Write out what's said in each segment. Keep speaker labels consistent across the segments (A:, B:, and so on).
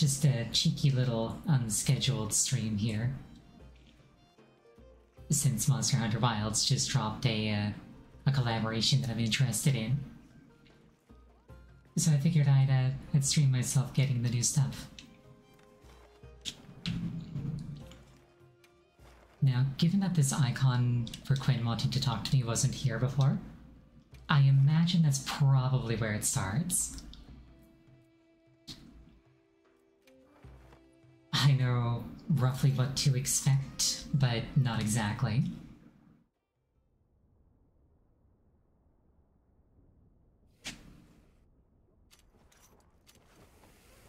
A: just a cheeky little unscheduled stream here. Since Monster Hunter Wilds just dropped a collaboration that I'm interested in. So I figured I'd stream myself getting the new stuff. Now, given that this icon for Quinn wanting to talk to me wasn't here before, I imagine that's probably where it starts. I know roughly what to expect, but not exactly.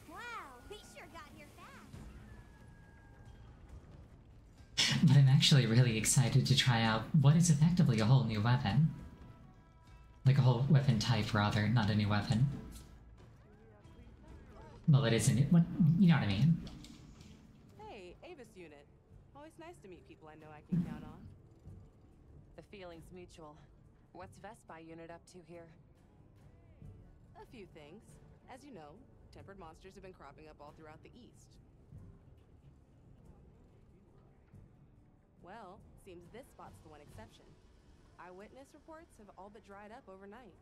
B: Wow, we sure got here fast.
A: But I'm actually really excited to try out what is effectively a whole new weapon. Like a whole weapon type, rather, not a new weapon. Well, it isn't. What, you know what I mean.
C: Hey, Avis unit. Always nice to meet people I know I can count on.
D: The feeling's mutual. What's Vespi unit up to here?
C: A few things. As you know, tempered monsters have been cropping up all throughout the east. Well, seems this spot's the one exception. Eyewitness reports have all but dried up overnight.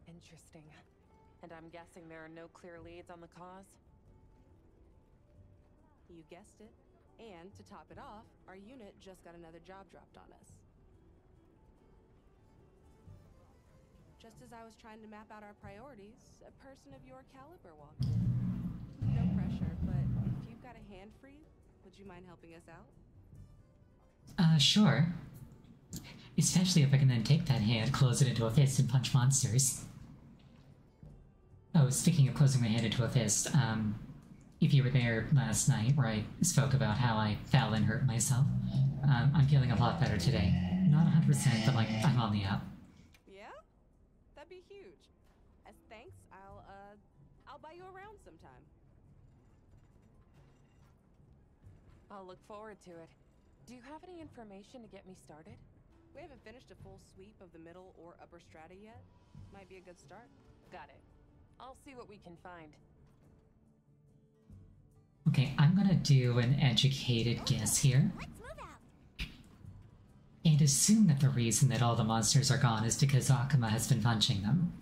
D: Interesting. And I'm guessing there are no clear leads on the cause?
C: You guessed it. And to top it off, our unit just got another job dropped on us. Just as I was trying to map out our priorities, a person of your caliber walked in. No pressure, but if you've got a hand free, would you mind helping us out?
A: Sure. Especially if I can then take that hand, close it into a fist, and punch monsters. Oh, speaking of closing my hand into a fist, if you were there last night where I spoke about how I fell and hurt myself, I'm feeling a lot better today. Not 100%, but like, I'm on the up.
C: Yeah? That'd be huge. As thanks, I'll buy you around sometime.
D: I'll look forward to it. Do you have any information to get me started?
C: We haven't finished a full sweep of the middle or upper strata yet. Might be a good start.
D: Got it. I'll see what we can find.
A: Okay, I'm gonna do an educated guess here.
B: Let's move out.
A: And assume that the reason that all the monsters are gone is because Akuma has been punching them.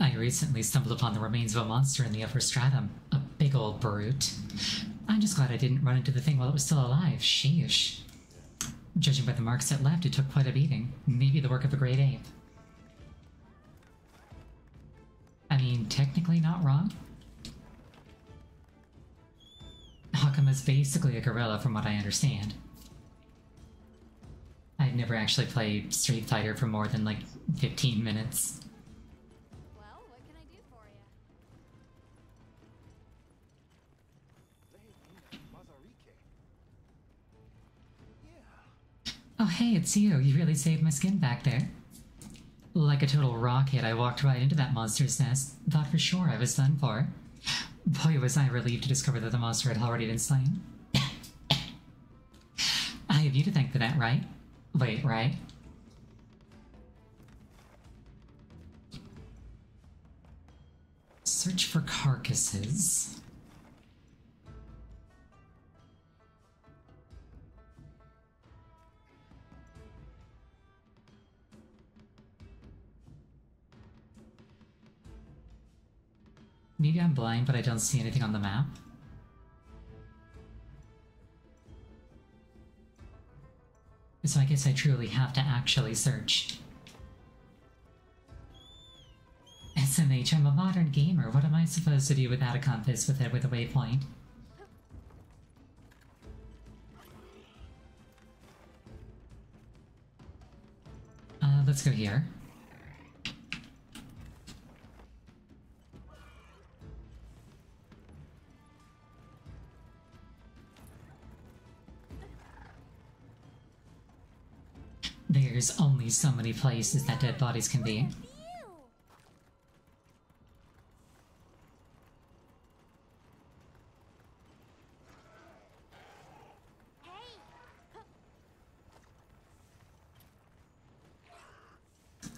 A: I recently stumbled upon the remains of a monster in the upper stratum. A big old brute. I'm just glad I didn't run into the thing while it was still alive. Sheesh. Judging by the marks it left, it took quite a beating. Maybe the work of a great ape. I mean, technically not wrong. Akuma's basically a gorilla from what I understand. I'd never actually played Street Fighter for more than like 15 minutes.
B: Well, what can I do for you?
A: Oh hey, it's you. You really saved my skin back there. Like a total rocket, I walked right into that monster's nest. Thought for sure I was done for. Boy, was I relieved to discover that the monster had already been slain. I have you to thank for that, right? Wait, right? Search for carcasses. Maybe I'm blind, but I don't see anything on the map. So I guess I truly have to actually search. SMH, I'm a modern gamer. What am I supposed to do without a compass with a waypoint? Let's go here. There's only so many places that dead bodies can be.
B: View. Hey,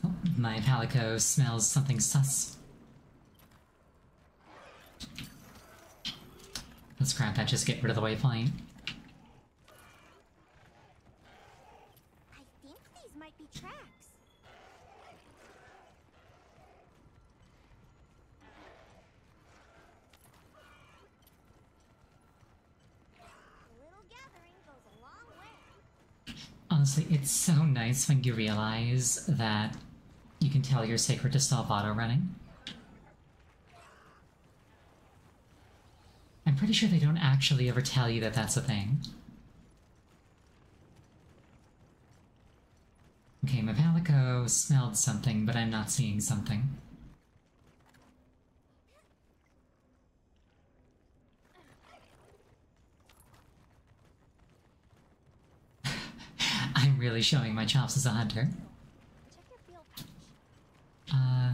A: Oh, my palico smells something sus. Let's grab that, just get rid of the waypoint.
B: I think these might be tracks. A little gathering goes a long way.
A: Honestly, it's so nice when you realize that you can tell your sacred to stop auto-running. I'm pretty sure they don't actually ever tell you that that's a thing. Okay, my palico smelled something, but I'm not seeing something. I'm really showing my chops as a hunter.
B: Check your field pouch.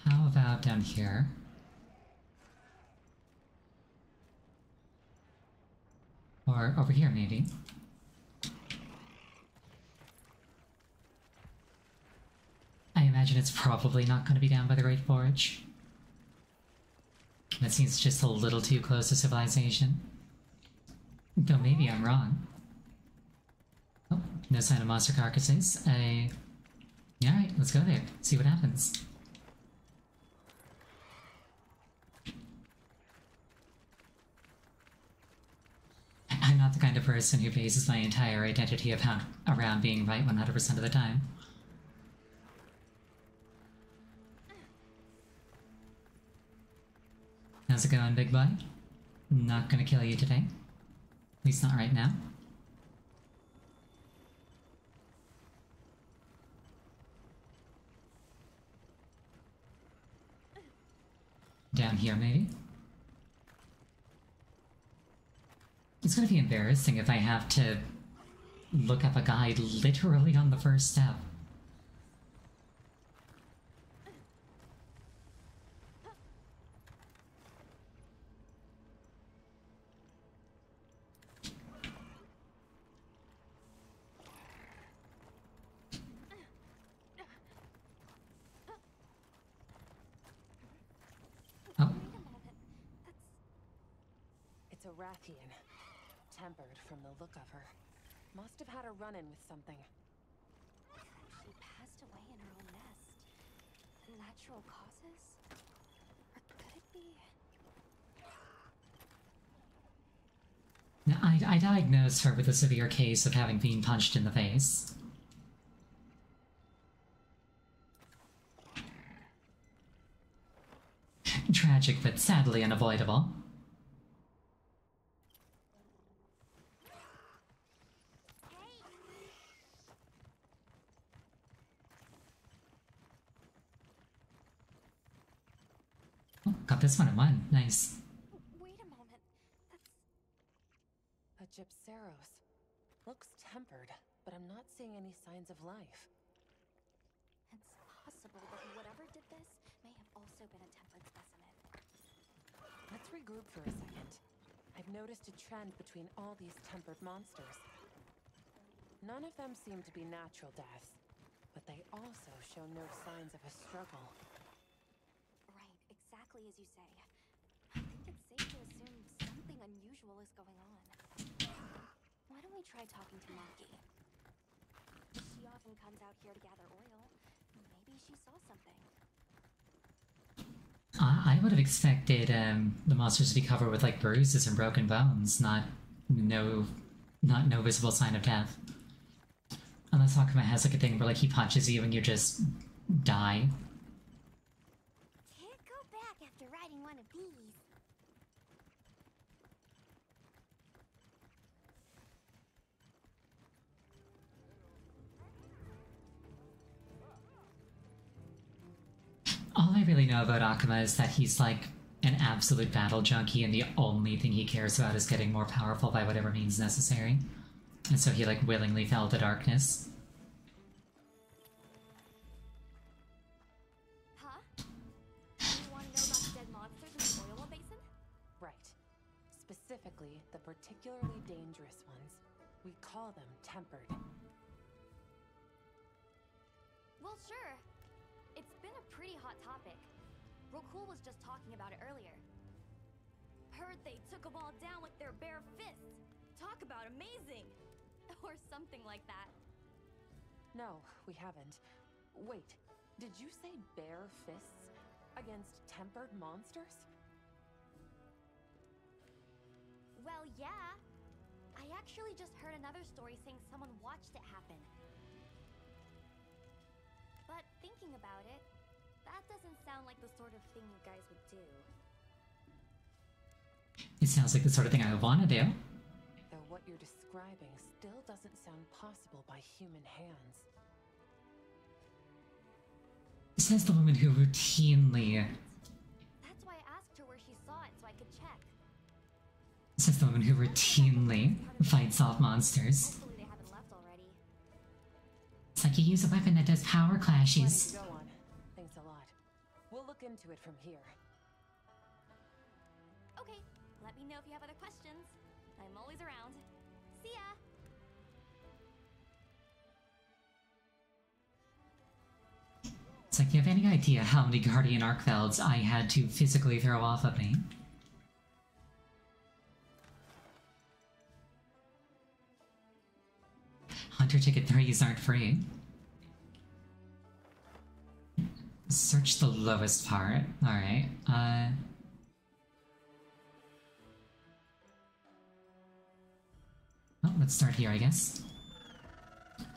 A: How about down here? Or over here, maybe? I imagine it's probably not going to be down by the Great Forge. That seems just a little too close to civilization. Though maybe I'm wrong. Oh, no sign of monster carcasses. Alright, let's go there. See what happens. I'm not the kind of person who bases my entire identity around being right 100% of the time. How's it going, big boy? Not gonna kill you today. At least not right now. Down here, maybe? It's gonna be embarrassing if I have to look up a guide literally on the first step. Oh,
B: Wait a moment.
D: It's a Rathian. Tempered from the look of her. Must have had a run-in with something.
B: She passed away in her own nest. Natural causes? Or could it be?
A: now I diagnosed her with a severe case of having been punched in the face. Tragic, but sadly unavoidable. Oh, got this one in one. Nice.
B: Wait a moment. That's
D: A Gypceros. Looks tempered, but I'm not seeing any signs of life.
B: it's possible that whatever did this may have also been a tempered specimen.
D: Let's regroup for a second. I've noticed a trend between all these tempered monsters. None of them seem to be natural deaths, but they also show no signs of a struggle.
B: Right, exactly as you say. I think it's safe to assume something unusual is going on. Why don't we try talking to Maki? She often comes out here to gather oil. Maybe she saw something.
A: I would have expected the monsters to be covered with like bruises and broken bones, not no visible sign of death. Unless Akuma has like a thing where like he punches you and you just die.
B: Can't go back after riding one of these.
A: I really know about Akuma is that he's like an absolute battle junkie, and the only thing he cares about is getting more powerful by whatever means necessary. And so he like willingly fell to darkness.
B: Huh? You want to know about the dead monsters in the oil basin?
D: Right. Specifically, the particularly dangerous ones. We call them tempered.
B: Well, sure. It's been a pretty hot topic. Rokul was just talking about it earlier. Heard they took them all down with their bare fists. Talk about amazing! Or something like that.
D: No, we haven't. Wait, did you say bare fists against tempered monsters?
B: Well, yeah. I actually just heard another story saying someone watched it happen. But thinking about it, that doesn't sound like the sort of thing you guys would do.
A: It sounds like the sort of thing I would want to do.
D: Though what you're describing still doesn't sound possible by human hands.
A: Says the woman who routinely...
B: That's why I asked her where she saw it so I could check.
A: Says the woman who routinely fights off monsters.
B: Hopefully they haven't left already.
A: It's like you use a weapon that does power
D: Plenty
A: clashes.
D: to go on. Thanks a lot. We'll look into it from here.
B: Okay, let me know if you have other questions. I'm always around. See ya!
A: It's like, you have any idea how many Guardian Arcvelds I had to physically throw off of me? Hunter Ticket 3s aren't free. Search the lowest part. Alright, well, let's start here, I guess.
B: There.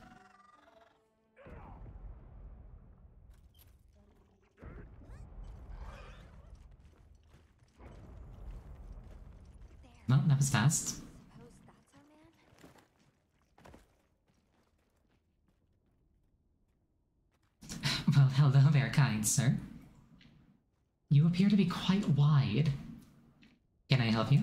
A: Well, that was fast.
B: Suppose that's our man?
A: Well, hello there, kind sir. You appear to be quite wide. Can I help you?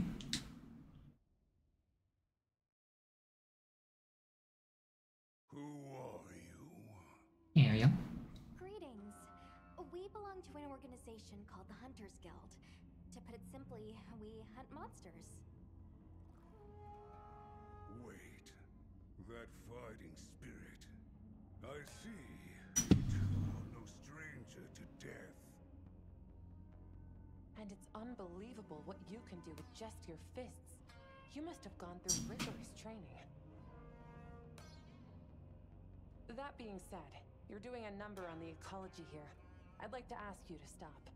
E: Who are you?
A: Ariel?
B: Greetings. We belong to an organization called the Hunters Guild. To put it simply, we hunt monsters.
E: Wait. That fighting spirit. I see. You are no stranger to death.
D: And it's unbelievable what you can do with just your fists. You must have gone through rigorous training. That being said, you're doing a number on the ecology here. I'd like to ask you to stop.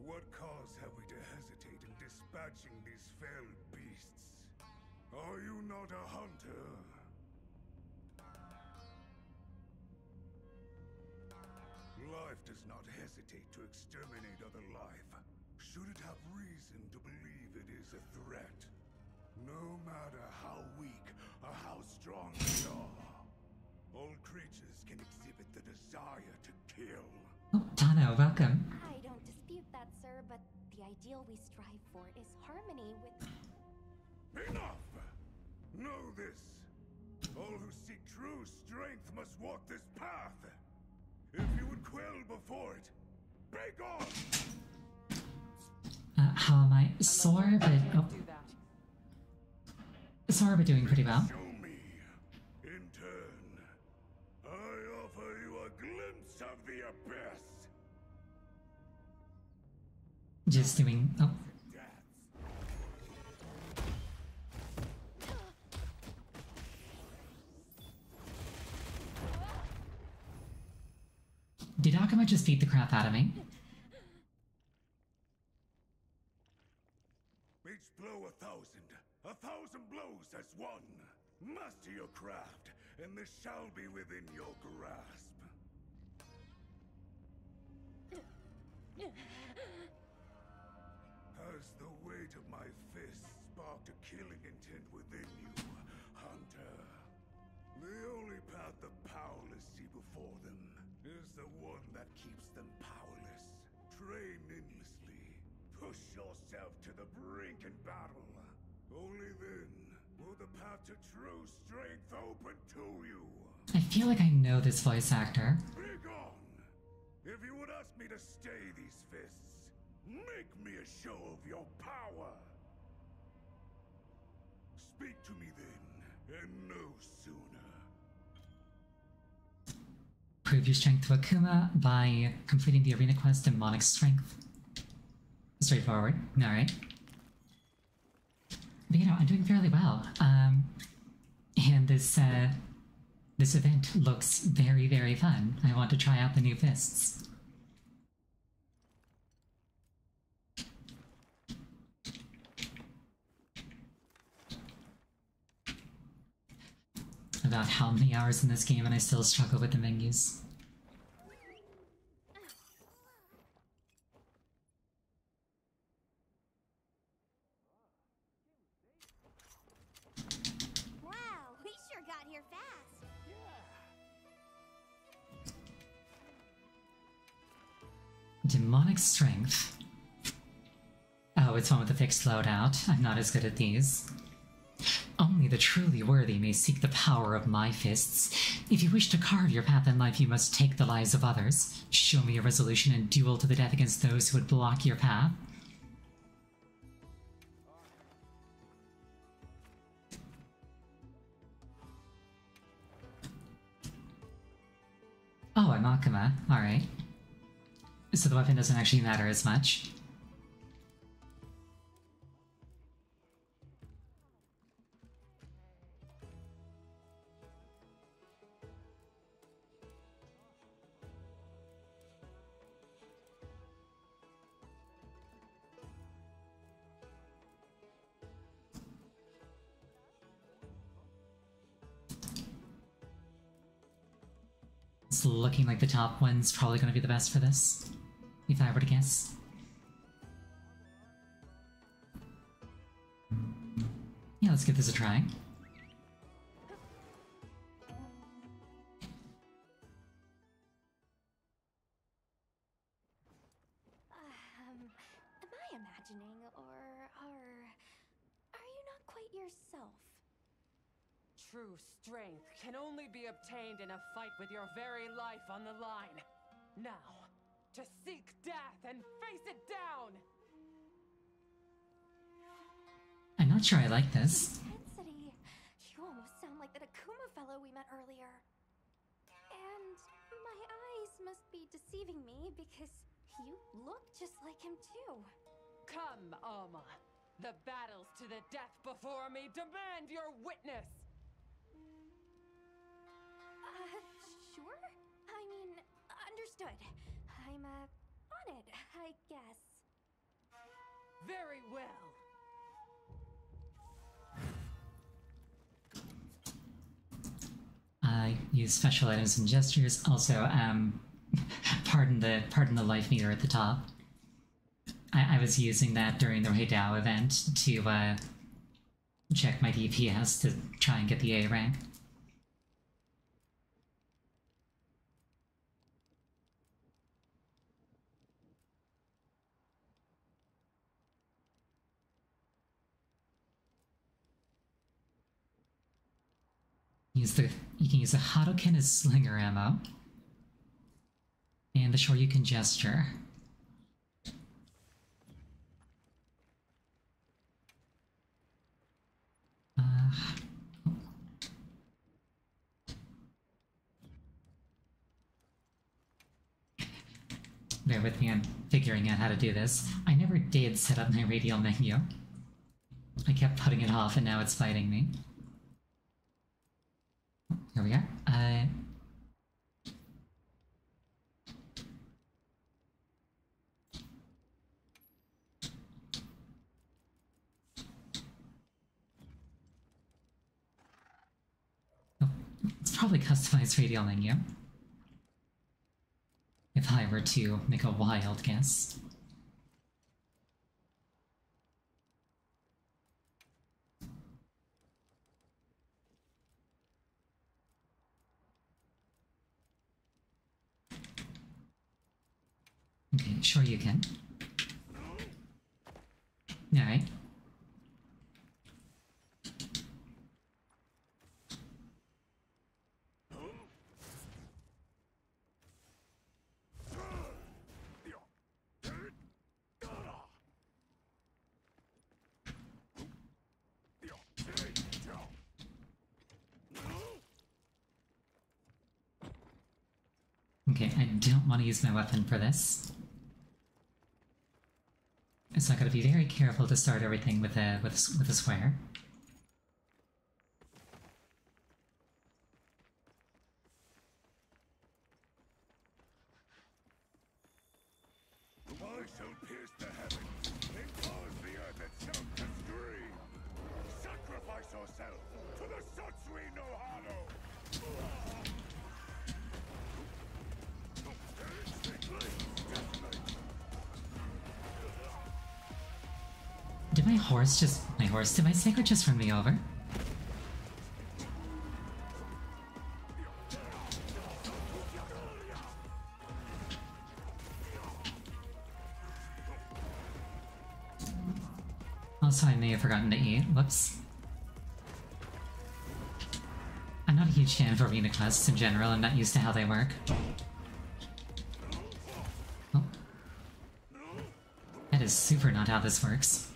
E: What cause have we to hesitate in dispatching these fell beasts? Are you not a hunter? Life does not hesitate to exterminate other life. Should it have reason to believe it is a threat? No matter how weak or how strong they are, all creatures can exhibit the desire to kill.
A: Oh, Tano, welcome.
B: I don't dispute that, sir, but the ideal we strive for is harmony with...
E: Enough! Know this. All who seek true strength must walk this path. If you would quail before it, beg on!
A: How am I? Sore, but... Oh,
D: Do that.
A: sore, but doing pretty well.
E: Show me. In turn, I offer you a glimpse of the abyss.
A: Just doing... Oh.
E: Death.
A: Did Akuma just beat the crap out of me?
E: Each blow 1,000 blows as one. Master your craft, and this shall be within your grasp. Has the weight of my fist sparked a killing intent within you, Hunter? The only path the powerless see before them is the one that keeps them powerless. Train endlessly. Push yourself to the brink in battle. Only then will the path to true strength open to you.
A: I feel like I know this voice actor.
E: Be gone! If you would ask me to stay these fists, make me a show of your power. Speak to me then, and no sooner.
A: Prove your strength to Akuma by completing the arena quest Demonic Strength. Straightforward. Alright. But you know, I'm doing fairly well. And this event looks very, very fun. I want to try out the new fists. About how many hours in this game and I still struggle with the menus.
B: Wow, we sure got here fast.
A: Demonic Strength. Oh, it's one with a fixed loadout. I'm not as good at these. Only the truly worthy may seek the power of my fists. If you wish to carve your path in life, you must take the lives of others. Show me your resolution and duel to the death against those who would block your path. Oh, I'm Akuma. Alright. So the weapon doesn't actually matter as much. It's looking like the top one's probably going to be the best for this, if I were to guess. Yeah, let's give this a try.
B: Am I imagining, or are you not quite yourself?
D: True strength can only be obtained in a fight with your very life on the line. Now, to seek death and face it down!
A: I'm not sure I like this.
B: Intensity. You almost sound like that Akuma fellow we met earlier. And my eyes must be deceiving me because you look just like him too.
D: Come, Alma. The battle's to the death before me demand your witness!
B: Sure? I mean, understood. I'm, on it, I guess.
D: Very well.
A: I use special items and gestures. Also, pardon the life meter at the top. I was using that during the Raidao event to check my DPS to try and get the A rank. You can use the Hadoken as slinger ammo. And the Shoryuken gesture. Bear with me, I'm figuring out how to do this. I never did set up my radial menu. I kept putting it off and now it's fighting me. Here we are. Oh, it's probably customized radial menu. If I were to make a wild guess. Okay, sure you can. Alright. Okay, I don't want to use my weapon for this. So I gotta be very careful to start everything with a square.
E: I shall pierce the heavens and cause the earth itself to scream. Sacrifice yourself to the Satsui no Hado.
A: Did my Sacred just run me over? Also, I may have forgotten to eat. Whoops. I'm not a huge fan of arena quests in general. I'm not used to how they work. Oh. That is super not how this works.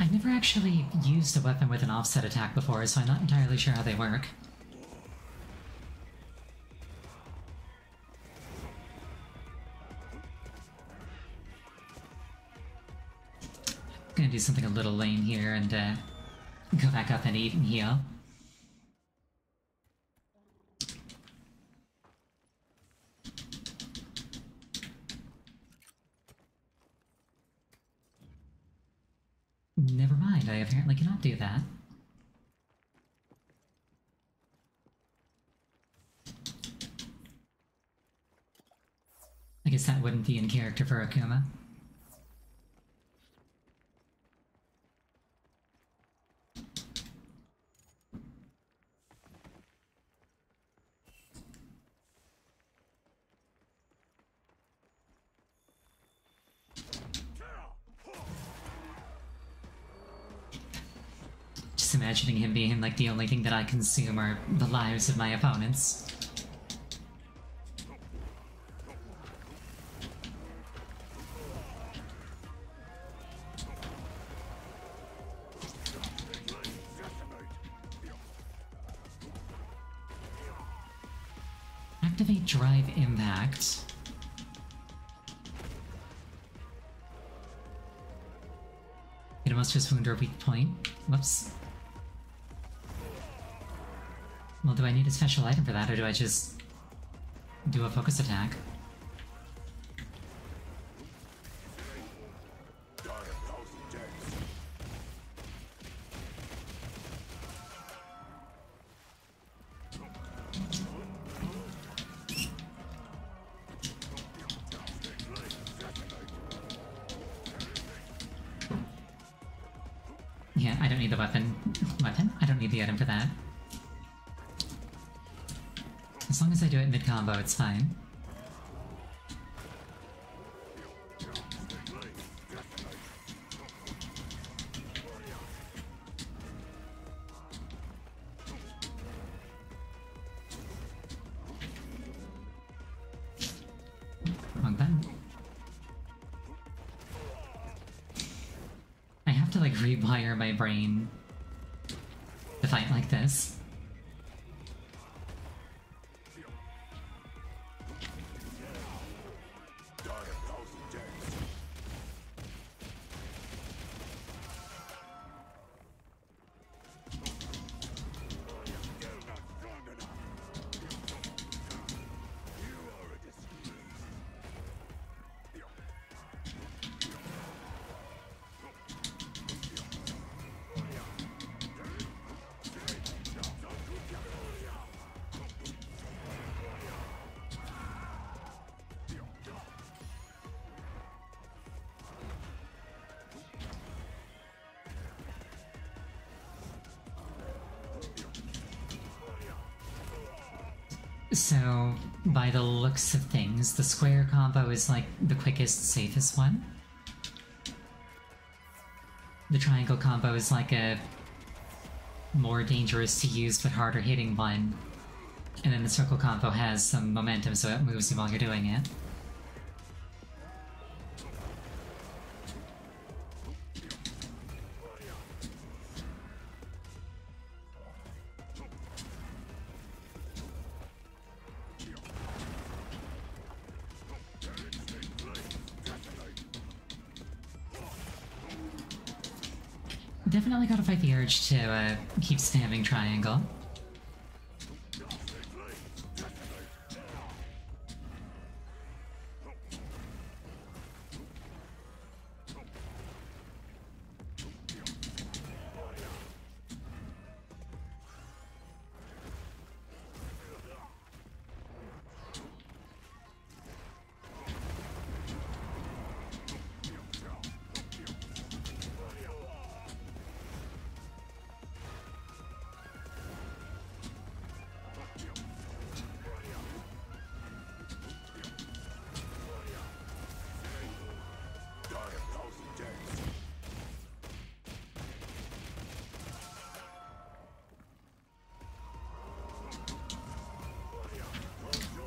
A: I've never actually used a weapon with an offset attack before, so I'm not entirely sure how they work. Gonna do something a little lame here and go back up and eat and heal. Never mind, I apparently cannot do that. I guess that wouldn't be in character for Akuma. Just imagining him being like the only thing that I consume are the lives of my opponents. Activate Drive Impact. Get a monstrous wound or weak point. Whoops. Well, do I need a special item for that, or do I just do a focus attack? Yeah, I don't need the weapon. Weapon? I don't need the item for that. As long as I do it mid-combo, it's fine. Wrong button. I have to like rewire my brain to fight like this. So, by the looks of things, the square combo is like the quickest, safest one. The triangle combo is like a more dangerous to use but harder hitting one. And then the circle combo has some momentum so it moves you while you're doing it. Definitely gotta fight the urge to keep spamming triangle.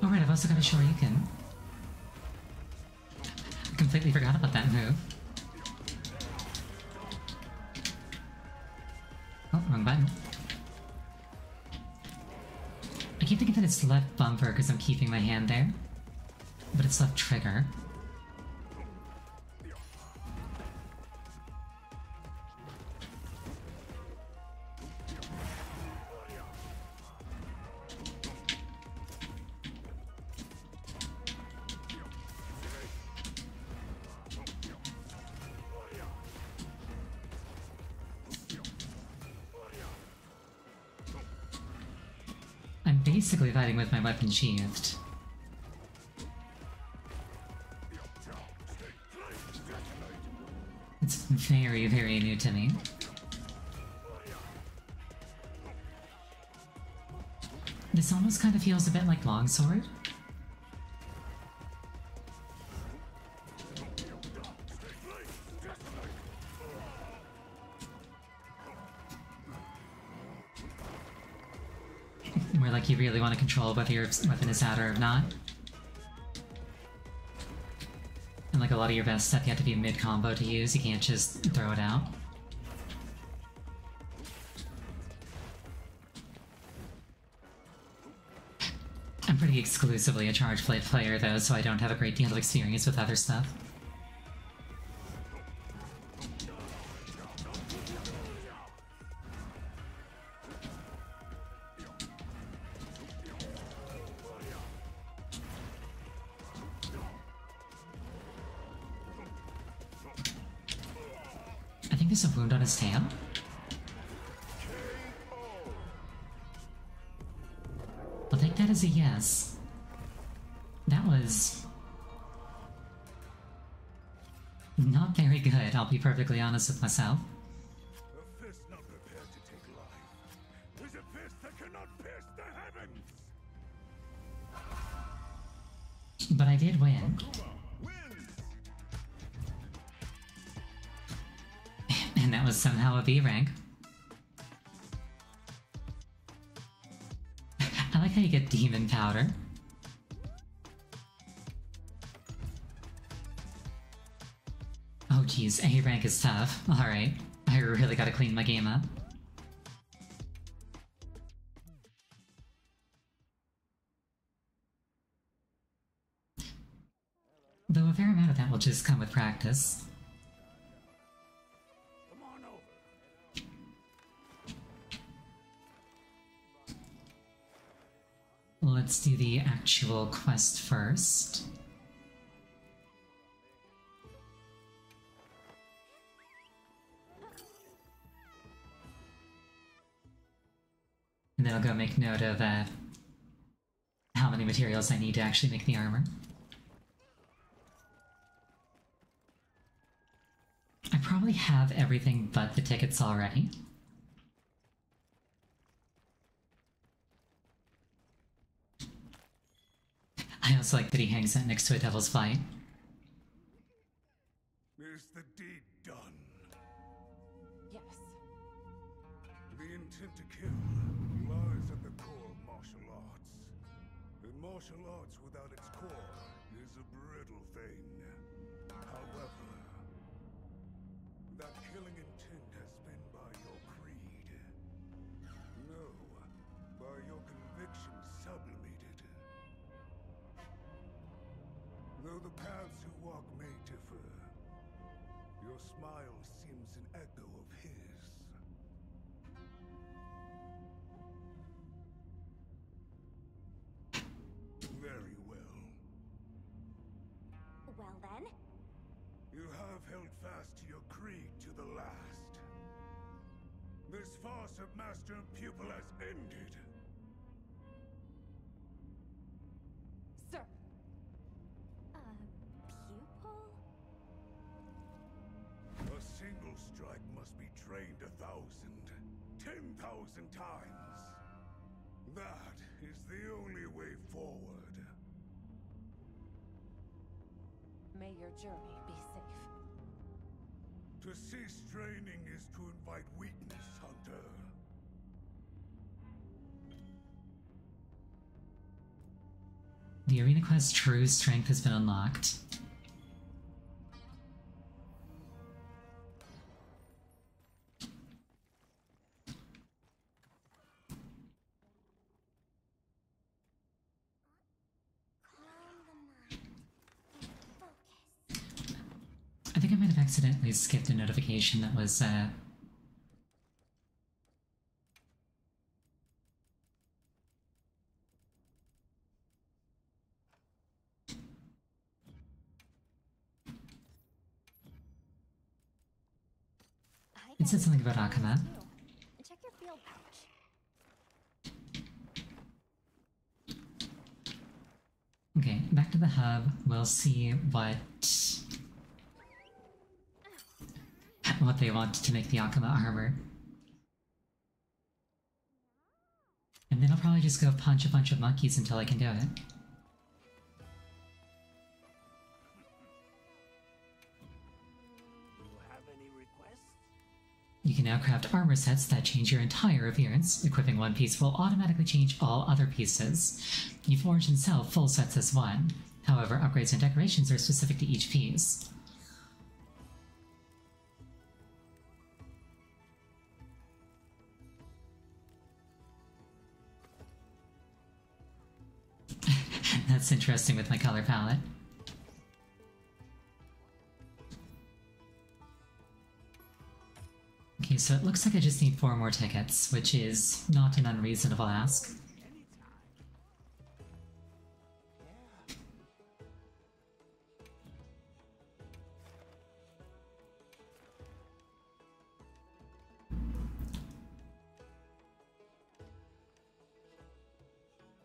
A: Oh right, I've also got a Shoryuken. I completely forgot about that move. Oh, wrong button. I keep thinking that it's left bumper because I'm keeping my hand there. But it's left trigger. I'm basically fighting with my weapon sheathed. It's very, very new to me. This almost kind of feels a bit like Longsword. Where like you really want to control whether your weapon is out or not. And like a lot of your best stuff you have to be mid-combo to use, you can't just throw it out. I'm pretty exclusively a Charge Blade player though, so I don't have a great deal of experience with other stuff. I think there's a wound on his tail. I'll take that as a yes. That was not very good, I'll be perfectly honest with myself.
E: A fist not prepared to take life is a fist that cannot pierce the heavens.
A: But I did win. And that was somehow a B rank. I like how you get demon powder. Oh geez, A rank is tough. Alright, I really gotta clean my game up. Though a fair amount of that will just come with practice. Let's do the actual quest first. And then I'll go make note of how many materials I need to actually make the armor. I probably have everything but the tickets already. also like that he hangs out next to a devil's flight.
E: Is the deed done?
D: Yes.
E: The intent to kill lies at the core of martial arts. And martial arts without its core is a brittle thing. However, that killing intent has been by your creed. No, by your convictions sublimated. Though the paths you walk may differ, your smile seems an echo of his. Very well.
B: Well then,
E: You have held fast to your creed to the last. This farce of master and pupil has ended.
D: Sir!
B: pupil?
E: A single strike must be trained 1,000, 10,000 times. That is the only way forward.
D: May your journey be safe.
E: To cease training is to invite weakness, Hunter.
A: The Arena Quest True Strength has been unlocked. I think I might have accidentally skipped a notification that was, It said something about Akama.
B: Check your field pouch.
A: Okay, back to the hub. We'll see what they want to make the Akama armor. And then I'll probably just go punch a bunch of monkeys until I can do it. You can now craft armor sets that change your entire appearance. Equipping one piece will automatically change all other pieces. You forge and sell full sets as one. However, upgrades and decorations are specific to each piece. That's interesting with my color palette. Okay, so it looks like I just need 4 more tickets, which is not an unreasonable ask.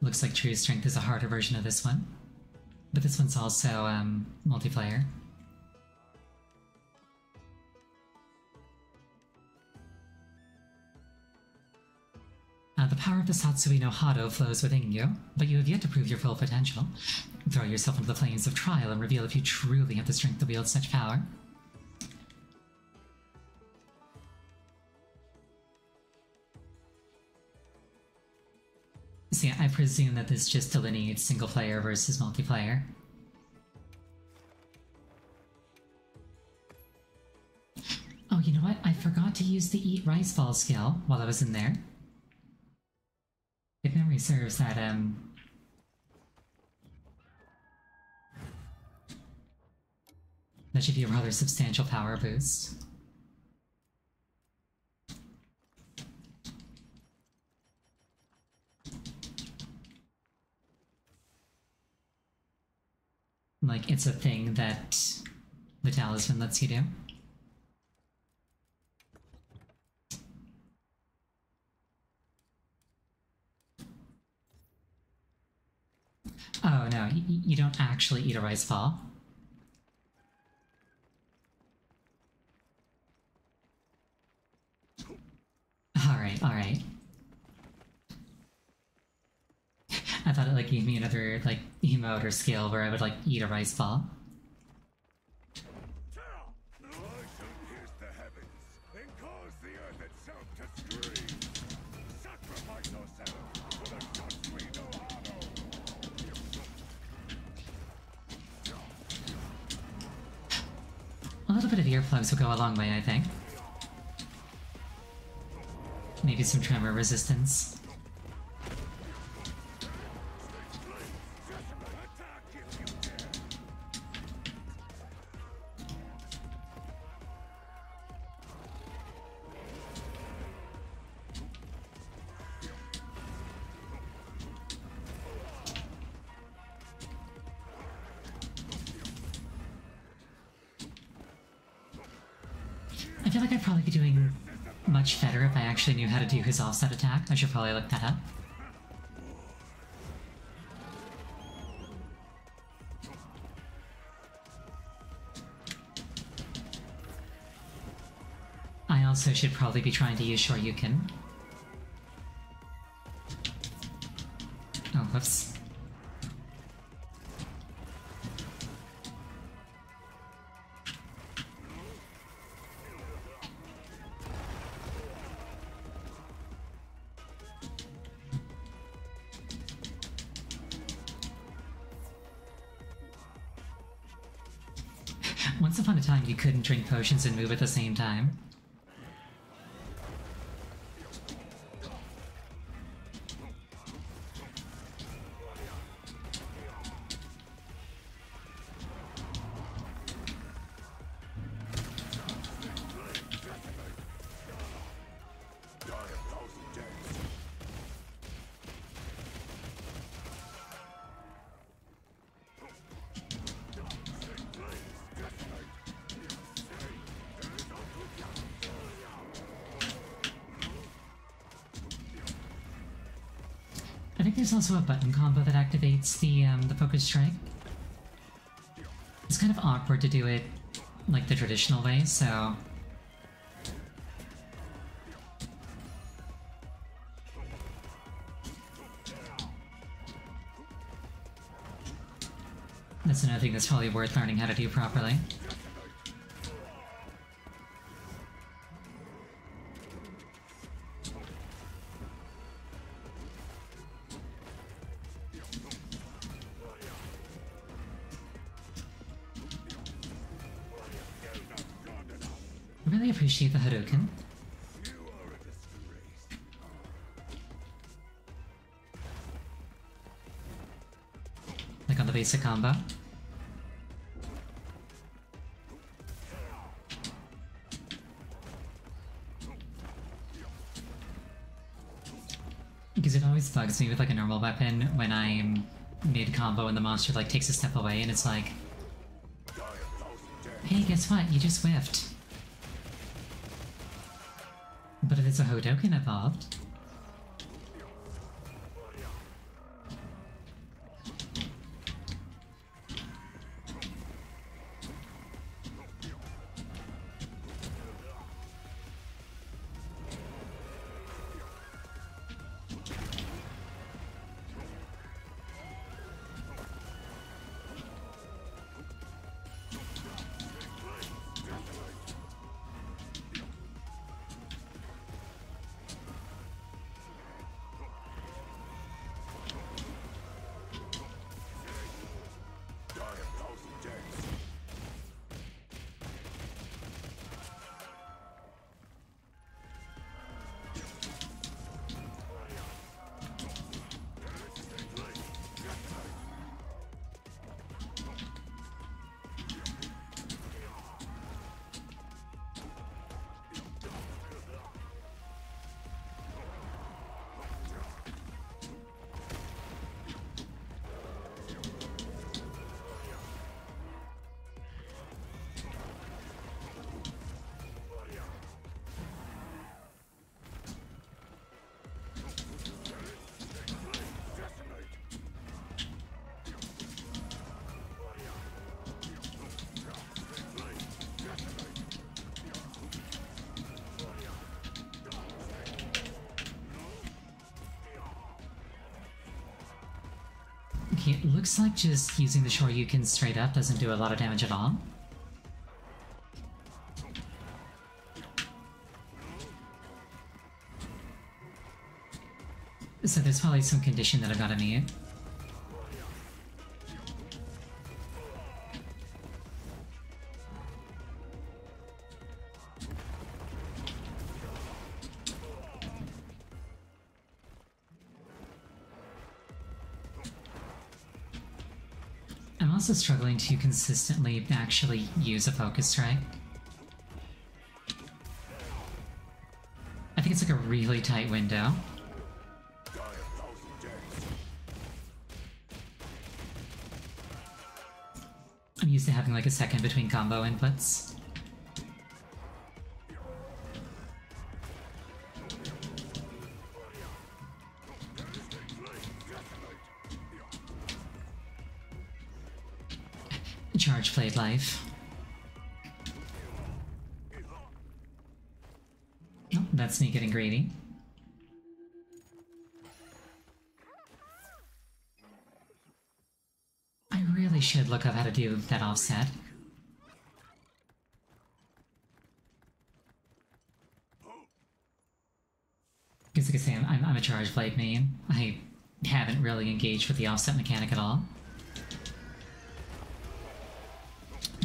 A: Looks like True Strength is a harder version of this one. But this one's also, multiplayer. The power of the Satsui no Hado flows within you, but you have yet to prove your full potential. Throw yourself into the flames of trial and reveal if you truly have the strength to wield such power. So yeah, I presume that this just delineates single player versus multiplayer. Oh, you know what? I forgot to use the Eat Rice Ball skill while I was in there. If memory serves, that should be a rather substantial power boost. Like, it's a thing that the talisman lets you do. Oh no, you don't actually eat a rice ball. Alright, alright. I thought thought it like gave me another like emote or skill where I would like eat a rice ball.
E: I shall pierce the heavens and cause the earth itself to scream. Sacrifice yourself for the gods we know how.
A: A little bit of earplugs will go a long way, I think. Maybe some tremor resistance. I feel like I'd probably be doing much better if I actually knew how to do his offset attack. I should probably look that up. I also should probably be trying to use Shoryuken. Oh, whoops. Once upon a time, you couldn't drink potions and move at the same time. I think there's also a button combo that activates the Focus Strike. It's kind of awkward to do it like the traditional way, so... That's another thing that's probably worth learning how to do properly. I really appreciate the Hadouken. Like on the basic combo. Because it always bugs me with like a normal weapon when I'm mid-combo and the monster like takes a step away and it's like, hey, guess what? You just whiffed. But if it's a Hadouken involved... Okay, it looks like just using the Shoryuken straight up doesn't do a lot of damage at all. So there's probably some condition that I've got to meet. I'm also struggling to consistently actually use a focus strike. I think it's like a really tight window. I'm used to having like a second between combo inputs. Charge Blade Life. Oh, that's me getting greedy. I really should look up how to do that offset. Because like I say, I'm a Charge Blade main. I haven't really engaged with the offset mechanic at all.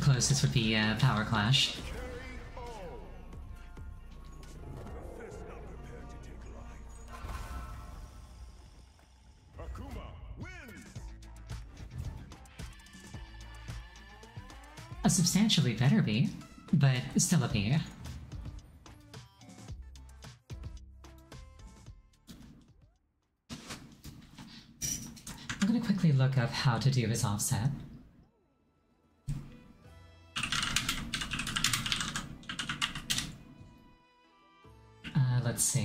A: Closest would be Power Clash. A substantially better B, but still a B. I'm gonna quickly look up how to do his offset. Let's see.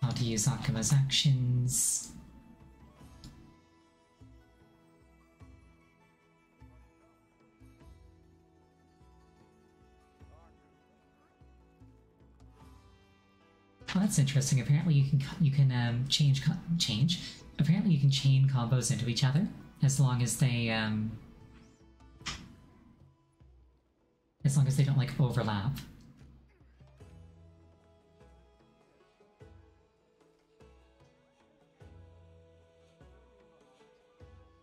A: How to use Akuma's actions. Oh, that's interesting. Apparently, you can change. Apparently, you can chain combos into each other as long as they don't like overlap.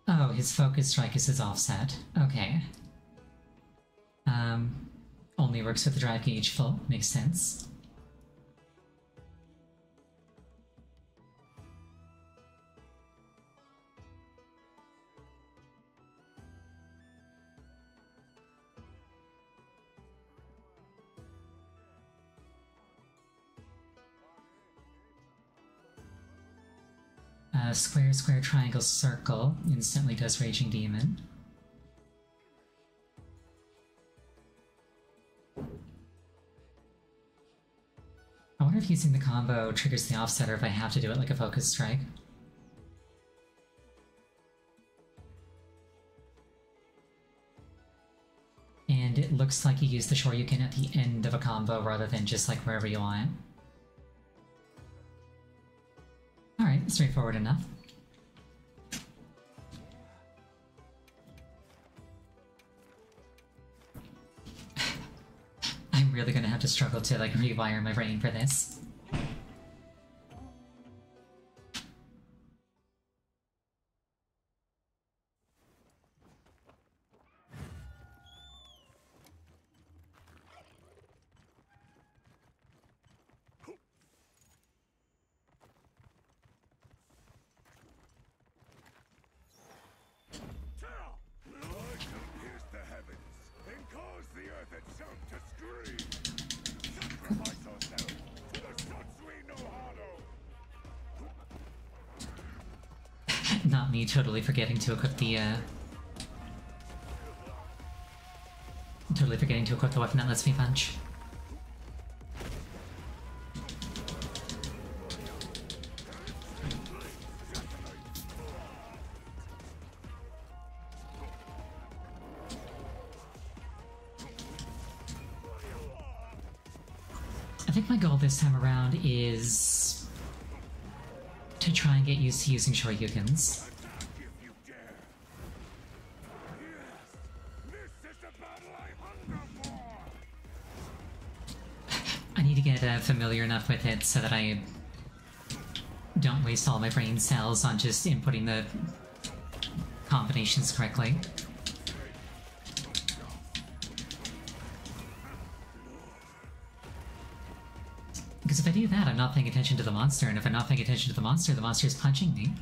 A: Oh, his focus strike is his offset. Okay. Only works with the drive gauge full. Makes sense. Square, square, triangle, circle instantly does Raging Demon. I wonder if using the combo triggers the offset or if I have to do it like a focus strike. And it looks like you use the Shoryuken at the end of a combo rather than just like wherever you want. Alright, straightforward enough. I'm really gonna have to struggle to like rewire my brain for this. Not me totally forgetting to equip the weapon that lets me punch. think my goal this time around is to try and get used to using Shoryukens.
E: Attack if you dare. Yes, this is the battle I hunger for.
A: I need to get familiar enough with it so that I don't waste all my brain cells on just inputting the combinations correctly. Because if I do that, I'm not paying attention to the monster, and if I'm not paying attention to the monster is punching me.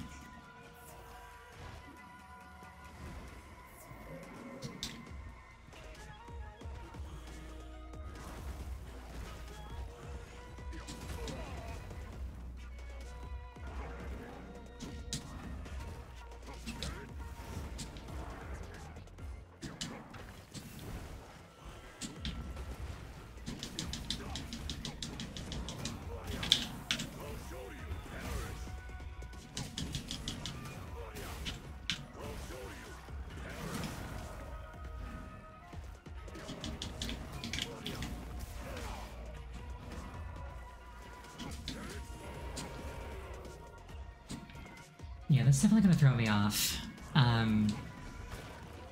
A: Yeah, that's definitely gonna throw me off.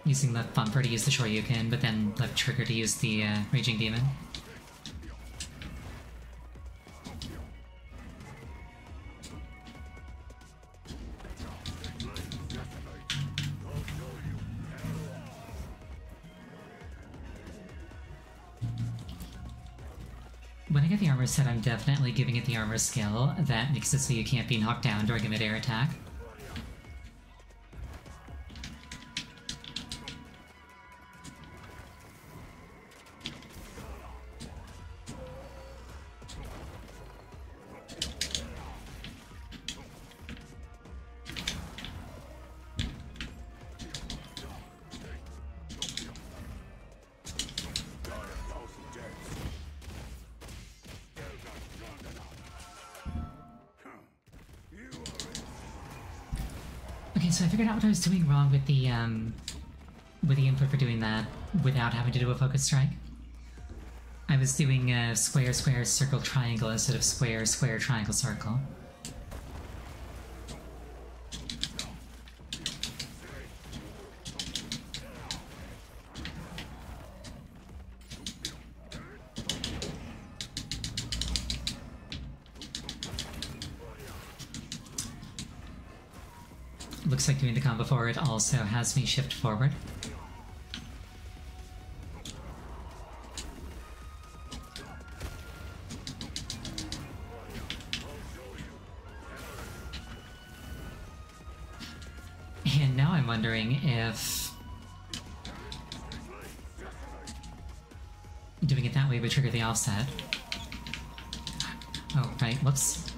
A: Using the bumper to use the Shoryuken, but then left trigger to use the Raging Demon. When I get the armor set, I'm definitely giving it the armor skill that makes it so you can't be knocked down during a mid-air attack. Okay, so I figured out what I was doing wrong with the input for doing that without having to do a focus strike. I was doing square, square, circle, triangle instead of square, square, triangle, circle. Looks like doing the combo forward also has me shift forward. And now I'm wondering if doing it that way would trigger the offset. Oh, right, whoops.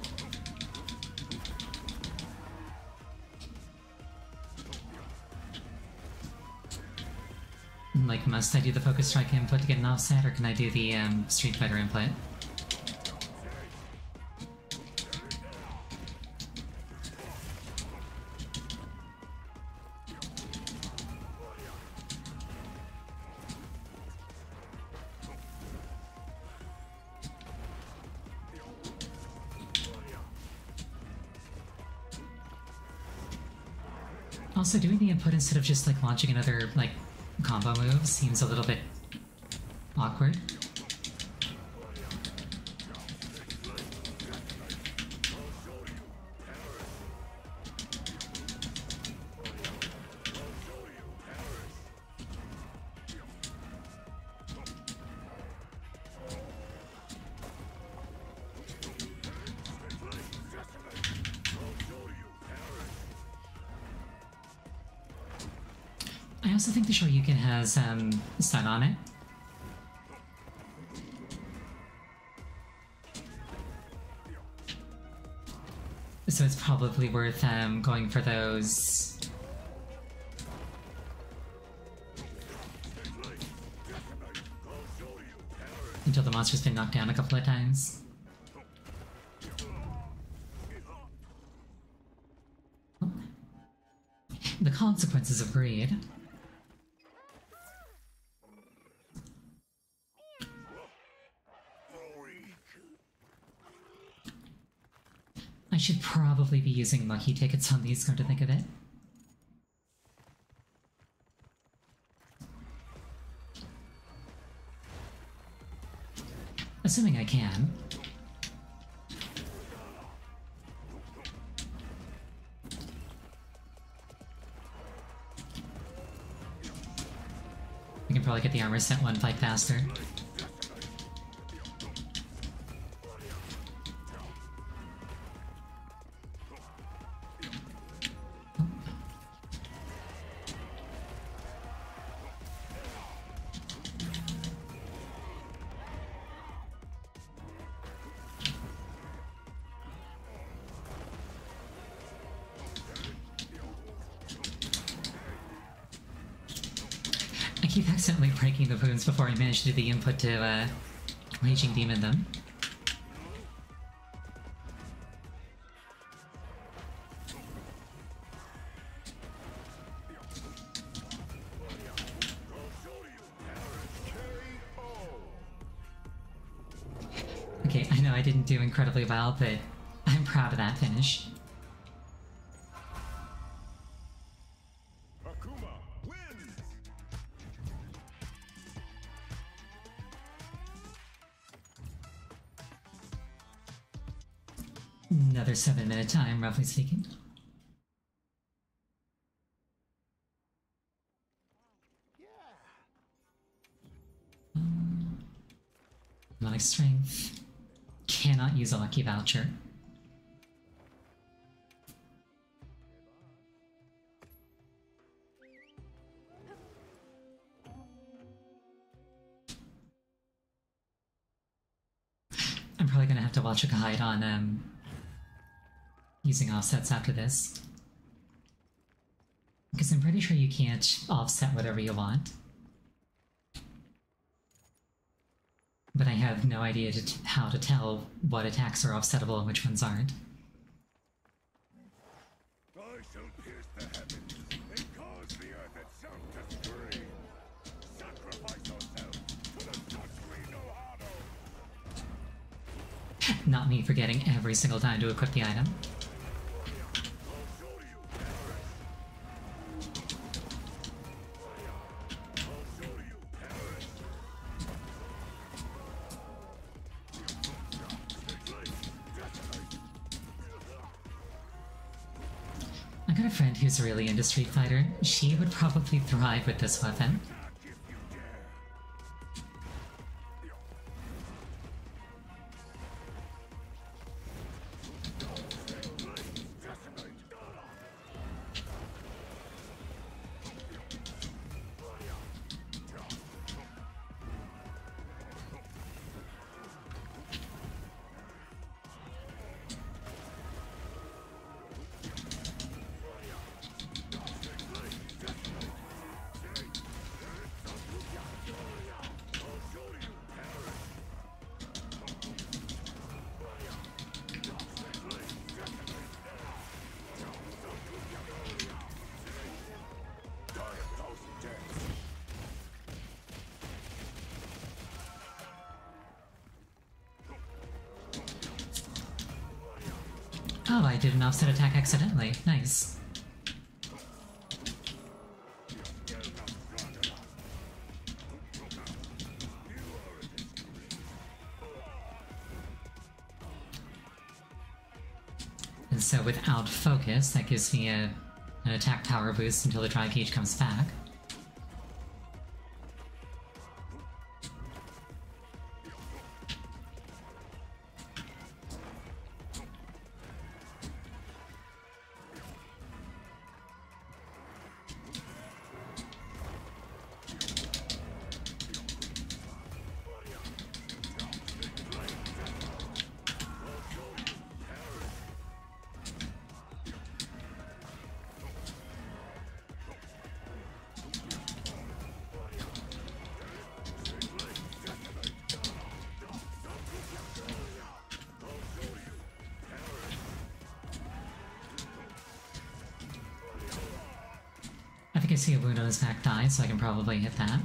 A: Like, must I do the focus strike input to get an offset, or can I do the Street Fighter input? Also, doing the input instead of just like launching another like combo move seems a little bit awkward. I also think the Shoryuken has stun on it. So it's probably worth going for those. Until the monster's been knocked down a couple of times. The consequences of greed. probably be using monkey tickets on these, come to think of it. Assuming I can. I can probably get the armor set one fight faster. I keep accidentally breaking the wounds before I manage to do the input to Raging Demon them. Okay, I know I didn't do incredibly well, but I'm proud of that finish.
E: Akuma wins!
A: Another 7-minute time, roughly speaking. Demonic Strength. Cannot use a lucky voucher. I'm probably gonna have to watch a guide on using offsets after this. Because I'm pretty sure you can't offset whatever you want. But I have no idea how to tell what attacks are offsettable and which ones aren't.
E: I shall pierce the heavens and cause the earth itself to scream. Sacrifice yourself to the gods we know how to.
A: Not me forgetting every single time to equip the item. I got a friend who's really into Street Fighter. She would probably thrive with this weapon. Oh, I did an offset attack accidentally. Nice. And so without focus, that gives me an attack power boost until the dry gauge comes back. I think I see a wound on his back thigh, so I can probably hit that.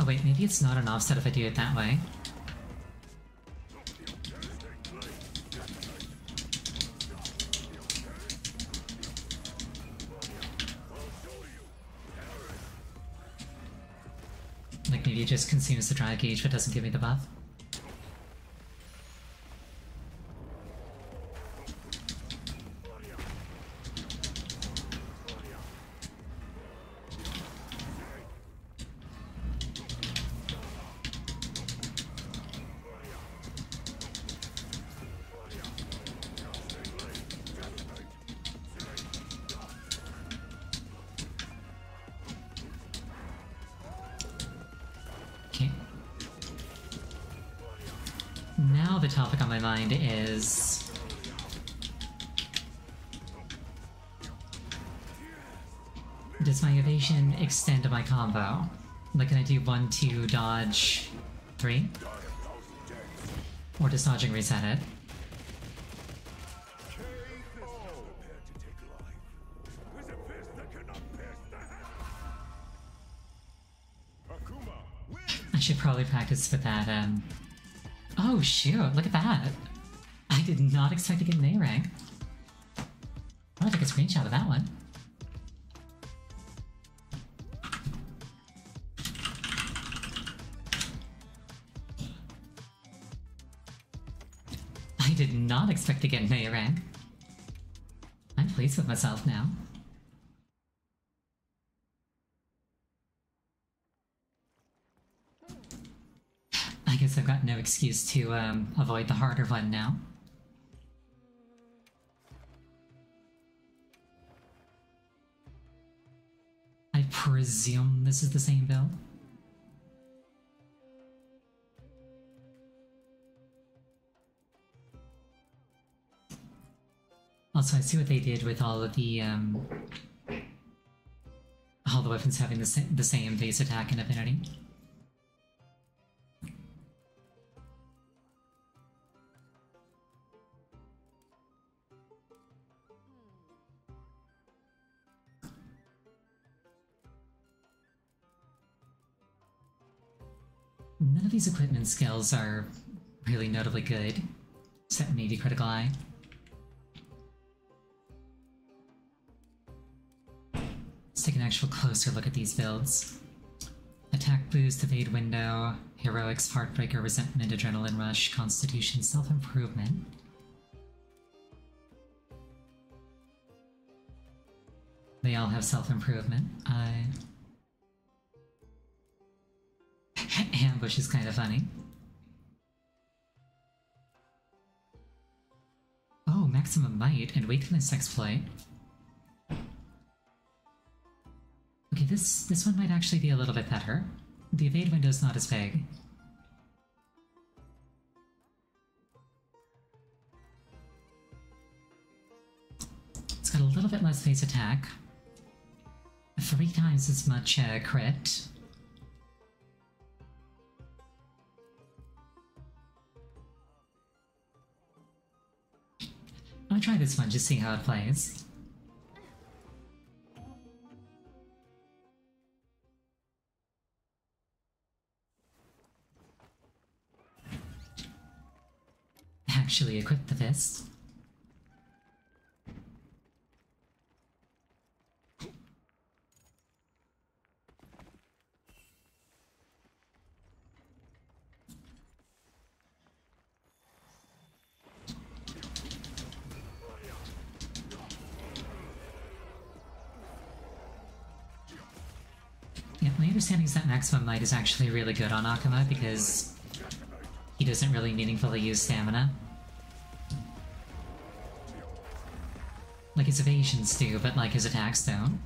A: wait, maybe it's not an offset if I do it that way. Like maybe it just consumes the drive gauge but doesn't give me the buff. Okay. Now the topic on my mind is... does my evasion extend to my combo? Like, can I do 1, 2, dodge, 3? Or does dodging reset it? I should probably practice with that, Oh shoot, look at that! I did not expect to get an A rank. I'll take a screenshot of that one. I did not expect to get an A rank. I'm pleased with myself now. I guess I've got no excuse to avoid the harder one now. I presume this is the same build. Also, I see what they did with all of the weapons having the same base attack and affinity. None of these equipment skills are really notably good, except maybe Critical Eye. Let's take an actual closer look at these builds. Attack boost, evade window, heroics, heartbreaker, resentment, adrenaline rush, constitution, self-improvement. They all have self-improvement. Ambush is kind of funny. Oh, maximum might and weakness exploit. Okay, this one might actually be a little bit better. The evade window's not as big. It's got a little bit less base attack. 3 times as much crit. I'll try this one, just see how it plays. Actually equip the fist. Yeah, my understanding is that maximum might is actually really good on Akuma because he doesn't really meaningfully use stamina. Like his evasions do, but like his attacks don't.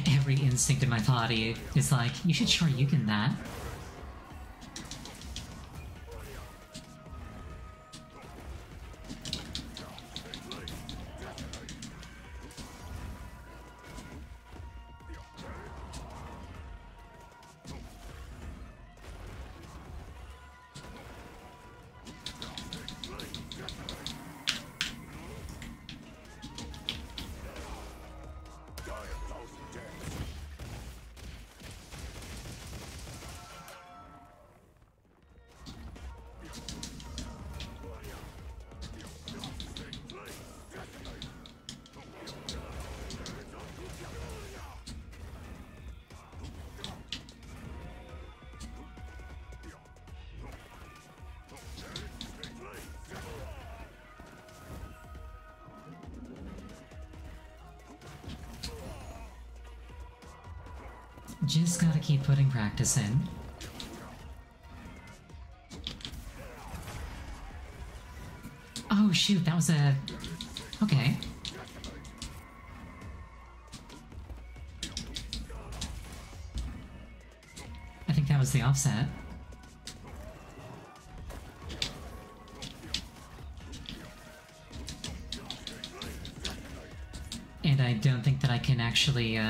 A: Every instinct in my body is like, you should Shoryuken that. Just gotta keep putting practice in. Oh shoot, that was a... Okay. I think that was the offset. And I don't think that I can actually,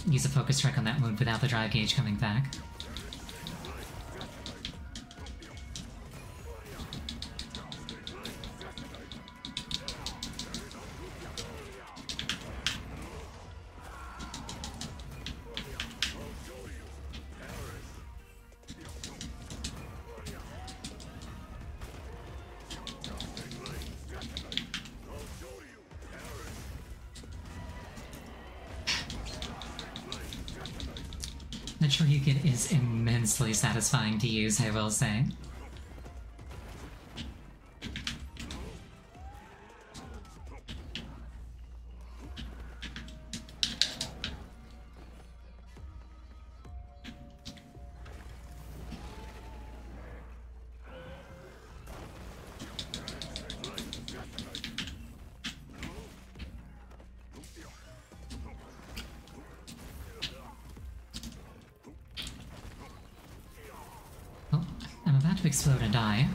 A: use a focus strike on that wound without the drive gauge coming back. That Shoryuken is immensely satisfying to use, I will say. Oh, I'm about to explode and die.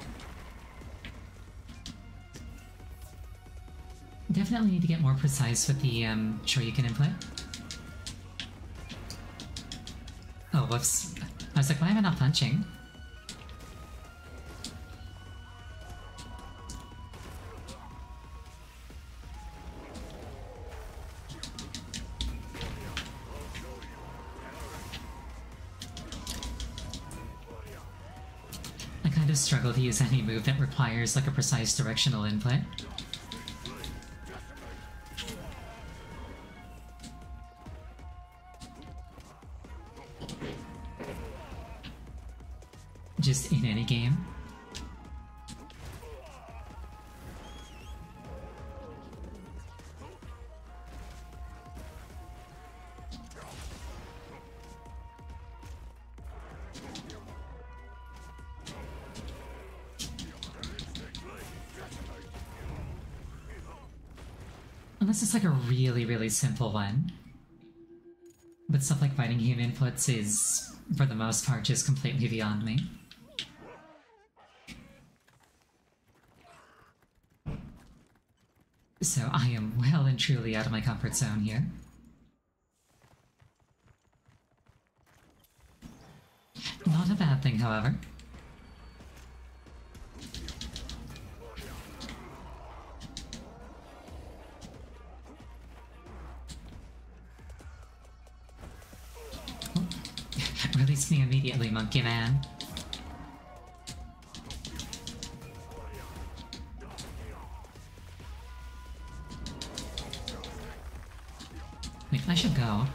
A: Definitely need to get more precise with the Shoryuken input. Oh, whoops. I was like, why am I not punching? I kind of struggle to use any move that requires like a precise directional input. Just in any game. Unless it's like a really, really simple one. But stuff like fighting game inputs is, for the most part, just completely beyond me. So I am well and truly out of my comfort zone here. Not a bad thing, however. Oh. Release me immediately, Monkey Man. Wait, I should go. Oh,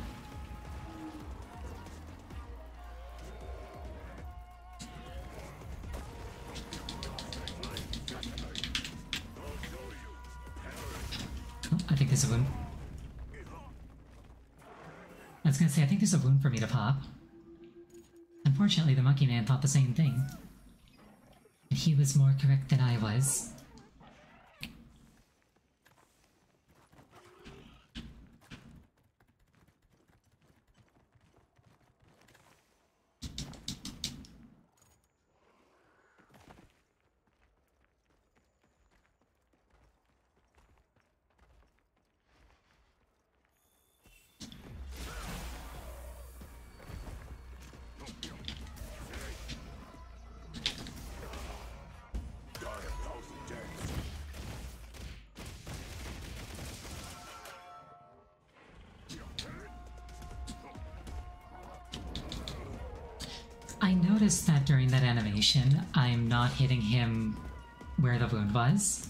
A: I think there's a wound. I was gonna say, I think there's a wound for me to pop. Unfortunately, the Monkey Man thought the same thing. And he was more correct than I was. I noticed that during that animation, I'm not hitting him where the wound was.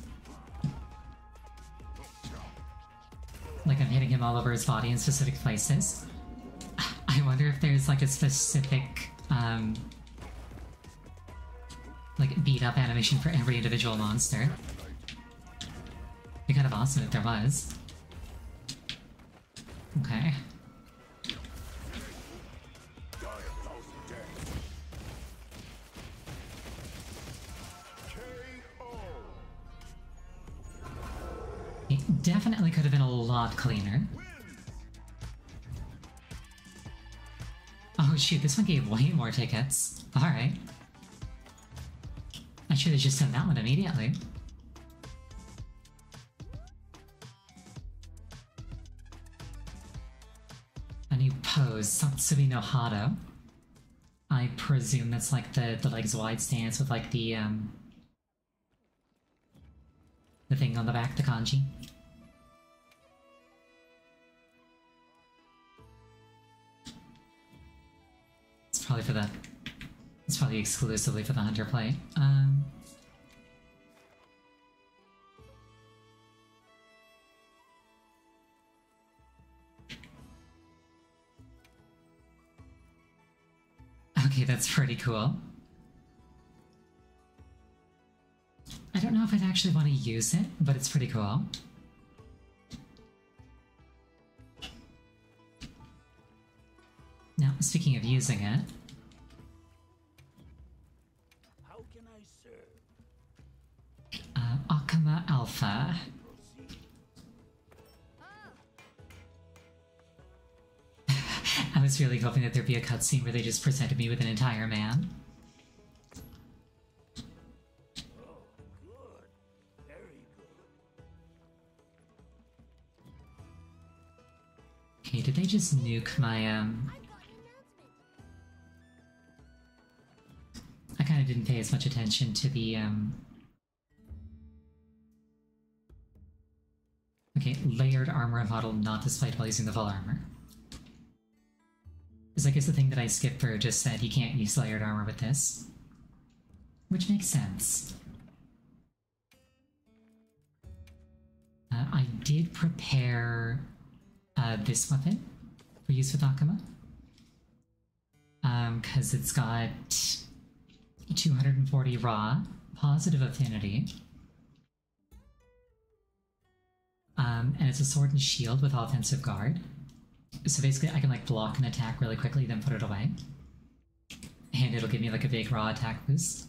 A: Like I'm hitting him all over his body in specific places. I wonder if there's like a specific, like beat up animation for every individual monster. It'd be kind of awesome if there was. Okay. Definitely could have been a lot cleaner. Oh shoot, this one gave way more tickets. Alright. I should have just done that one immediately. A new pose, Satsui no Hado. I presume that's like the legs wide stance with like the thing on the back, the kanji. It's probably for the... It's probably exclusively for the Hunter play. Okay, that's pretty cool. I don't know if I'd actually want to use it, but it's pretty cool. Now, speaking of using it...
E: How can I serve?
A: Akama Alpha. I was really hoping that there'd be a cutscene where they just presented me with an entire man.
E: Oh, good. Very good.
A: Okay, did they just nuke my, I kinda didn't pay as much attention to the, Okay, layered armor model not displayed while using the full armor. Because I guess the thing that I skipped through just said you can't use layered armor with this. Which makes sense. I did prepare this weapon for use with Akama. Because it's got 240 raw, positive affinity. And it's a sword and shield with offensive guard. So basically I can like block an attack really quickly, then put it away. And it'll give me like a big raw attack boost.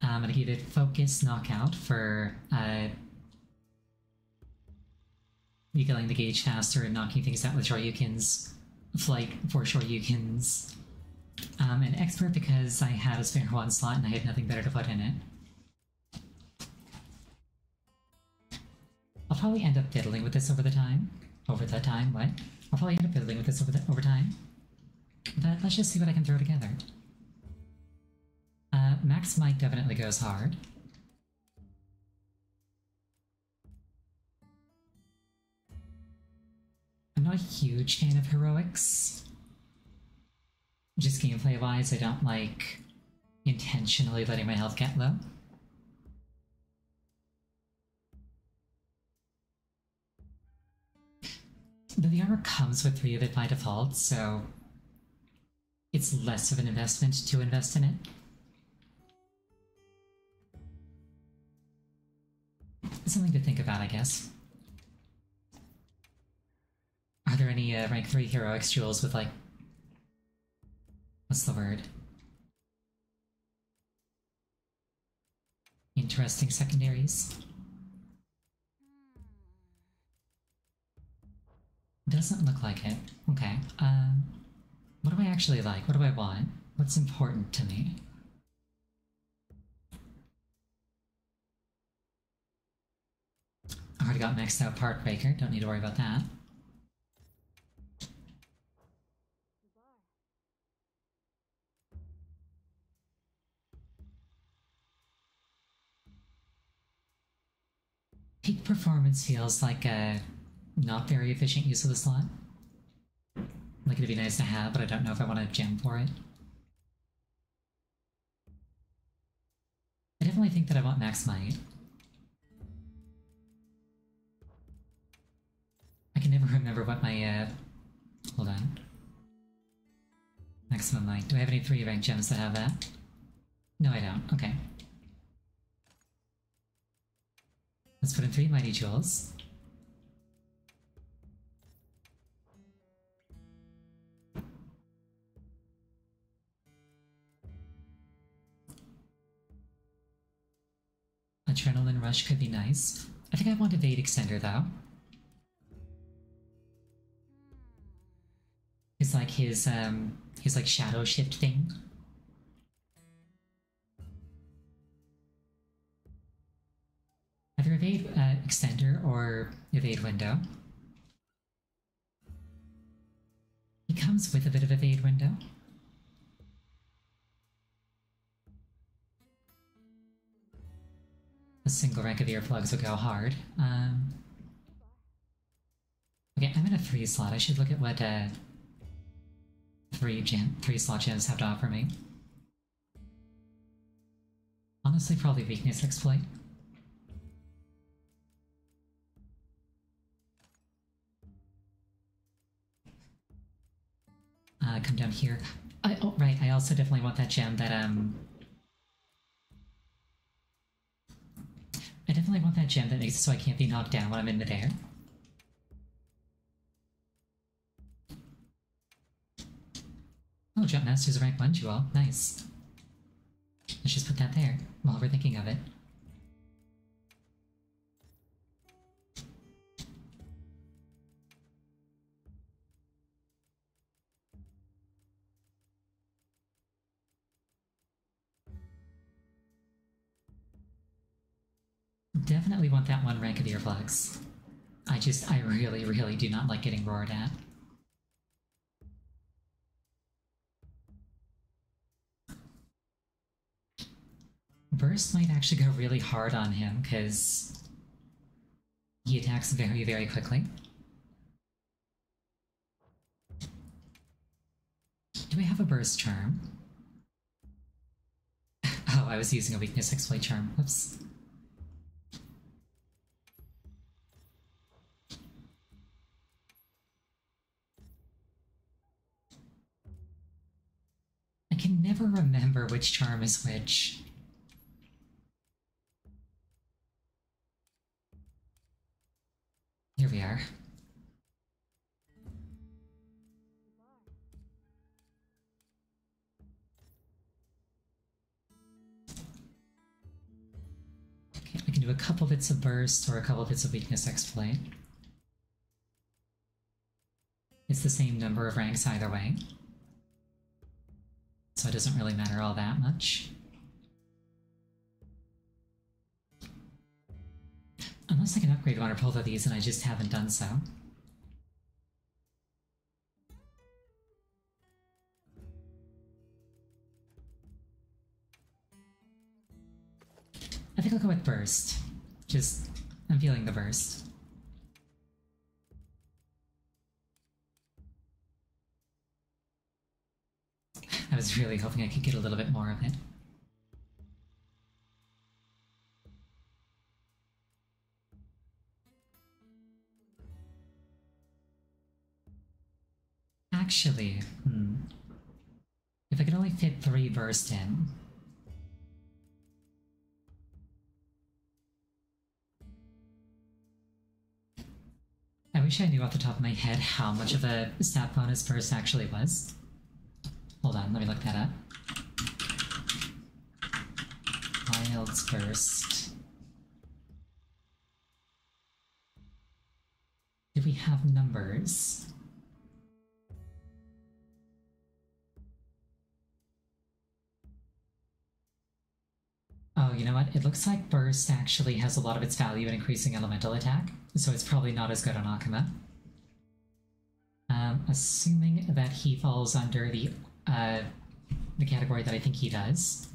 A: I'm gonna give it focus knockout for killing the gauge faster and knocking things out with Shoryukens. Flight for Shoryukens. And expert because I had a spare one slot and I had nothing better to put in it. I'll probably end up fiddling with this over the time. What? I'll probably end up fiddling with this over time. But let's just see what I can throw together. Max Might definitely goes hard. I'm not a huge fan of heroics. Just gameplay-wise, I don't like intentionally letting my health get low. But the armor comes with 3 of it by default, so it's less of an investment to invest in it. Something to think about, I guess. Are there any rank 3 heroics jewels with like... what's the word? Interesting secondaries? Doesn't look like it. Okay. What do I actually like? What do I want? What's important to me? I already got maxed out Park Breaker. Don't need to worry about that. Peak performance feels like a not very efficient use of the slot. Like it'd be nice to have, but I don't know if I want to gem for it. I definitely think that I want Max Might. I can never remember what my, hold on. Maximum Might. Do I have any 3 rank gems that have that? No, I don't. Okay. Let's put in 3 Mighty Jewels. Adrenaline Rush could be nice. I think I want Evade Extender though. It's like his like shadow shift thing. Either Evade Extender or Evade Window. He comes with a bit of Evade Window. A single rank of earplugs will go hard. Okay, I'm in a 3 slot. I should look at what 3 slot gems have to offer me. Honestly, probably Weakness Exploit. Come down here. Oh, right, I also definitely want that gem that, I definitely want that gem that makes it so I can't be knocked down when I'm in midair. Oh, Jump Master's a rank 1 jewel. Nice. Let's just put that there while we're thinking of it. Definitely want that 1 rank of earplugs. I really, really do not like getting roared at. Burst might actually go really hard on him, because he attacks very, very quickly. Do we have a burst charm? Oh, I was using a weakness exploit charm. Whoops. I can never remember which charm is which. Here we are. Okay, we can do a couple bits of burst or a couple bits of weakness exploit. It's the same number of ranks either way, so it doesn't really matter all that much. Unless I can upgrade one or both of these and I just haven't done so. I think I'll go with burst. I'm feeling the burst. I was really hoping I could get a little bit more of it. Actually, if I could only fit 3 burst in. I wish I knew off the top of my head how much of a stat bonus burst actually was. Hold on, let me look that up. Wild's burst. Do we have numbers? Oh, you know what? It looks like burst actually has a lot of its value in increasing elemental attack, so it's probably not as good on Akuma. Assuming that he falls under the category that I think he does,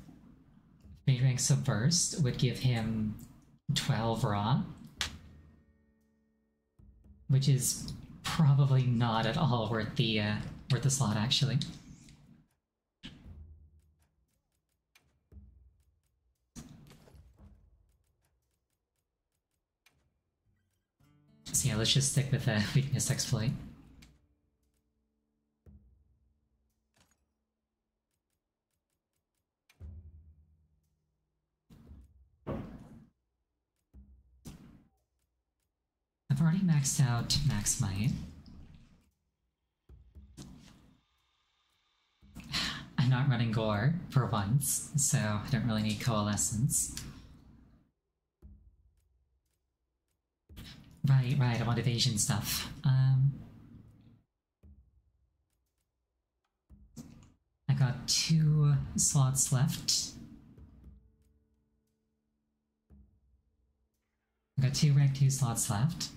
A: 3 ranks of burst would give him 12 raw, which is probably not at all worth the slot, actually. So yeah, let's just stick with a weakness exploit. I've already maxed out Max Might. I'm not running Gore for once, so I don't really need Coalescence. Right, I want evasion stuff. I got 2 slots left. I got 2 rank 2 slots left.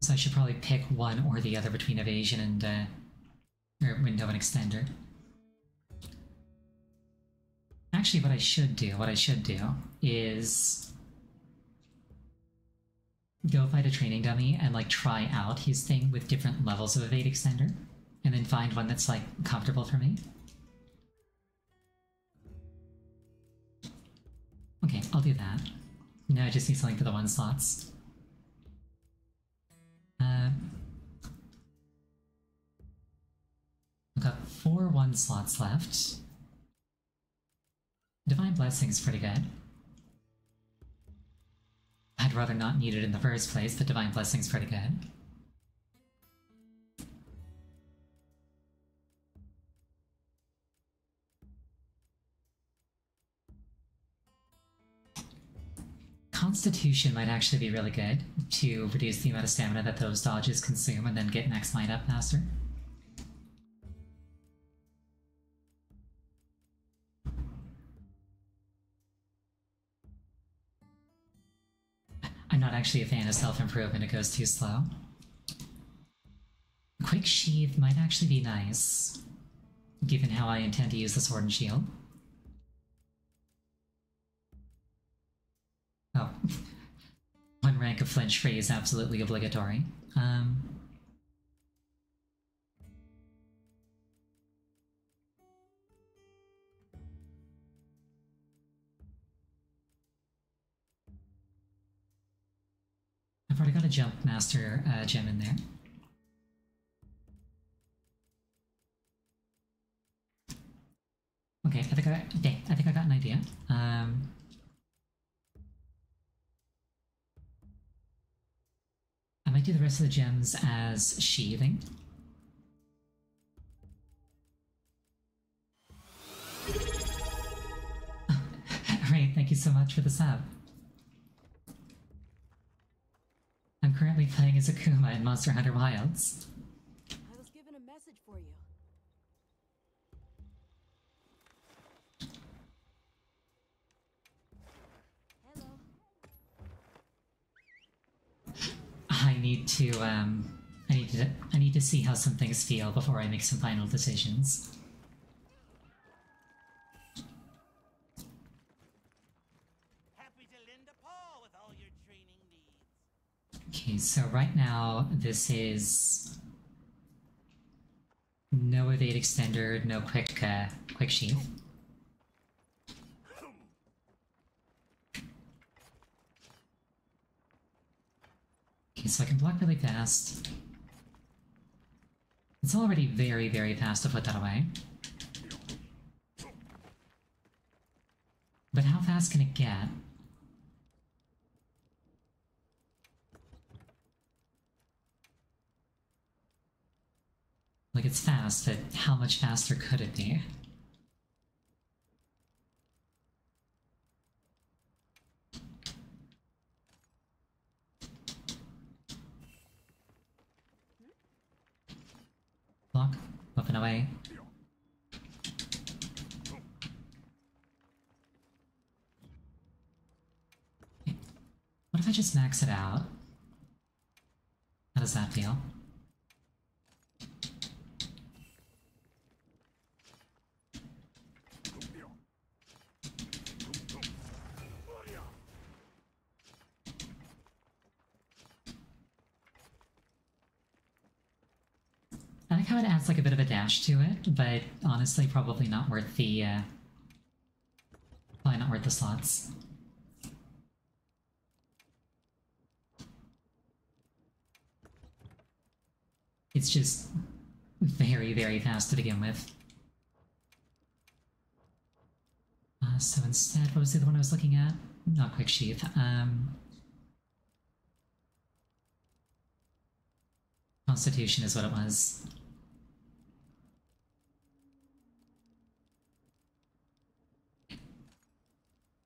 A: So I should probably pick one or the other between evasion and, or window and extender. Actually, what I should do is go find a training dummy and like try out his thing with different levels of evade extender, and then find one that's like comfortable for me. Okay, I'll do that. No, I just need something for the 1 slots. I've got 4 1 slots left. Divine Blessing's pretty good. I'd rather not need it in the first place, but Divine Blessing's pretty good. Constitution might actually be really good to reduce the amount of stamina that those dodges consume and then get max might up faster. I'm not actually a fan of self-improvement, it goes too slow. Quick Sheath might actually be nice, given how I intend to use the Sword and Shield. Oh. 1 rank of flinch free is absolutely obligatory. I've already got a Jump Master gem in there. Okay, I think I got an idea. I might do the rest of the gems as sheathing. Right, thank you so much for the sub. I'm currently playing as Akuma in Monster Hunter Wilds.
C: I was given a message for you. Hello.
A: I need to see how some things feel before I make some final decisions.
F: Happy to lend a paw with all your training needs.
A: Okay, so right now this is no evade extender, no quick sheath. Okay, so I can block really fast. It's already very, very fast to put that away. But how fast can it get? Like, it's fast, but how much faster could it be? Block, weapon away. What if I just max it out? How does that feel? I like how it adds like a bit of a dash to it, but honestly probably not worth the slots. It's just very, very fast to begin with. So instead, what was the other one I was looking at? Not Quick Sheath. Constitution is what it was.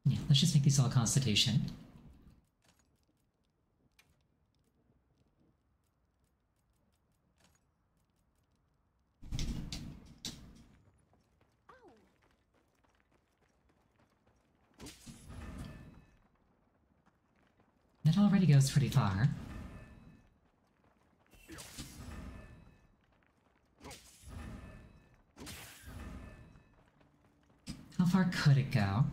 A: Yeah, let's just make these all Constitution. already goes pretty far. How far could it go?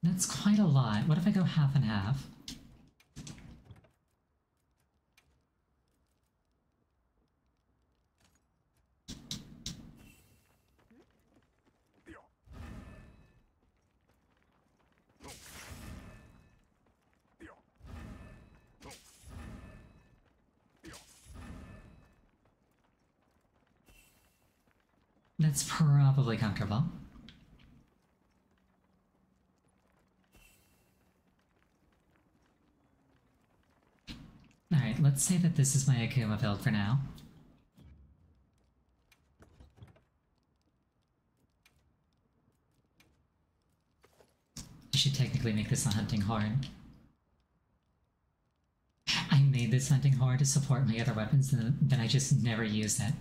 A: That's quite a lot. What if I go half and half? That's probably comfortable. Alright, let's say that this is my Akuma build for now. I should technically make this a hunting horn. I made this hunting horn to support my other weapons, and then I just never use it.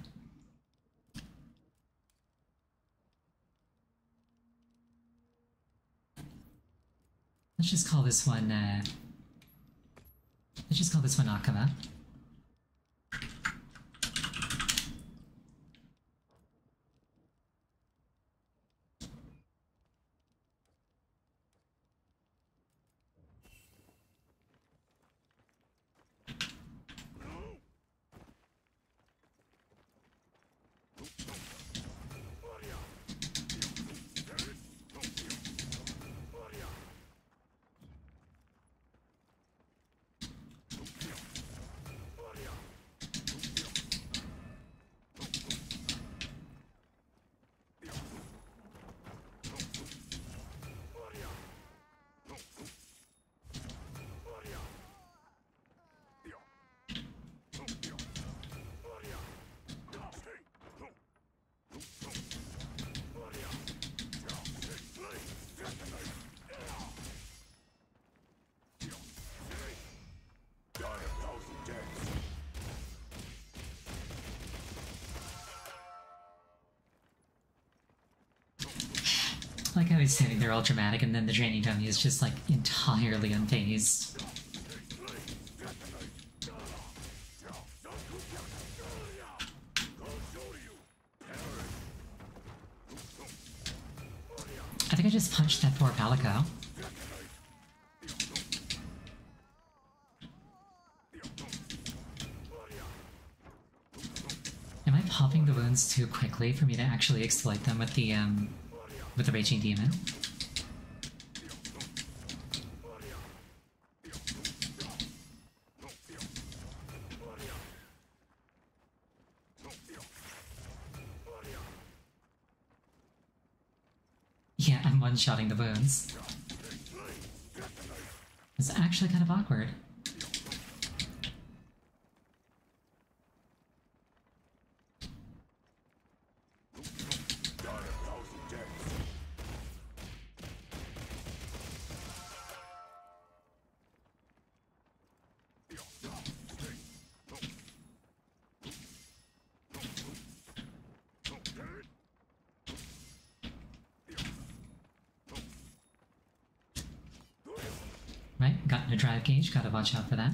A: Let's just call this one, let's just call this one Akuma. Like I was saying, they're all dramatic, and then the draining dummy is just like entirely unfazed. I think I just punched that poor Palico. Am I popping the wounds too quickly for me to actually exploit them with the Raging Demon? Yeah, I'm one-shotting the wounds. It's actually kind of awkward. Right, got a drive gauge, gotta watch out for that.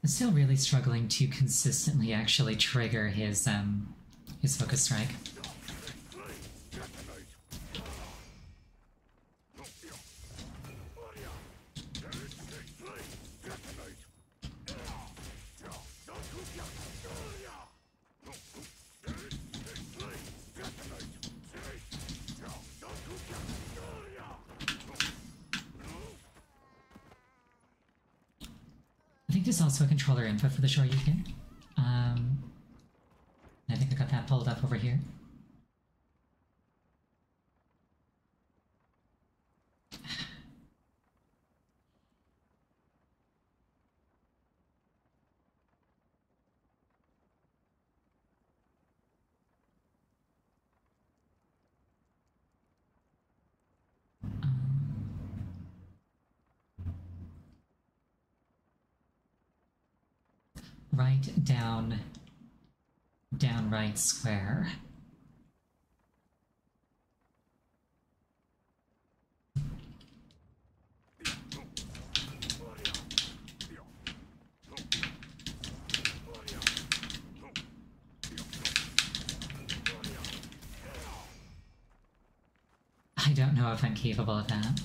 A: I'm still really struggling to consistently actually trigger his focus strike. there's also a controller input for the Shoryuken. I think I got that pulled up over here. Right down right square. I don't know if I'm capable of that.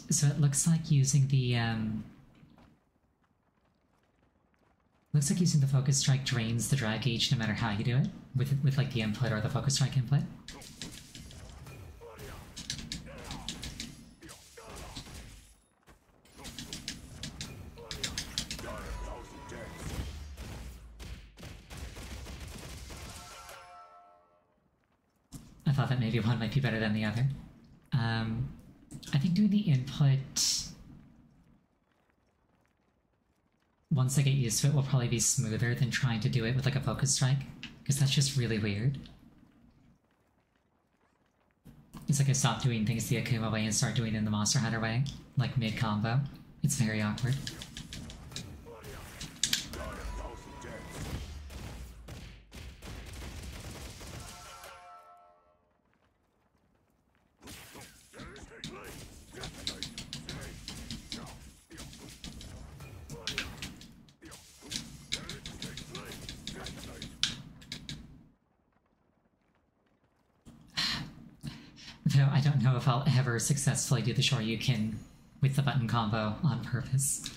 A: So it looks like using the focus strike drains the drag gauge no matter how you do it, with like the input or the focus strike input. I thought that maybe one might be better than the other. I think doing the input, once I get used to it, will probably be smoother than trying to do it with like a focus strike, because that's just really weird. It's like I stopped doing things the Akuma way and start doing it in the Monster Hunter way, like mid-combo. It's very awkward. Though I don't know if I'll ever successfully do the Shoryuken with the button combo on purpose.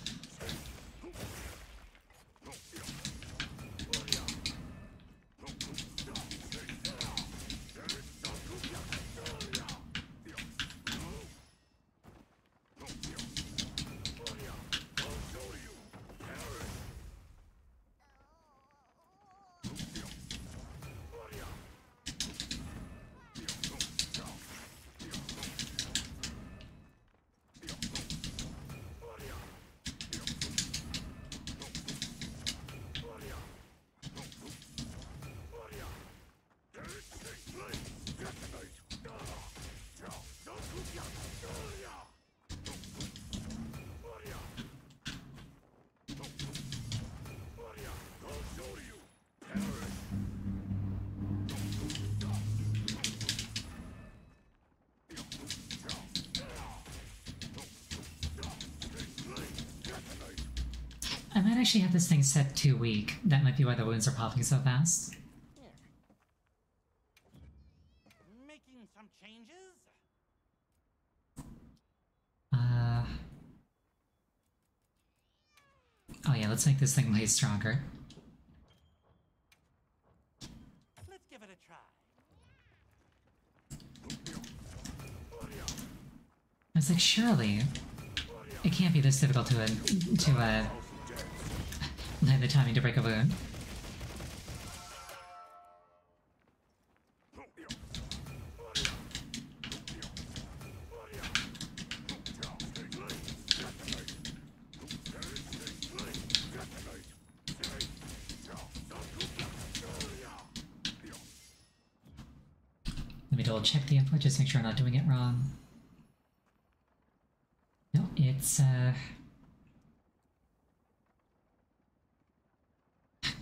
A: I might actually have this thing set too weak. That might be why the wounds are popping so fast.
F: Making some changes?
A: Oh yeah, let's make this thing way stronger.
F: Let's give it a try.
A: I was like, surely it can't be this difficult to land the timing to break a wound. Let me double check the input, just make sure I'm not doing it wrong. No, it's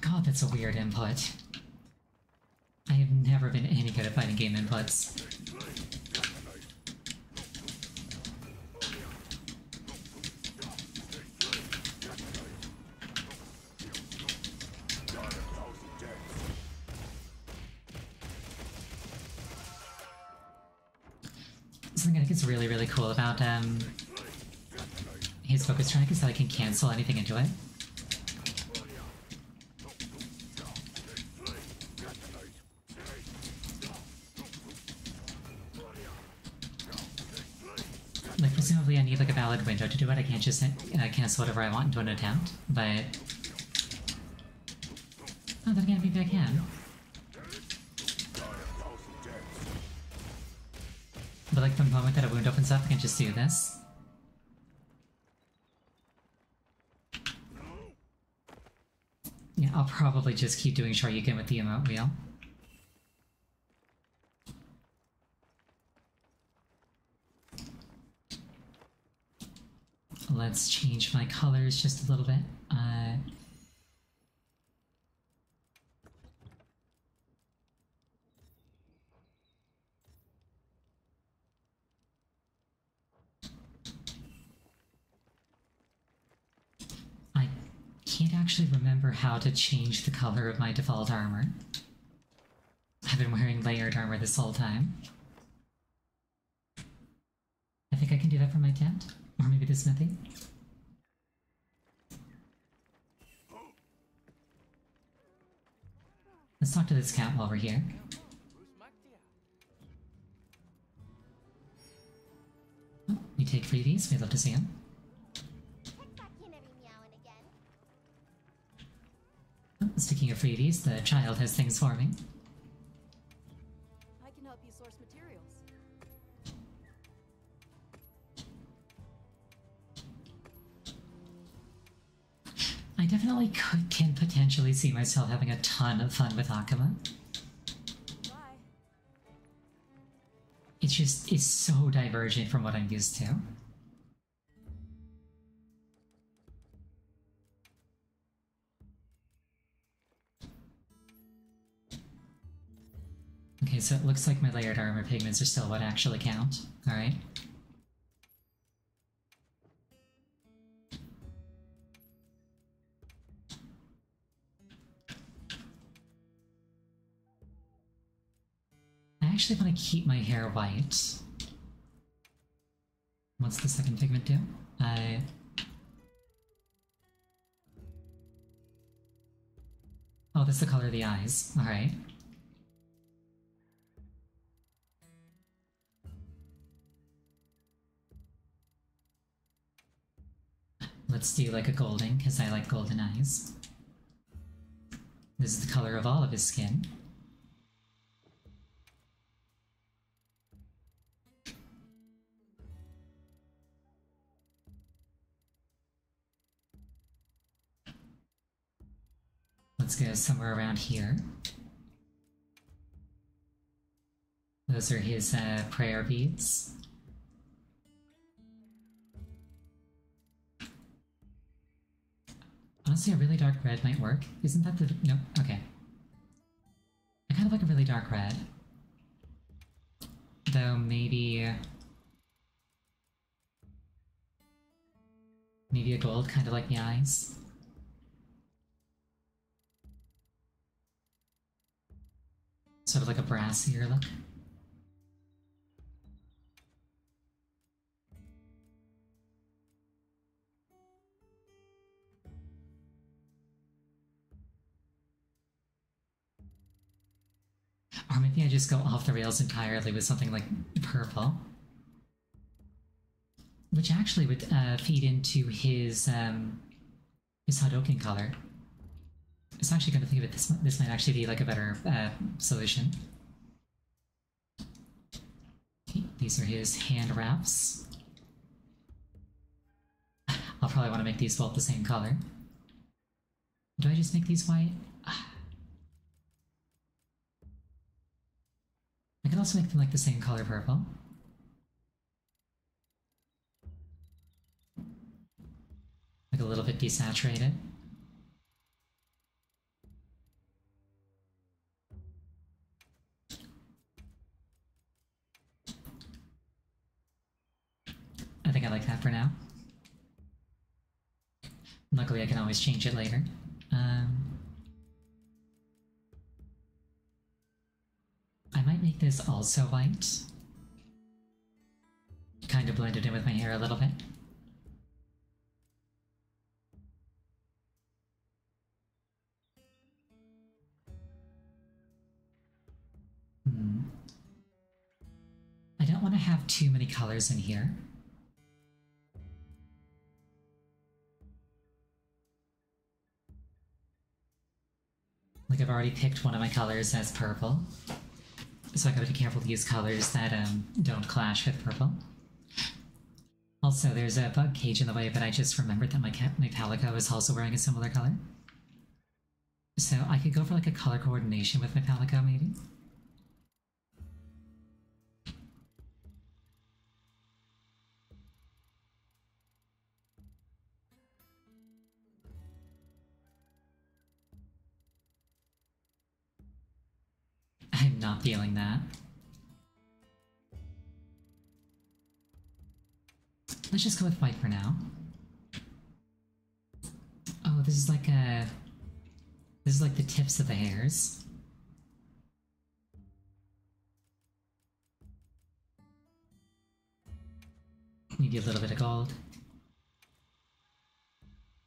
A: God, that's a weird input. I have never been any good at fighting game inputs. Something I think is really, really cool about his focus track is that I can cancel anything into it. Like, presumably I need like a valid window to do it. I can't just cancel whatever I want into an attempt, but... Oh, then again, maybe I can. But like, the moment that a wound opens up, I can just do this. Yeah, I'll probably just keep doing Shoryuken with the emote wheel. Let's change my colors just a little bit. I can't actually remember how to change the color of my default armor. I've been wearing layered armor this whole time. I think I can do that from my tent. Or maybe the smithy. Let's talk to this cat while we're here. Oh, we take freebies, we'd love to see him. Oh, speaking of freebies, the child has things for me.
C: I can help you source materials.
A: I definitely can potentially see myself having a ton of fun with Akuma.
C: Bye.
A: It's so divergent from what I'm used to. Okay, so it looks like my layered armor pigments are still what actually count. Alright. I actually want to keep my hair white. What's the second pigment do? Oh, that's the color of the eyes. Alright. Let's do like a golden, because I like golden eyes. This is the color of all of his skin. Let's go somewhere around here. Those are his prayer beads. Honestly, a really dark red might work. Isn't that the... Nope, okay. I kind of like a really dark red. Though maybe... Maybe a gold, kind of like the eyes. Sort of like a brassier look. Or maybe I just go off the rails entirely with something like purple. Which actually would feed into his Hadouken color. I was actually going to think of it, this might actually be like a better solution. Okay, these are his hand wraps. I'll probably want to make these both the same color. Do I just make these white? I could also make them like the same color purple. Like a little bit desaturated. I think I like that for now. Luckily I can always change it later. I might make this also white. kind of blended in with my hair a little bit. I don't want to have too many colors in here. Like, I've already picked one of my colors as purple, so I gotta be careful to use colors that don't clash with purple. Also, there's a bug cage in the way, but I just remembered that my Palico is also wearing a similar color. So I could go for like a color coordination with my Palico, maybe? I'm not feeling that. Let's just go with white for now. Oh, this is like a... This is like the tips of the hairs. Maybe a little bit of gold.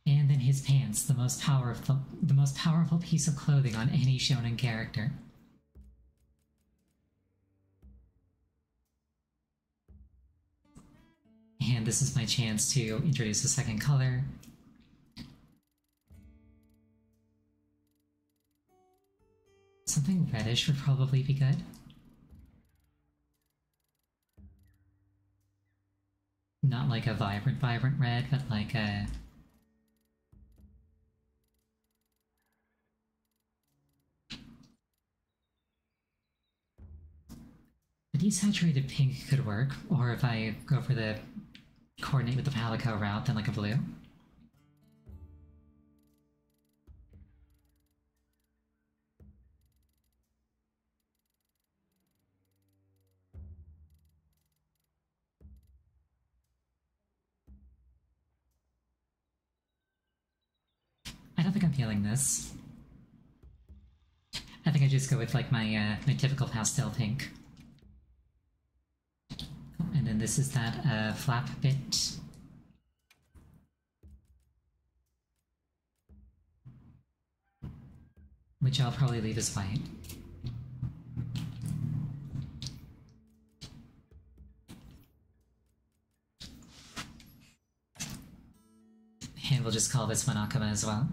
A: And then his pants, the most powerful piece of clothing on any shonen character. And this is my chance to introduce a second color. Something reddish would probably be good. Not like a vibrant red, but like a... A desaturated pink could work, or if I go for the coordinate with the Palico route, then like a blue. I don't think I'm feeling this. I think I just go with like my my typical pastel pink. And then this is that flap bit. Which I'll probably leave as white. And we'll just call this one Akuma as well.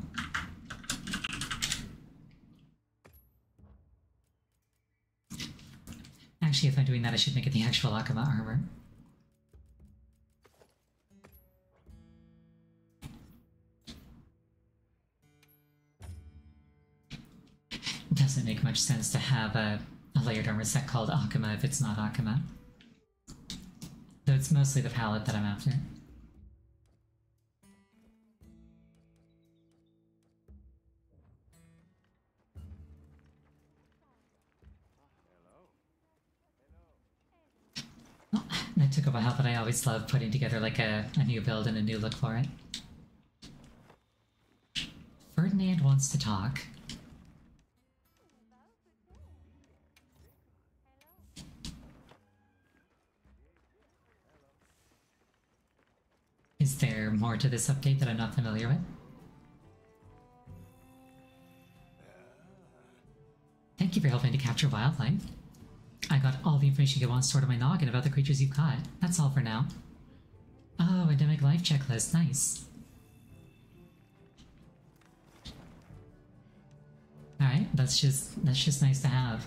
A: Actually, if I'm doing that, I should make it the actual Akuma armor. It doesn't make much sense to have a layered armor set called Akuma if it's not Akuma. Though it's mostly the palette that I'm after. Well, that took a while, but I always love putting together like a new build and a new look for it. Ferdinand wants to talk. Is there more to this update that I'm not familiar with? Thank you for helping to capture wildlife. I got all the information you want stored in my noggin about the creatures you've caught. That's all for now. Oh, endemic life checklist. Nice. Alright, that's just nice to have.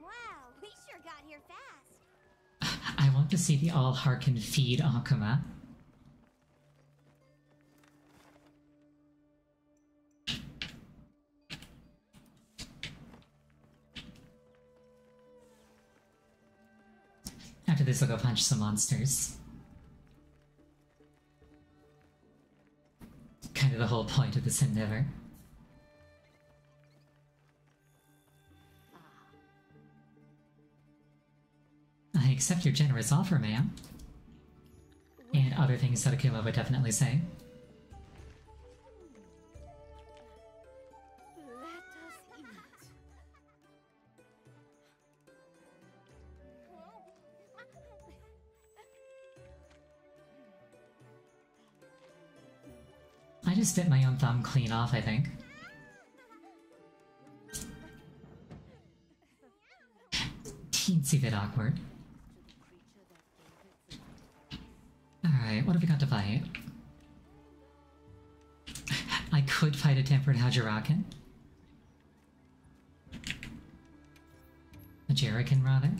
B: Wow, we sure got here fast.
A: I want to see the all hearken feed Akuma. After this, I'll go punch some monsters. Kind of the whole point of this endeavor. I accept your generous offer, ma'am. And other things that Akuma would definitely say. just bit my own thumb clean off, I think. Teensy bit awkward. Alright, what have we got to fight? I could fight a tempered Hajirakan. A Jerrican, rather.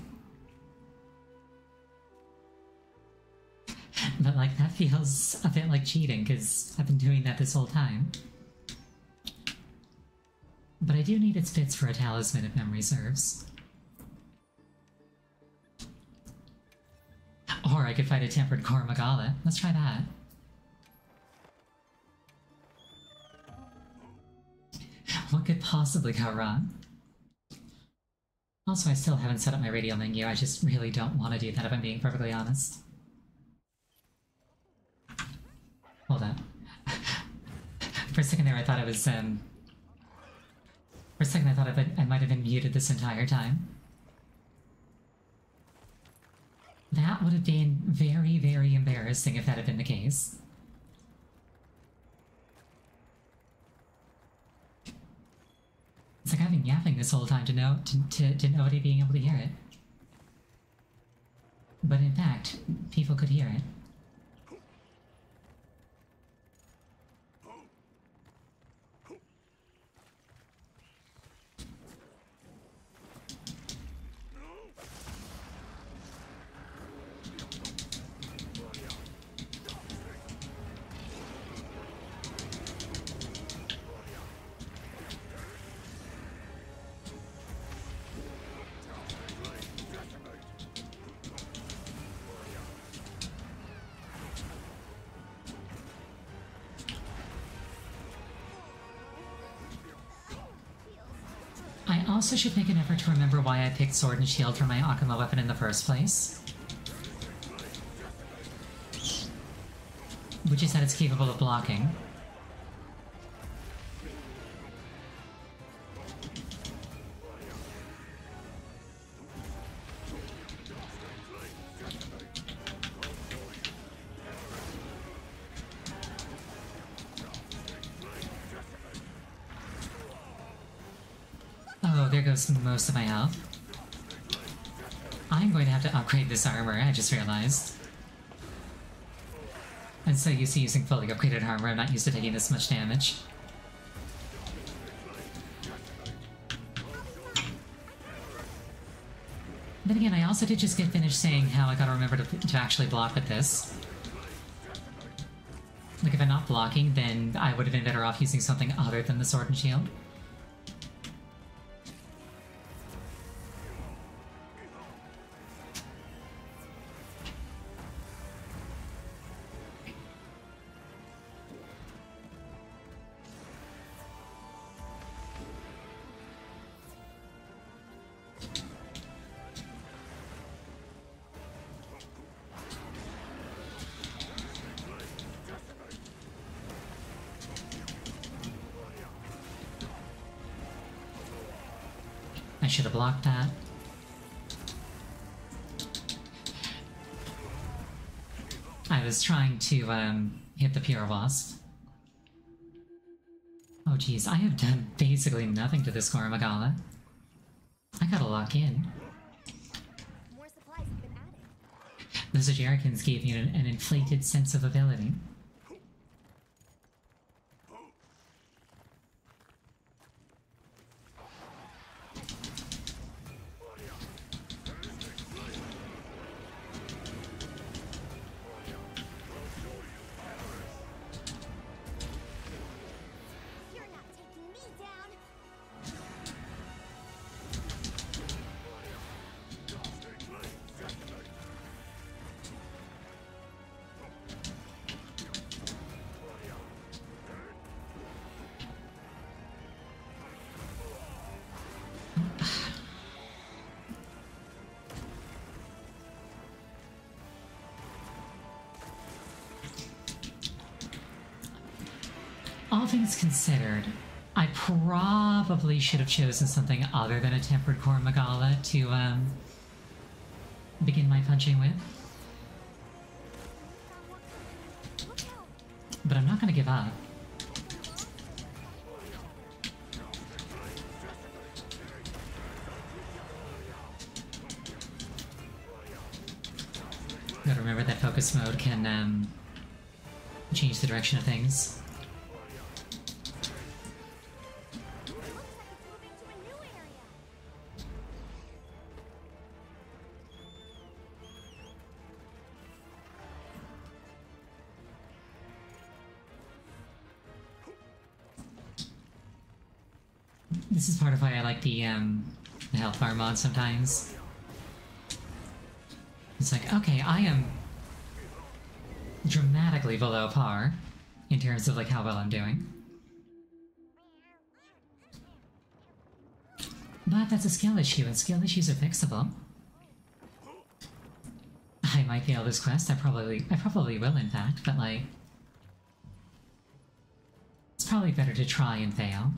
A: But, like, that feels a bit like cheating, because I've been doing that this whole time. But I do need its bits for a talisman if memory serves. Or I could fight a tempered Kor Magala. Let's try that. What could possibly go wrong? Also, I still haven't set up my radio menu. I just really don't want to do that if I'm being perfectly honest. Hold on. For a second there, I thought I was, For a second I thought I might have been muted this entire time. That would have been very, very embarrassing if that had been the case. It's like I've been yapping this whole time to nobody being able to hear it. But in fact, people could hear it. I also should make an effort to remember why I picked Sword and Shield for my Akuma weapon in the first place. Which is that it's capable of blocking. Oh, there goes most of my health. I'm going to have to upgrade this armor, I just realized. I'm so used to using fully upgraded armor, I'm not used to taking this much damage. Then again, I also did just get finished saying how I gotta remember to actually block with this. Like, if I'm not blocking, then I would have been better off using something other than the Sword and Shield. I should have blocked that. I was trying to, hit the Pure Wasp. Oh geez, I have done basically nothing to this Kor Magala. I gotta lock in.
B: More supplies have been added.
A: Those Jerricans gave me an inflated sense of ability.
B: You're not taking me down.
A: All things considered, I probably should have chosen something other than a tempered Kor Magala to, begin my punching with.
B: Look out!
A: But I'm not gonna give up. Gotta remember that focus mode can change the direction of things.
B: Looks like it's moving to a new area.
A: This is part of why I like the health bar mod sometimes. It's like, okay, I am dramatically below par in terms of like how well I'm doing. But that's a skill issue, and skill issues are fixable. I might fail this quest, I probably will in fact, but like... It's probably better to try and fail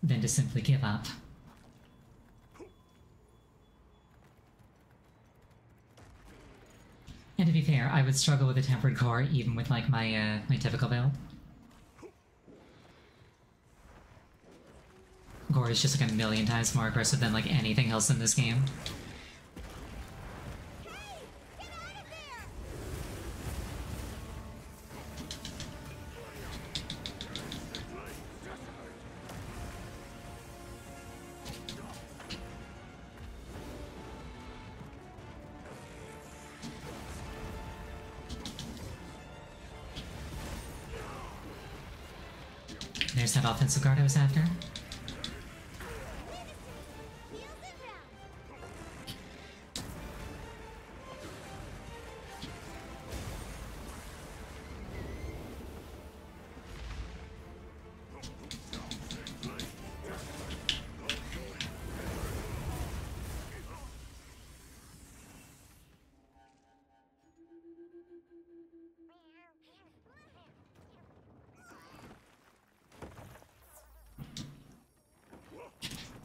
A: than to simply give up. And to be fair, I would struggle with a tempered core even with like my my typical build. Gore is just like a million times more aggressive than like anything else in this game. There's that offensive guard I was after.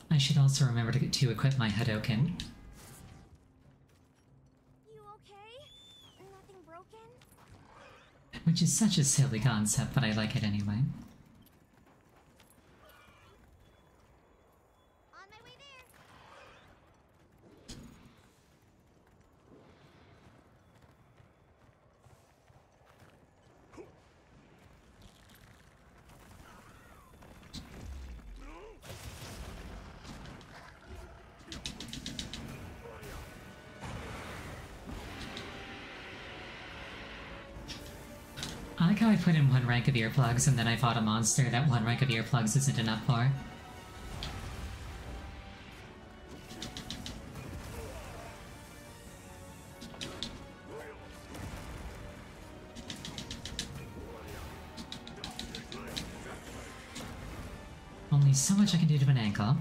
A: I should also remember to equip my Hadoken.
B: You okay? Nothing broken?
A: Which is such a silly concept, but I like it anyway.
B: On my way there.
A: I like how I put in one rank of earplugs and then I fought a monster that one rank of earplugs isn't enough for. Only so much I can do to an ankle.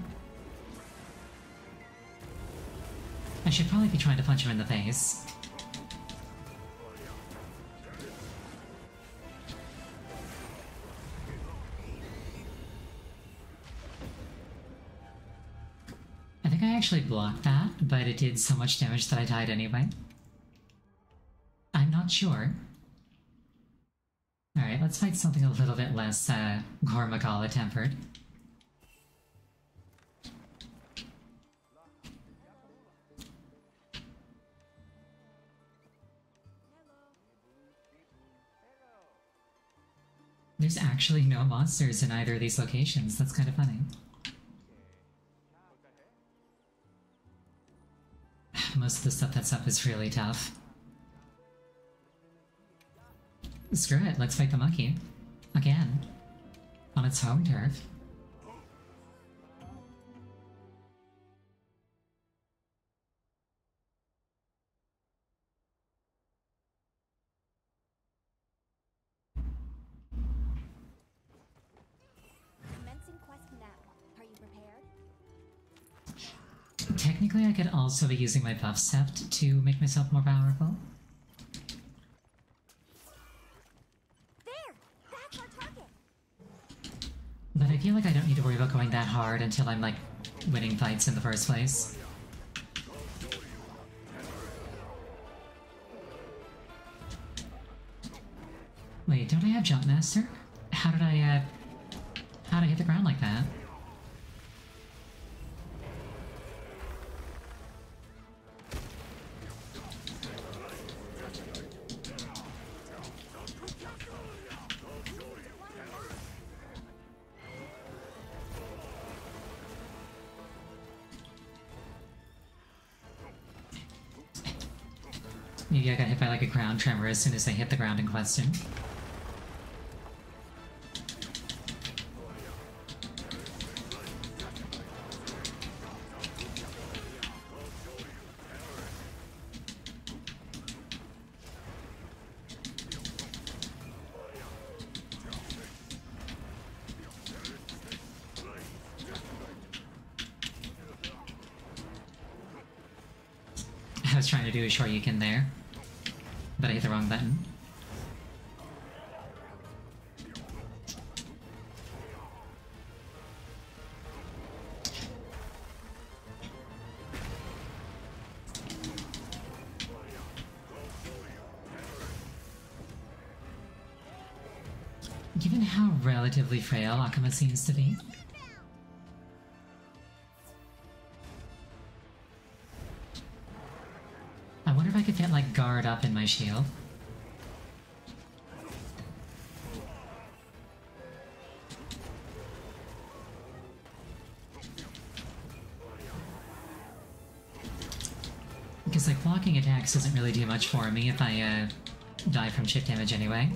A: I should probably be trying to punch him in the face. I think I actually blocked that, but it did so much damage that I died anyway. I'm not sure. Alright, let's fight something a little bit less, Gore Magala tempered. There's actually no monsters in either of these locations, that's kind of funny. Most of the stuff that's up is really tough. Screw it, let's fight the monkey. Again. On its home turf.
B: Commencing quest now. Are you prepared?
A: Technically, I could also be using my buff sept to make myself more powerful.
B: There! That's our target!
A: But I feel like I don't need to worry about going that hard until I'm, like, winning fights in the first place. Wait, don't I have Jump Master? How did I hit the ground like that? Maybe I got hit by like a ground tremor as soon as I hit the ground in question. I was trying to do a Shoryuken there, but I hit the wrong button. Given how relatively frail Akuma seems to be, I wonder if I could get, like, guard up in my shield. Because, like, blocking attacks doesn't really do much for me if I, die from chip damage anyway.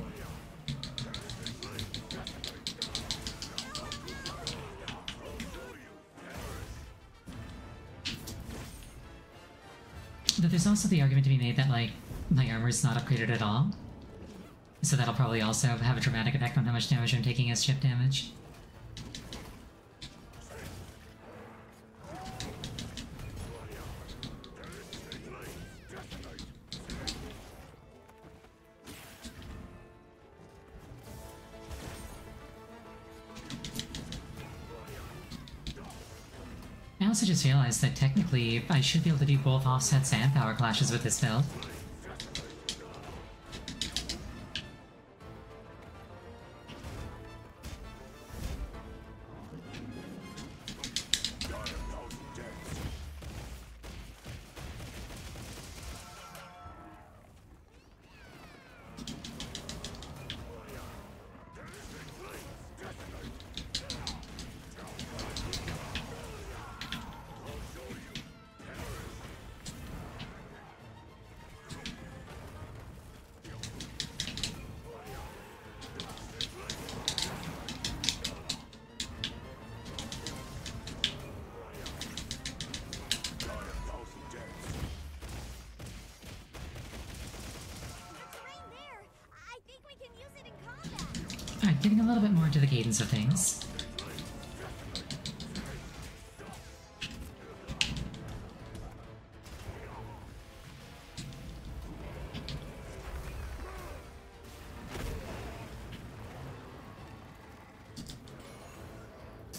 A: But there's also the argument to be made that, like, my armor's not upgraded at all. So that'll probably also have a dramatic effect on how much damage I'm taking as chip damage. I also just realized that technically I should be able to do both offsets and power clashes with this build. Alright, getting a little bit more into the cadence of things.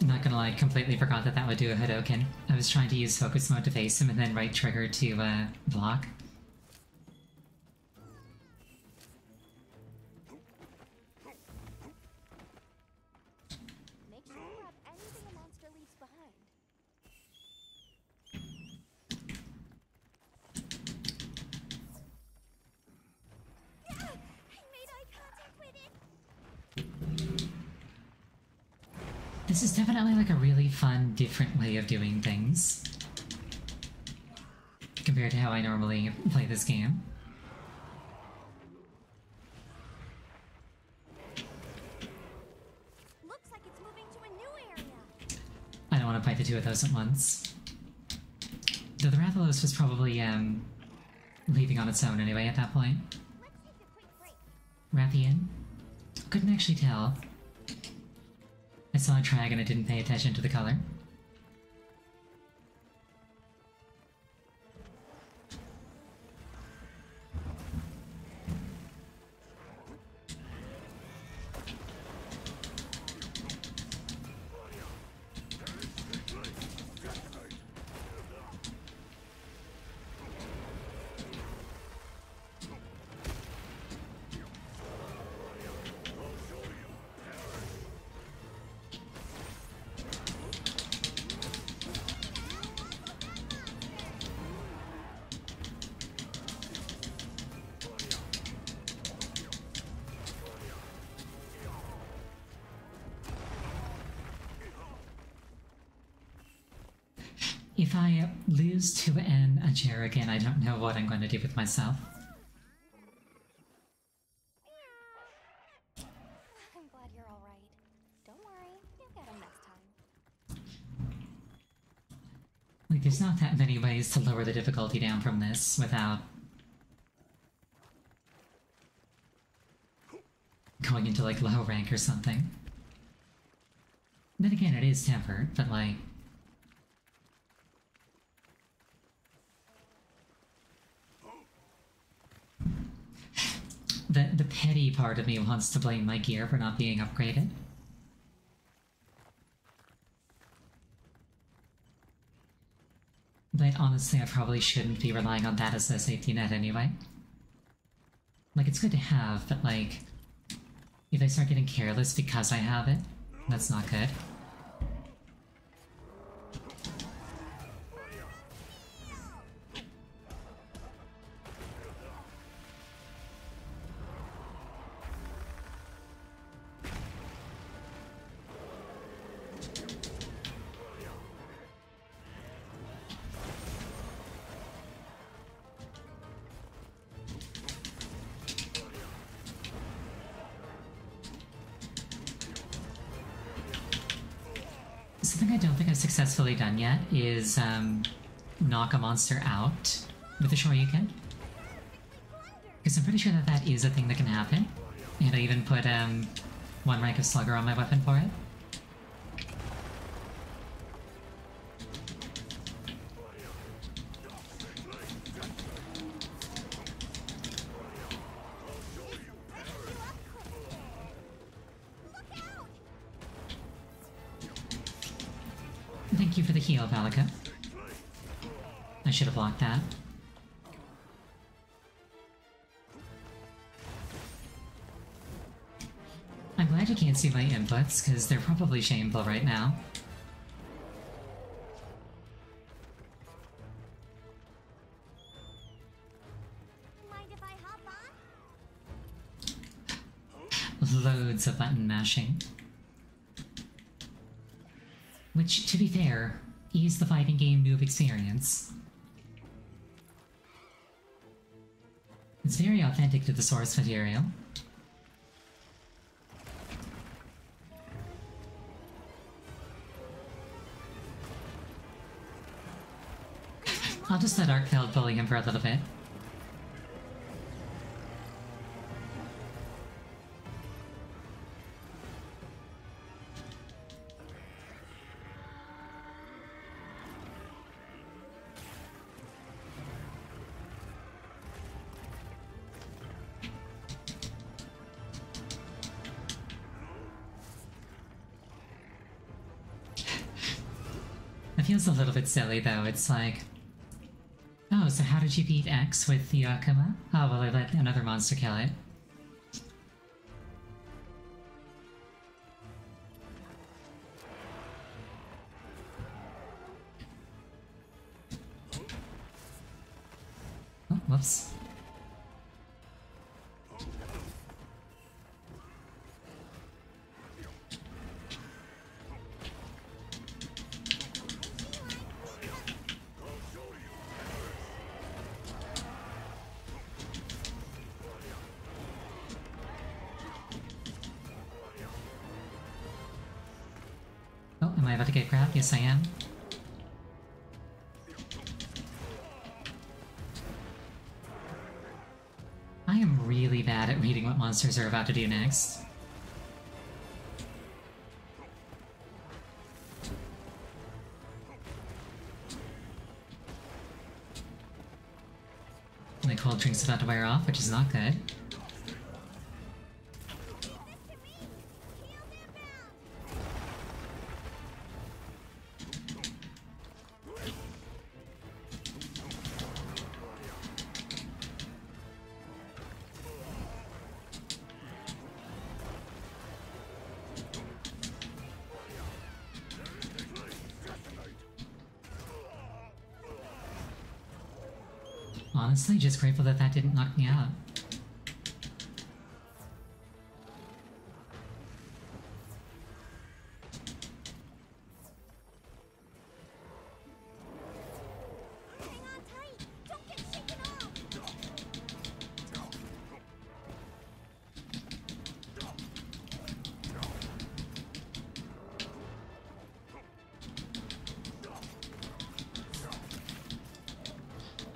A: I'm not gonna lie, completely forgot that that would do a Hadouken. I was trying to use focus mode to face him and then right trigger to, block.
B: Make sure to grab anything a monster leaves behind. I made eye contact with it.
A: This is definitely like a really fun, different way of doing things compared to how I normally play this game.
B: Looks like it's moving to a new area.
A: I don't want to fight the two of those at once. Though the Rathalos was probably, leaving on its own anyway at that point.
B: Let's take a quick break.
A: Rathian? Couldn't actually tell. I saw a dragon and didn't pay attention to the color. If I lose to an Ajera again, I don't know what I'm going to do with myself. Like, there's not that many ways to lower the difficulty down from this without going into, like, low rank or something. Then again, it is tempered, but, like... The petty part of me wants to blame my gear for not being upgraded. But honestly, I probably shouldn't be relying on that as a safety net anyway. Like, it's good to have, but like... if I start getting careless because I have it, that's not good. Something I don't think I've successfully done yet is knock a monster out with a Shoryuken. Because I'm pretty sure that that is a thing that can happen. And I even put one rank of Slugger on my weapon for it. Thank you for the heal, Valika. I should have blocked that. I'm glad you can't see my inputs, because they're probably shameful right now.
B: Mind if I hop on?
A: Loads of button mashing. Which, to be fair, is the fighting game noob experience. It's very authentic to the source material. I'll just let Arkfeld bully him for a little bit. It feels a little bit silly though, it's like... oh, so how did you beat X with the Akuma? Oh, well I let another monster kill it. Oh, whoops. Oh, am I about to get grabbed? Yes, I am. I am really bad at reading what monsters are about to do next. My cold drink's about to wear off, which is not good. Honestly, just grateful that that didn't knock me out.
B: Hang on tight! Don't get shaken off!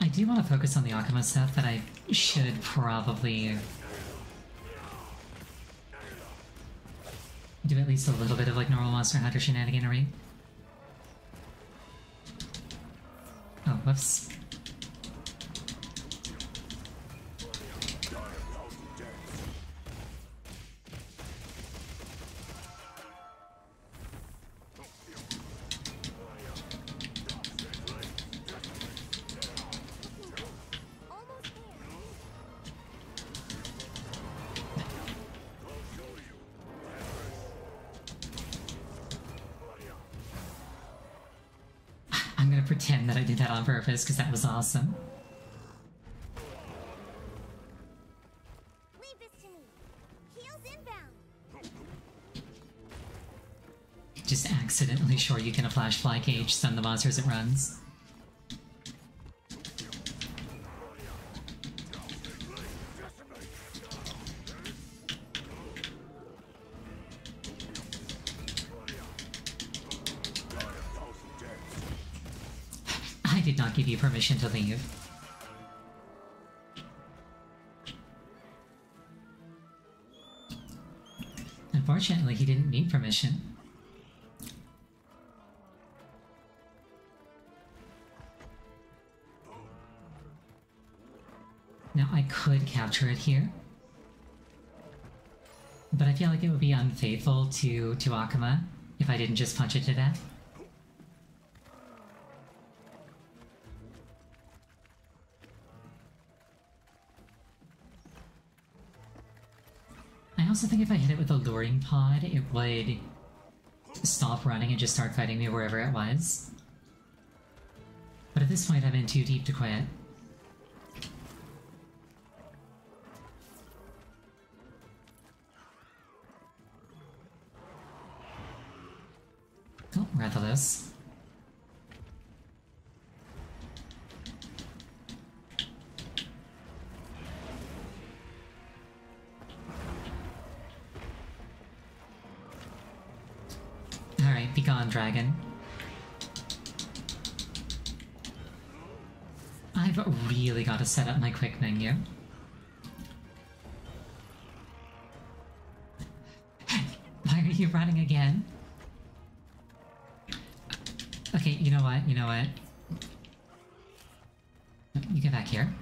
A: I do want to focus on the Akuma stuff, but I should probably do at least a little bit of like normal Monster Hunter shenaniganery. Oh, whoops. I'm gonna pretend that I did that on purpose because that was awesome.
B: Leave this to me. Heels inbound.
A: Just accidentally sure you can a flash fly cage stun the monsters it runs. I did not give you permission to leave. Unfortunately, he didn't need permission. Now, I could capture it here. But I feel like it would be unfaithful to Akuma if I didn't just punch it to death. I also think if I hit it with a luring pod, it would stop running and just start fighting me wherever it was. But at this point, I'm in too deep to quit. Oh, Rathalos. Alright, be gone, dragon. I've really got to set up my quick menu. Why are you running again? Okay, you know what? You get back here.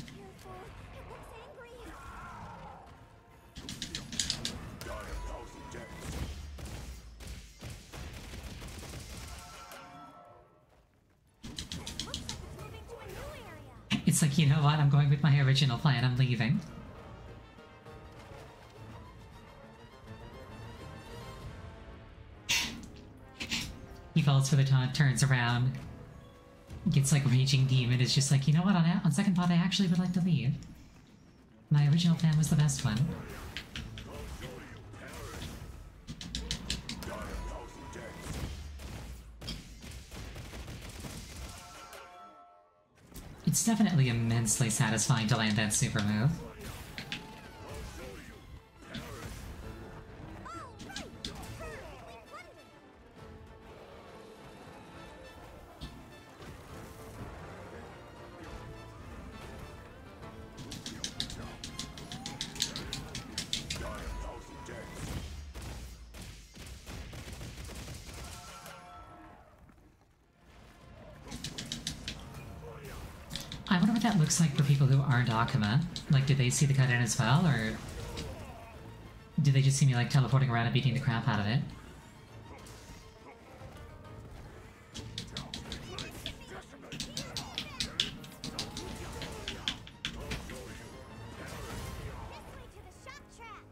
B: Careful. It looks angry. Looks like it's moving to a new area.
A: It's like, you know what? I'm going with my original plan. I'm leaving. He falls for the taunt, turns around, gets like Raging Demon, is just like, you know what? On second thought, I actually would like to leave. My original plan was the best one. It's definitely immensely satisfying to land that super move. I wonder what that looks like for people who aren't Akuma. Like, did they see the cut-in as well, or did they just see me, like, teleporting around and beating the crap out of it?
B: This way to the shock trap.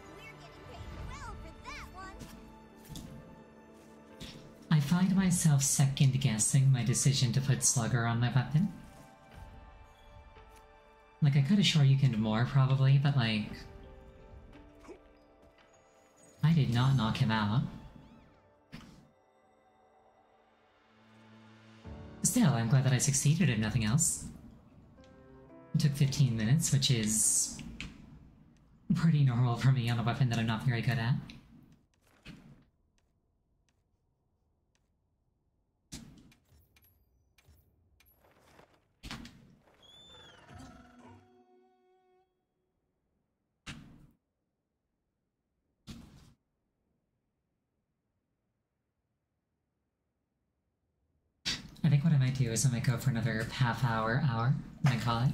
B: We're getting paid well for that one.
A: I find myself second-guessing my decision to put Slugger on my weapon. Like, I could have Shoryukened more, probably, but like... I did not knock him out. Still, I'm glad that I succeeded if nothing else. It took 15 minutes, which is... pretty normal for me on a weapon that I'm not very good at. I think what I might do is I might go for another half hour, and then call it.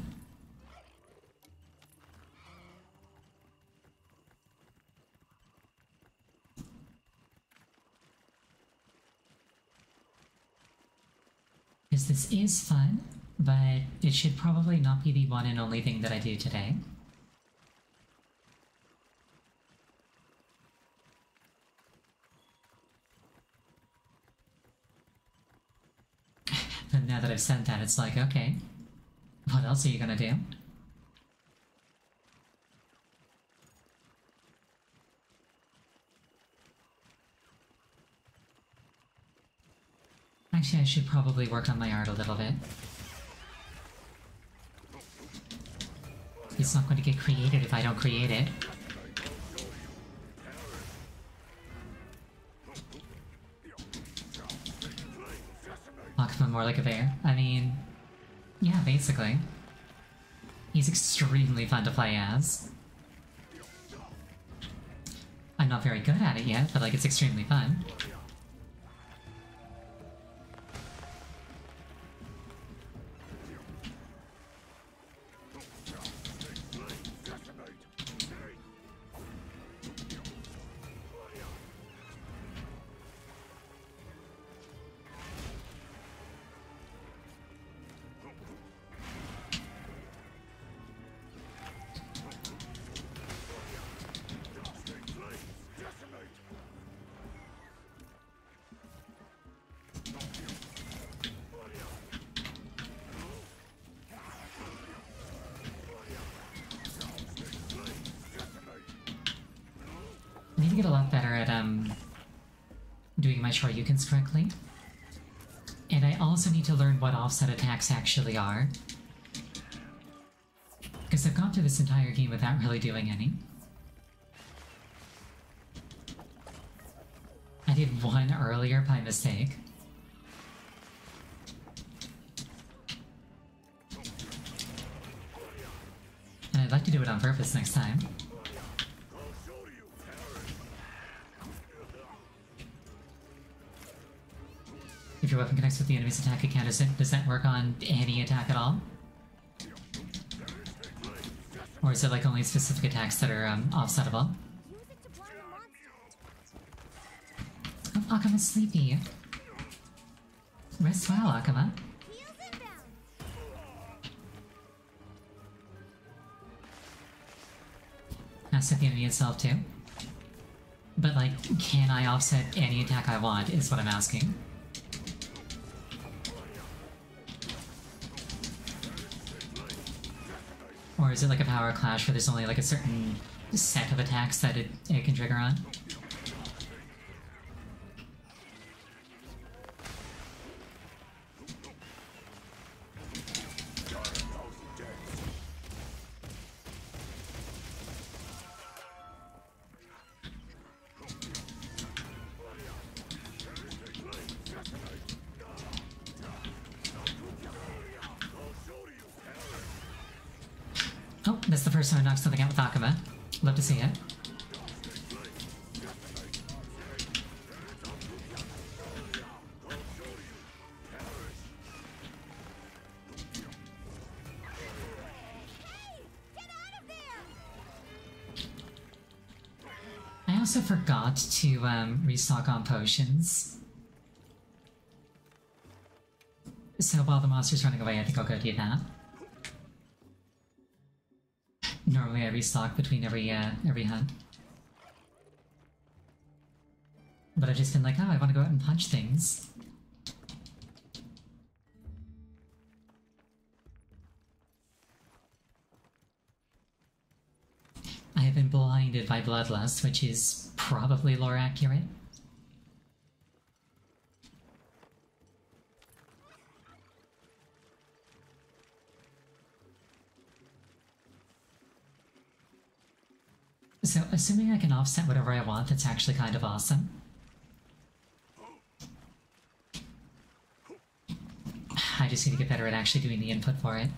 A: Because this is fun, but it should probably not be the one and only thing that I do today. And now that I've said that, it's like, okay, what else are you gonna do? Actually, I should probably work on my art a little bit. It's not going to get created if I don't create it. Akuma more like a bear. I mean, yeah, basically. He's extremely fun to play as. I'm not very good at it yet, but like, it's extremely fun. I need to get a lot better at, doing my Shoryukens correctly. And I also need to learn what offset attacks actually are. Because I've gone through this entire game without really doing any. I did one earlier by mistake. And I'd like to do it on purpose next time. If your weapon connects with the enemy's attack account, does that work on any attack at all? Or is it like only specific attacks that are offsetable? Oh, Akuma's sleepy. Rest well, Akuma. Offset the enemy itself too. But like, can I offset any attack I want is what I'm asking. Or is it like a power clash where there's only like a certain set of attacks that it can trigger on? Oh, that's the first time I knocked something out with Akuma. Love to see it. I also forgot to restock on potions. So while the monster's running away, I think I'll go do that. Normally I restock between every hunt. But I've just been like, oh, I want to go out and punch things. I have been blinded by Bloodlust, which is probably lore accurate. So, assuming I can offset whatever I want, that's actually kind of awesome. I just need to get better at actually doing the input for it.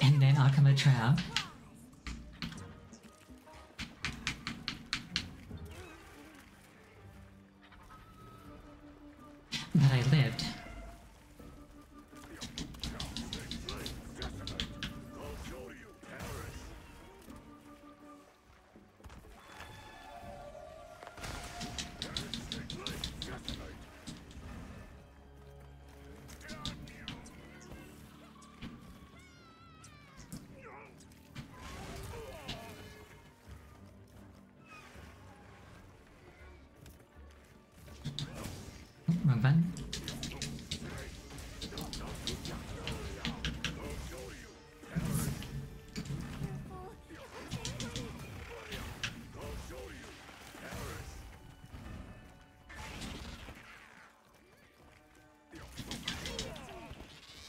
A: And then Akama Trap. But I lived. Wrong button.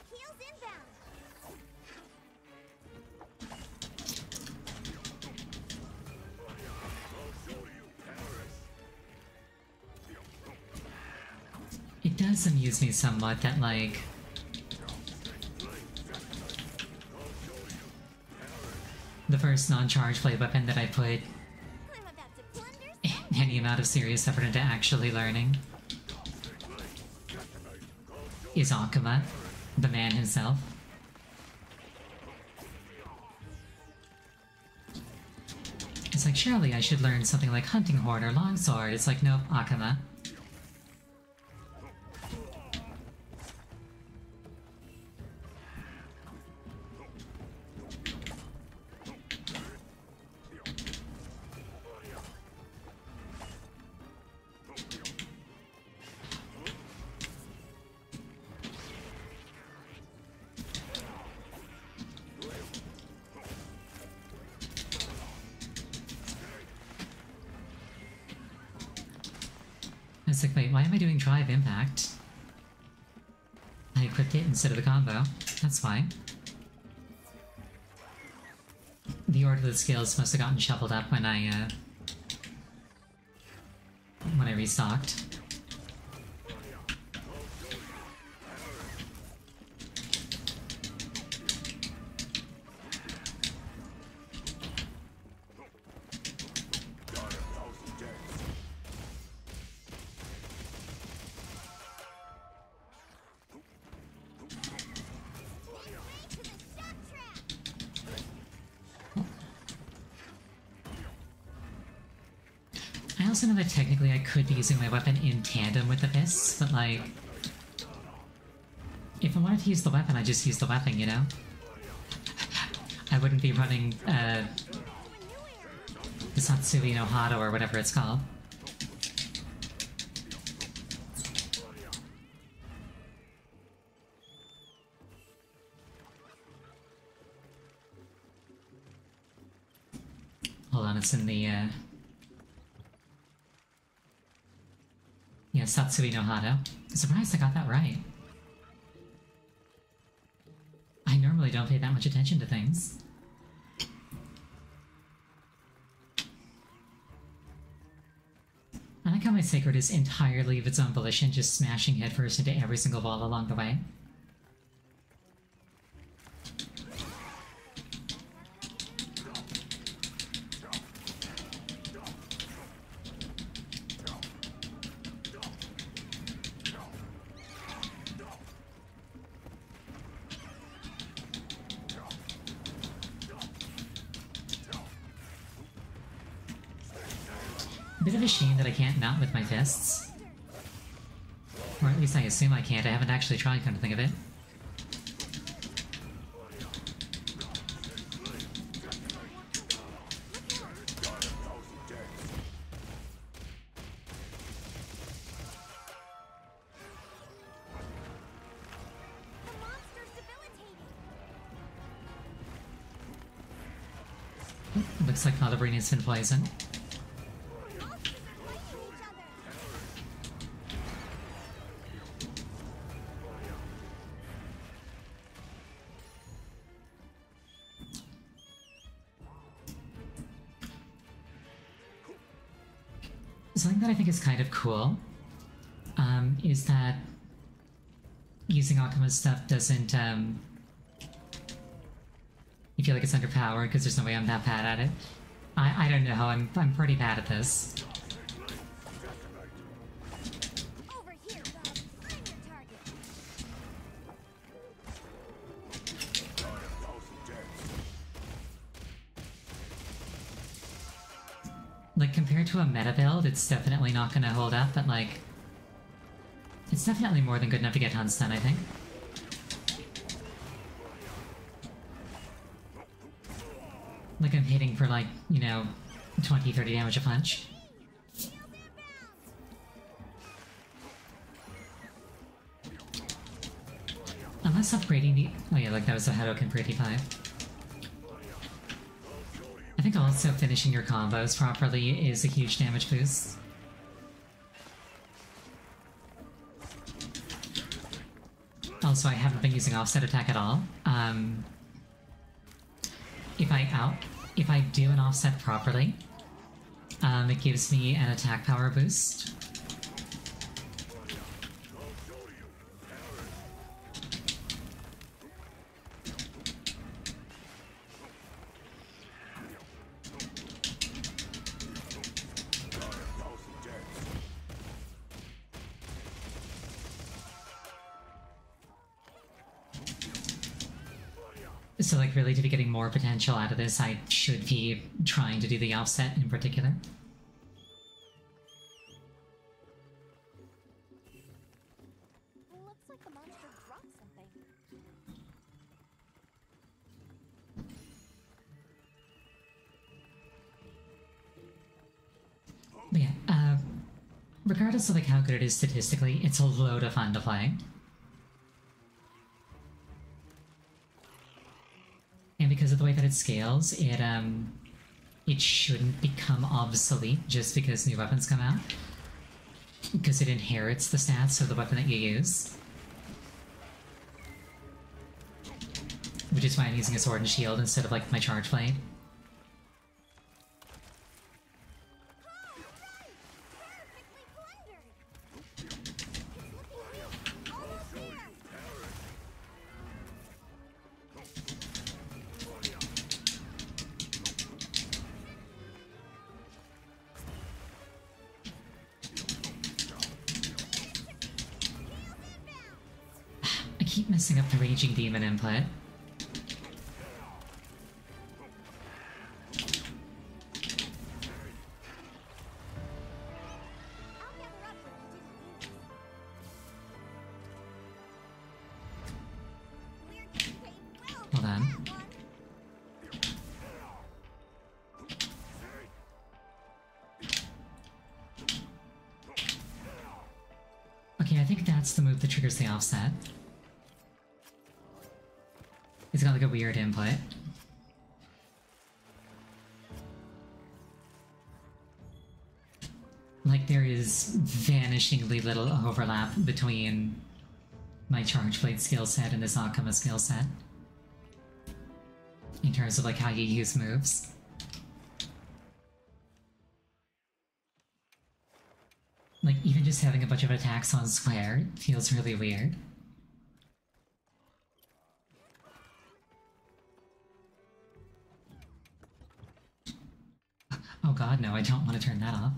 B: Heels inbound.
A: It does amuse me somewhat that, like, the first non-charge blade weapon that I put
B: I'm about to plunder.
A: any amount of serious effort into actually learning is Akama, the man himself. It's like, surely I should learn something like Hunting Horn or Longsword. It's like, nope, Akama. It's like, wait, why am I doing Drive Impact? I equipped it instead of the combo. That's fine. The order of the skills must have gotten shuffled up when I restocked. I also know that technically I could be using my weapon in tandem with the fists, but like, if I wanted to use the weapon, I just use the weapon, you know? I wouldn't be running, the Satsui no Hado or whatever it's called. Hold on, it's in the, yeah, Satsui no Hado. I'm surprised I got that right. I normally don't pay that much attention to things. I like how my Sacred is entirely of its own volition, just smashing headfirst into every single wall along the way. Bit of a shame that I can't mount with my fists. Or at least I assume I can't. I haven't actually tried, come to think of it.
B: The monster's debilitating.
A: Looks like Father Brini's been poisoned.
B: Monsters are fighting each other.
A: Something that I think is kind of cool is that using Akama's stuff doesn't you feel like it's underpowered because there's no way I'm that bad at it. I don't know, I'm pretty bad at this.
B: Over here, bud. I'm your target.
A: Like, compared to a meta build, it's definitely not gonna hold up, but like... It's definitely more than good enough to get tons done, I think. Like, I'm hitting for like, you know, 20-30 damage a punch. Unless upgrading the... Oh yeah, like that was a Hadoken for 85. I think also finishing your combos properly is a huge damage boost. Also, I haven't been using offset attack at all. If I do an offset properly, it gives me an attack power boost. So, like, really, to be getting more potential out of this, I should be trying to do the offset in particular.
B: Looks like the monster dropped something.
A: But yeah, regardless of, like, how good it is statistically, it's a load of fun to play. And because of the way that it scales, it shouldn't become obsolete just because new weapons come out. Because it inherits the stats of the weapon that you use. Which is why I'm using a sword and shield instead of, like, my charge blade. I keep messing up the Raging Demon input. Hold on. Okay, I think that's the move that triggers the offset. It's got like a weird input. Like, there is vanishingly little overlap between my Charge Blade skill set and this Akama skill set. In terms of, like, how you use moves. Like, even just having a bunch of attacks on square feels really weird. Oh god, no, I don't want to turn that off.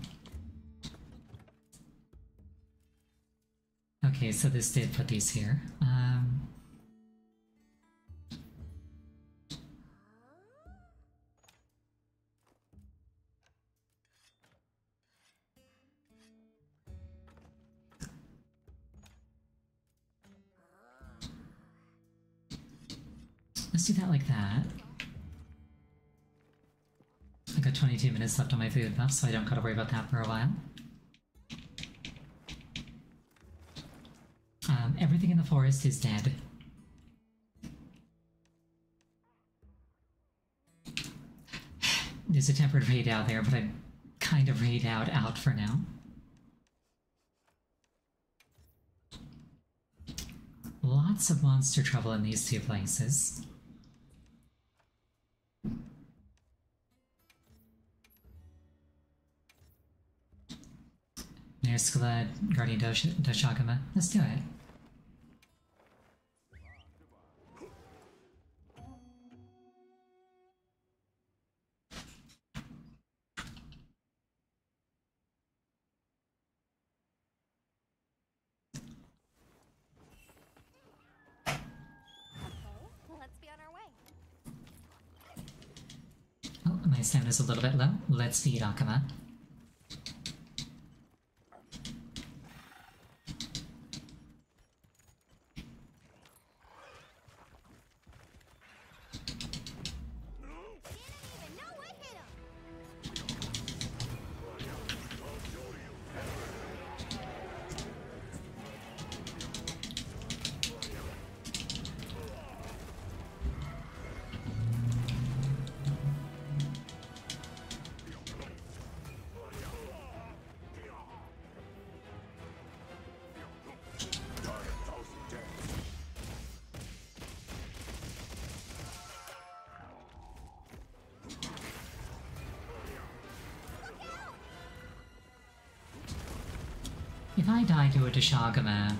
A: Okay, so this did put these here. Let's do that like that. I got 22 minutes left on my food buff, so I don't gotta worry about that for a while. Everything in the forest is dead. There's a tempered raid out there, but I'm kind of raid out for now. Lots of monster trouble in these two places. Nerskala, Guardian Doshagama. Let's do it. Oh, my stamina's a little bit low. Let's feed Akama. If I die to a Doshagama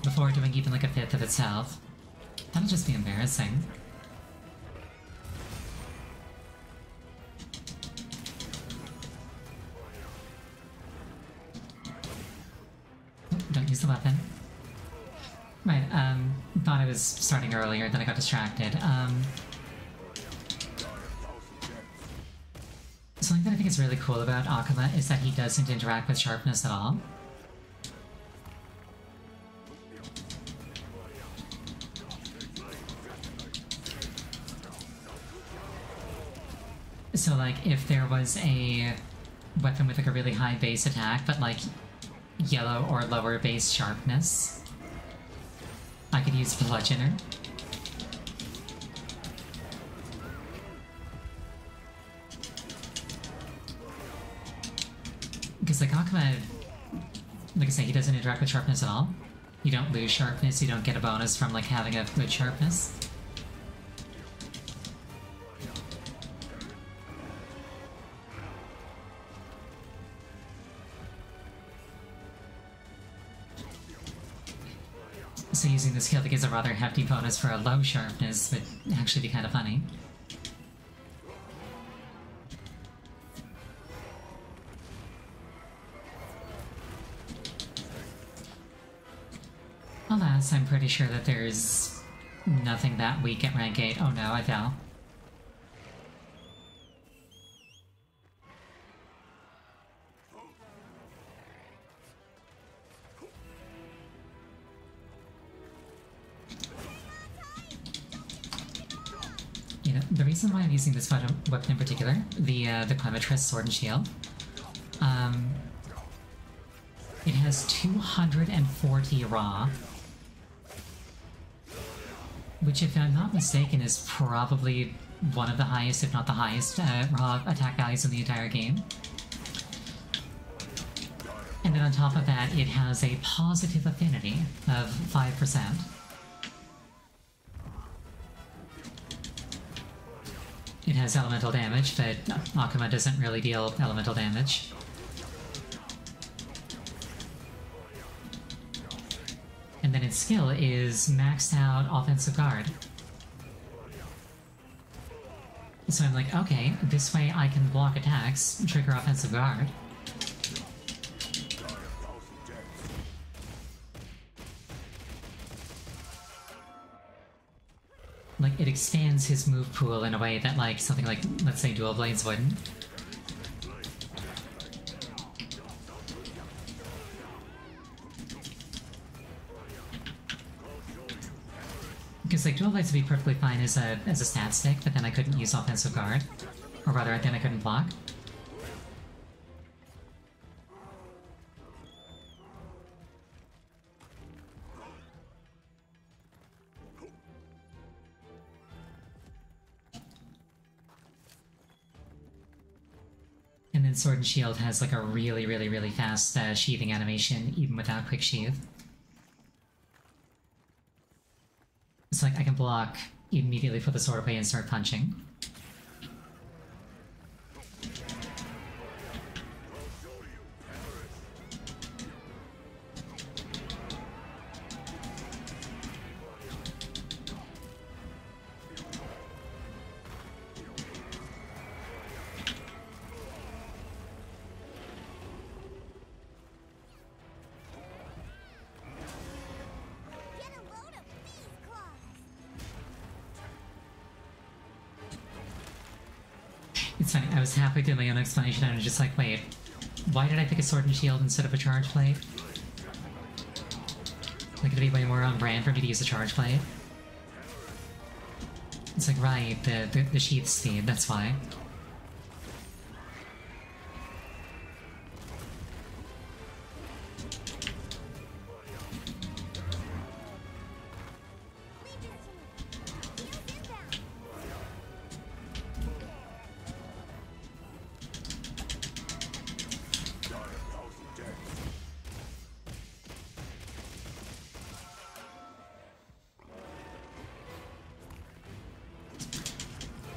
A: before doing even like a fifth of itself, that'll just be embarrassing. Oh, don't use the weapon. Right, thought I was starting earlier, then I got distracted. Something that I think is really cool about Akama is that he doesn't interact with sharpness at all. So like, if there was a weapon with like a really high base attack, but like yellow or lower base sharpness, I could use Bludgeoner. Because like Akama, like I say, he doesn't interact with sharpness at all. You don't lose sharpness, you don't get a bonus from like having a good sharpness. So using this skill that gives a rather hefty bonus for a low sharpness would actually be kind of funny. Alas, I'm pretty sure that there's nothing that weak at rank 8. Oh no, I fell. You know, the reason why I'm using this weapon in particular, the Clemetress Sword and Shield, it has 240 raw, which if I'm not mistaken is probably one of the highest, if not the highest, raw attack values in the entire game. And then on top of that, it has a positive affinity of 5%. It has elemental damage, but Akama doesn't really deal elemental damage. And then its skill is maxed out offensive guard. So I'm like, okay, this way I can block attacks, trigger offensive guard. Like, it expands his move pool in a way that, like, something like, let's say, Dual Blades wouldn't. Because like dual blades would be perfectly fine as a stat stick, but then I couldn't use offensive guard, or rather, then I couldn't block. And then Sword and Shield has like a really fast sheathing animation, even without quick sheath. It's like I can block immediately put the sword away and start punching.
B: Get a load of these claws!
A: It's funny, I was halfway through my own explanation and I was just like, wait, why did I pick a sword and shield instead of a charge blade? Like, it'd be way more on brand for me to use a charge blade. It's like, right, the sheath speed, that's why.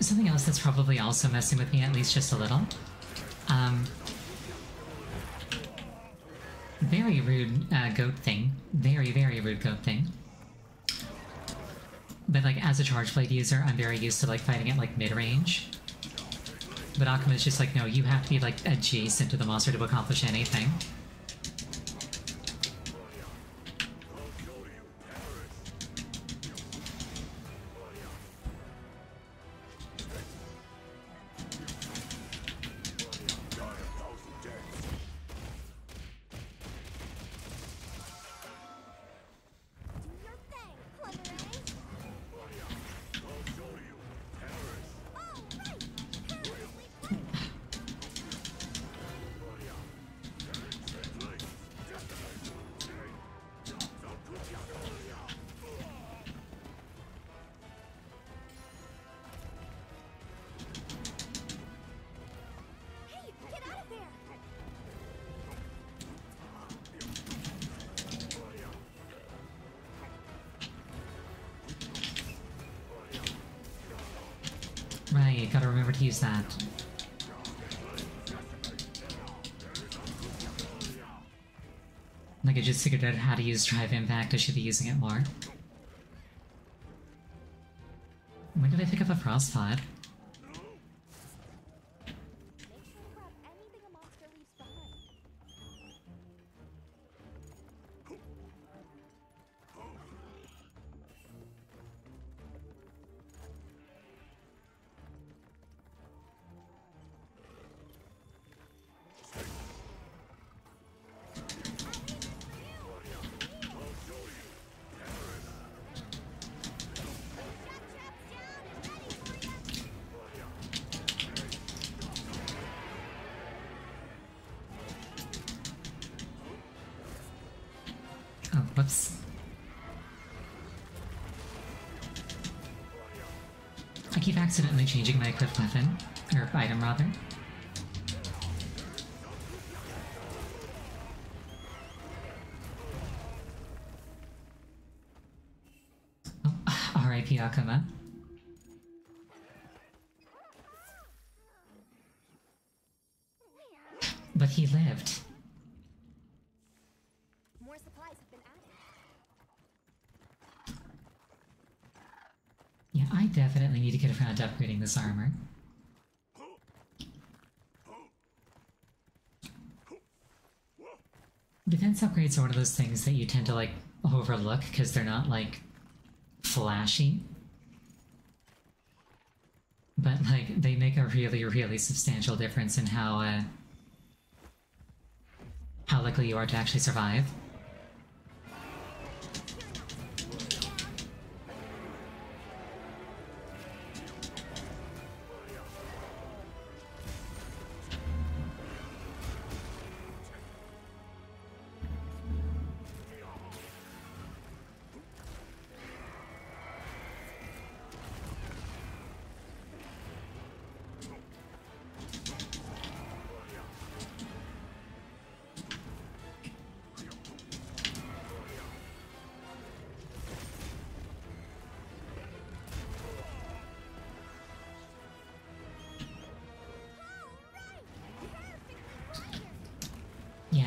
A: Something else that's probably also messing with me, at least just a little. Very rude goat thing. Very rude goat thing. But like, as a charge blade user, I'm very used to like fighting at like mid-range. But Akuma is just like, no, you have to be like adjacent to the monster to accomplish anything. Right, gotta remember to use that. Like, I just figured out how to use Drive Impact, I should be using it more. When did I pick up a Frostpod?
B: Make sure to grab anything a monster leaves behind.
A: Oh, whoops. I keep accidentally changing my equipped weapon. Or item, rather. Oh, R.I.P. Akuma. But he lived.
B: More supplies have been added.
A: Yeah, I definitely need to get around to upgrading this armor. Defense upgrades are one of those things that you tend to, like, overlook because they're not, like, flashy. But, like, they make a really substantial difference in how likely you are to actually survive.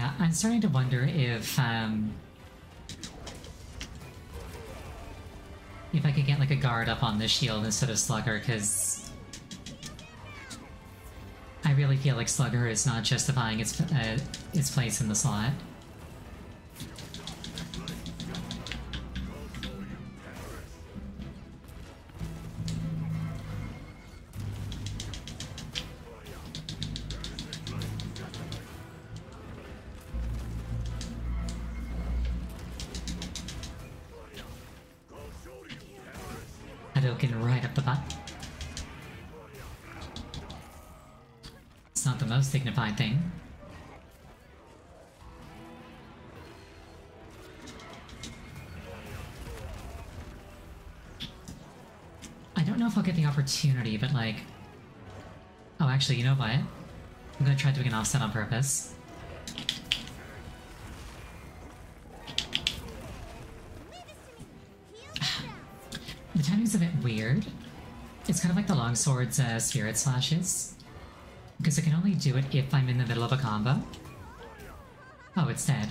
A: Yeah, I'm starting to wonder if I could get like a guard up on the shield instead of Slugger, because I really feel like Slugger is not justifying its place in the slot. Hadouken right up the butt. It's not the most dignified thing. I don't know if I'll get the opportunity, but like... Oh, actually, you know what? I'm gonna try doing an offset on purpose. The timing's a bit weird. It's kind of like the longsword's spirit slashes. Because I can only do it if I'm in the middle of a combo. Oh, it's dead.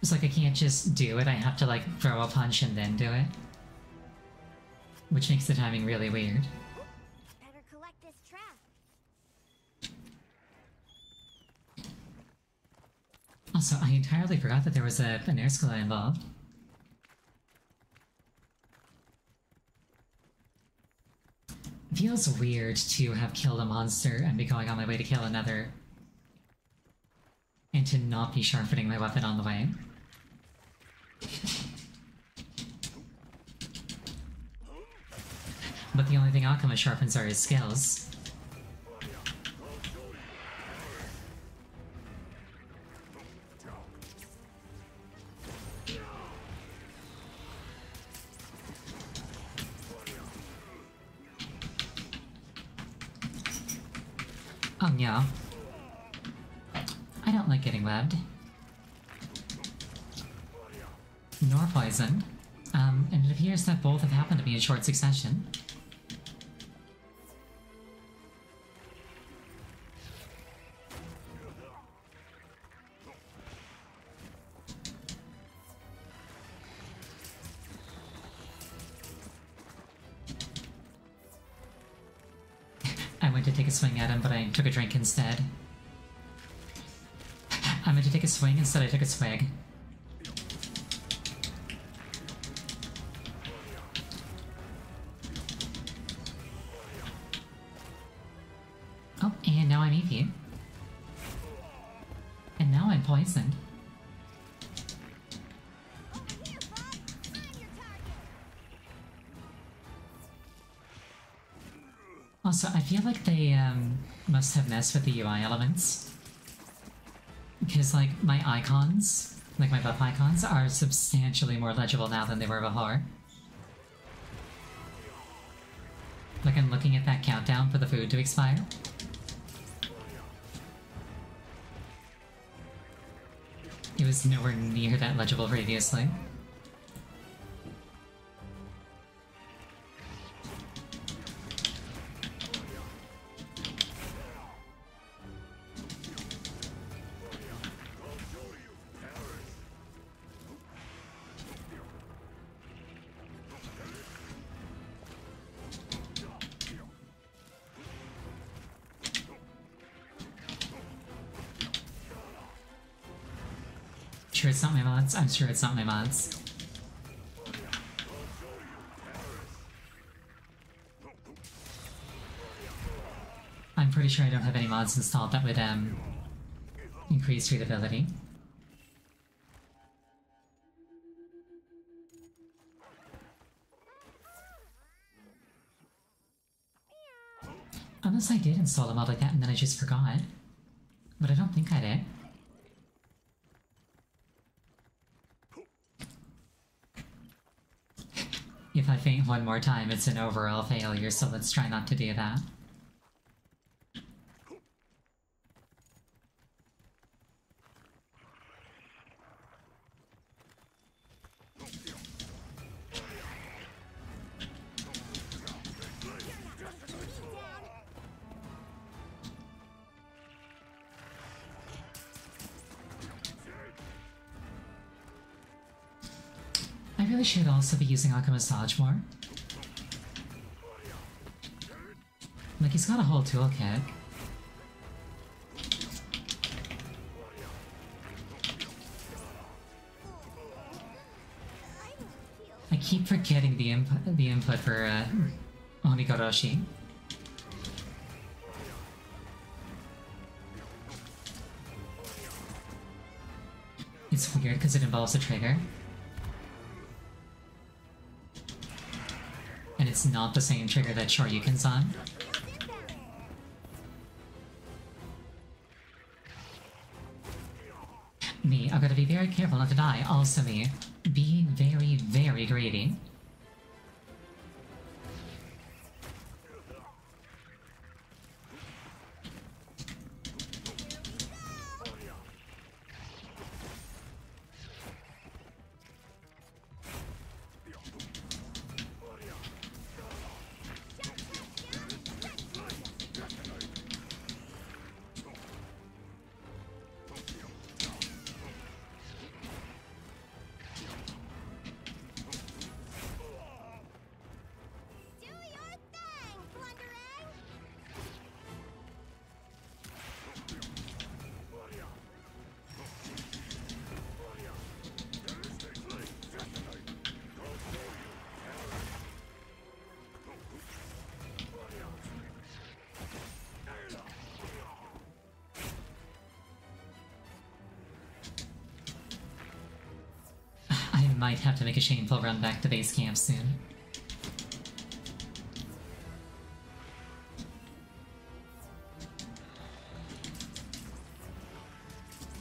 A: It's like I can't just do it, I have to like throw a punch and then do it. Which makes the timing really weird.
B: Better collect this trap.
A: Also, I entirely forgot that there was an Erskine involved. It feels weird to have killed a monster and be going on my way to kill another. And to not be sharpening my weapon on the way. But the only thing Akuma sharpens are his skills. Oh no. I don't like getting webbed. Nor poisoned. And it appears that both have happened to me in short succession. I went to take a swing at him, but I took a drink instead. I meant to take a swing, instead I took a swig. Oh, and now I'm EP. And now I'm poisoned. Also, I feel like they must have messed with the UI elements. Because, like, my icons, like my buff icons, are substantially more legible now than they were before. Like, I'm looking at that countdown for the food to expire. It was nowhere near that legible previously. Sure it's not my mods? I'm sure it's not my mods. I'm pretty sure I don't have any mods installed that would increase readability. Unless I did install a mod like that and then I just forgot. But I don't think I did. If I faint one more time, it's an overall failure, so let's try not to do that. I really should also be using Akamassage more. Like, he's got a whole toolkit. I keep forgetting the input for Onigoroshi. It's weird because it involves a trigger. And it's not the same trigger that Shoryuken's on. Me, I've got to be very careful not to die. Also me, being very, very greedy. I might have to make a shameful run back to base camp soon.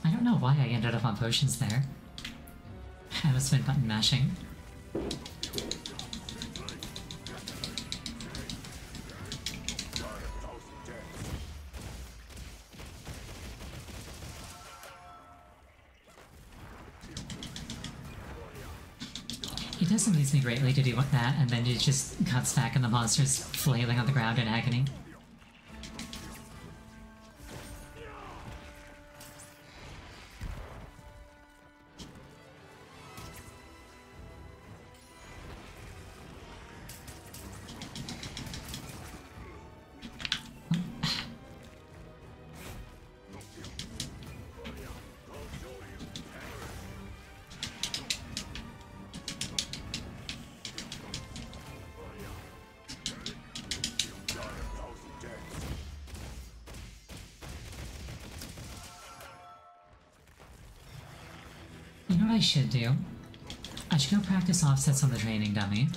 A: I don't know why I ended up on potions there. I must have been button mashing. It does amaze me greatly to do that, and then it just cuts back and the monster's flailing on the ground in agony. You know what I should do? I should go practice offsets on the training dummy.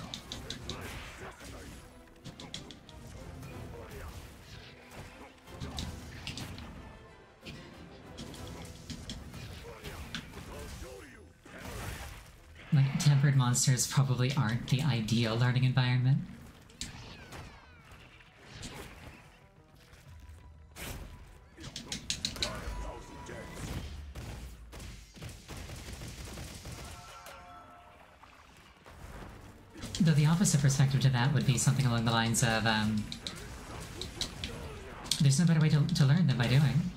A: Like, tempered monsters probably aren't the ideal learning environment. Though the opposite perspective to that would be something along the lines of, there's no better way to learn than by doing.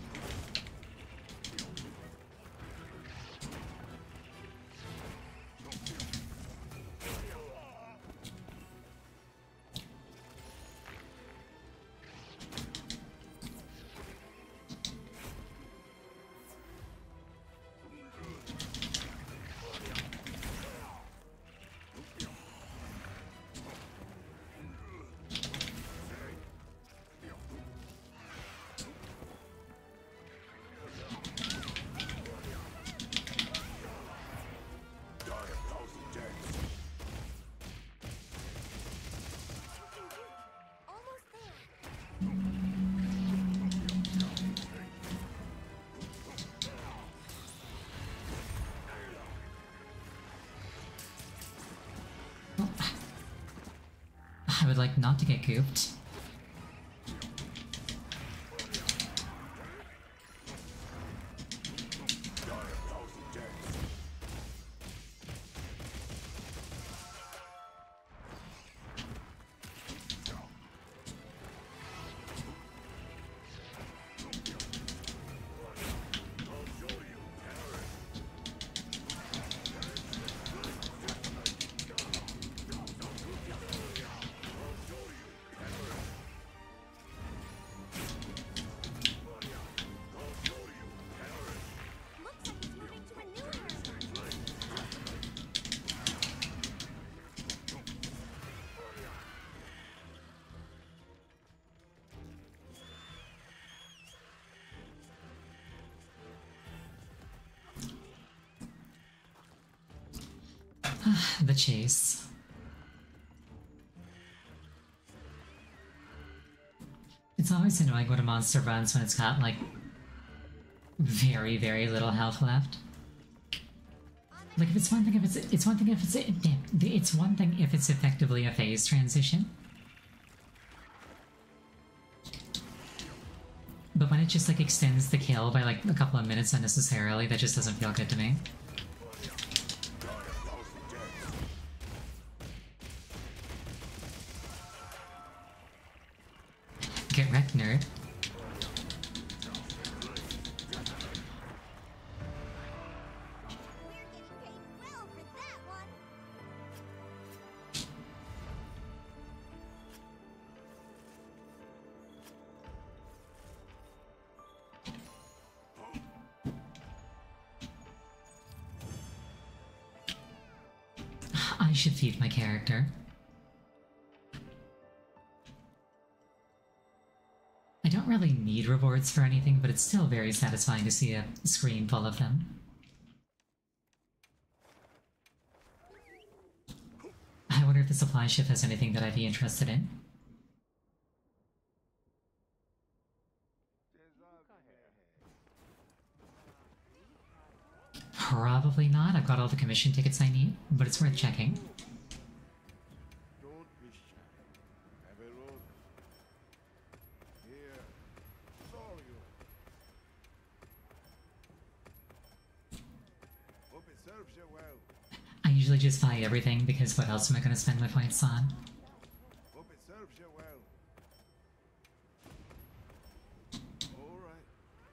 A: I would like not to get gooped. The chase. It's always annoying when a monster runs when it's got, like, very, very little health left. Like, if it's one thing if it's one thing if it's one thing if it's effectively a phase transition. But when it just, like, extends the kill by, like, a couple of minutes unnecessarily, that just doesn't feel good to me. Get wrecked, nerd. I should feed my character. I don't really need rewards for anything, but it's still very satisfying to see a screen full of them. I wonder if the supply ship has anything that I'd be interested in. Probably not. I've got all the commission tickets I need, but it's worth checking.
E: Don't be shy. Have a look. Here. It's all yours. Hope it serves you well.
A: I usually just buy everything because what else am I going to spend my points on?
E: Hope it serves you well. All right.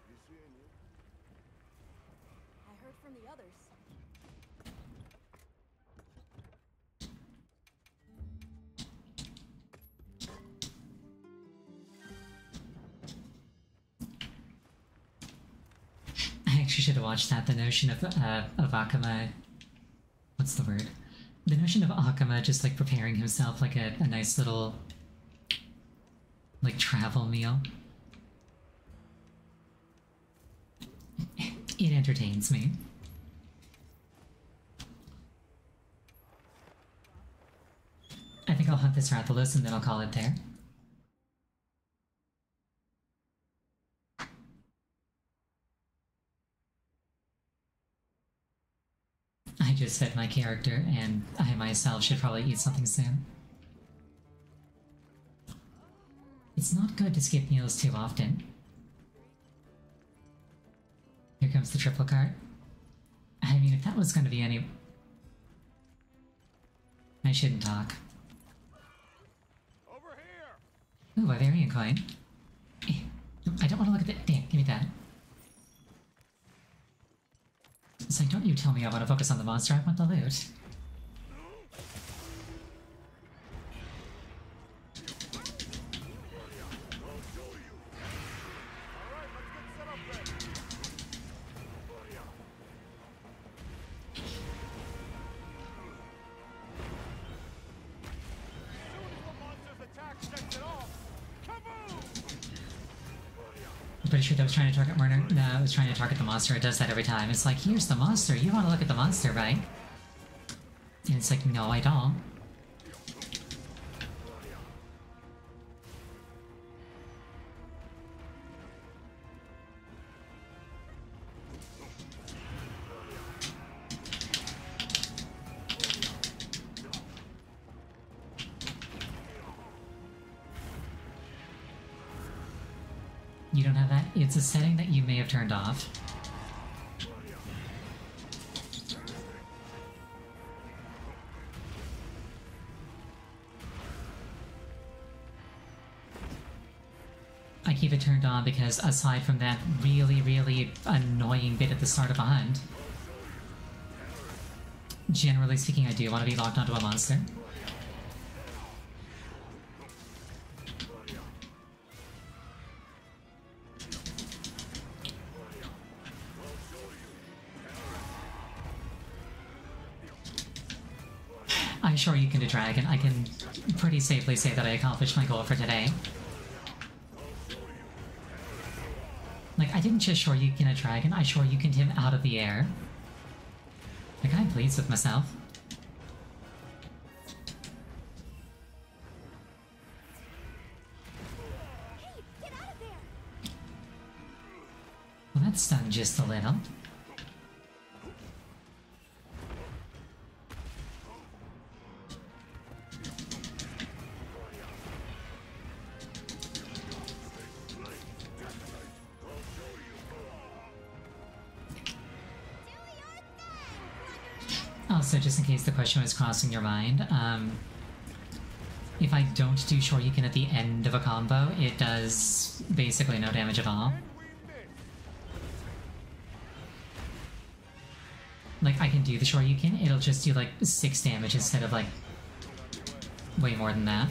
E: Be seeing you.
B: I heard from the others.
A: I actually should have watched that. The notion of Akama... What's the word? The notion of Akama just, like, preparing himself like a nice little, like, travel meal. It entertains me. I think I'll hunt this Rathalos and then I'll call it there. I just fed my character, and I myself should probably eat something soon. It's not good to skip meals too often. Here comes the triple cart. I mean, if that was going to be any... I shouldn't talk.
E: Over here.
A: Ooh, a variant coin. I don't want to look at that. Damn, give me that. It's like, don't you tell me I want to focus on the monster, I want the loot. I'm pretty sure that was trying to target Murder. No, it was trying to target the monster. It does that every time. It's like, here's the monster. You want to look at the monster, right? And it's like, no, I don't. You don't have that? It's a setting that you may have turned off. I keep it turned on because aside from that really, really annoying bit at the start of a hunt, generally speaking, I do want to be locked onto a monster. I sure you can do Dragon. I can pretty safely say that I accomplished my goal for today. Like, I didn't just Shoryuken a dragon, I Shoryukened him out of the air. Like, I'm pleased with myself. That stung just a little. Also, just in case the question was crossing your mind, if I don't do Shoryuken at the end of a combo, it does basically no damage at all. Like, I can do the Shoryuken, it'll just do like 6 damage instead of like way more than that.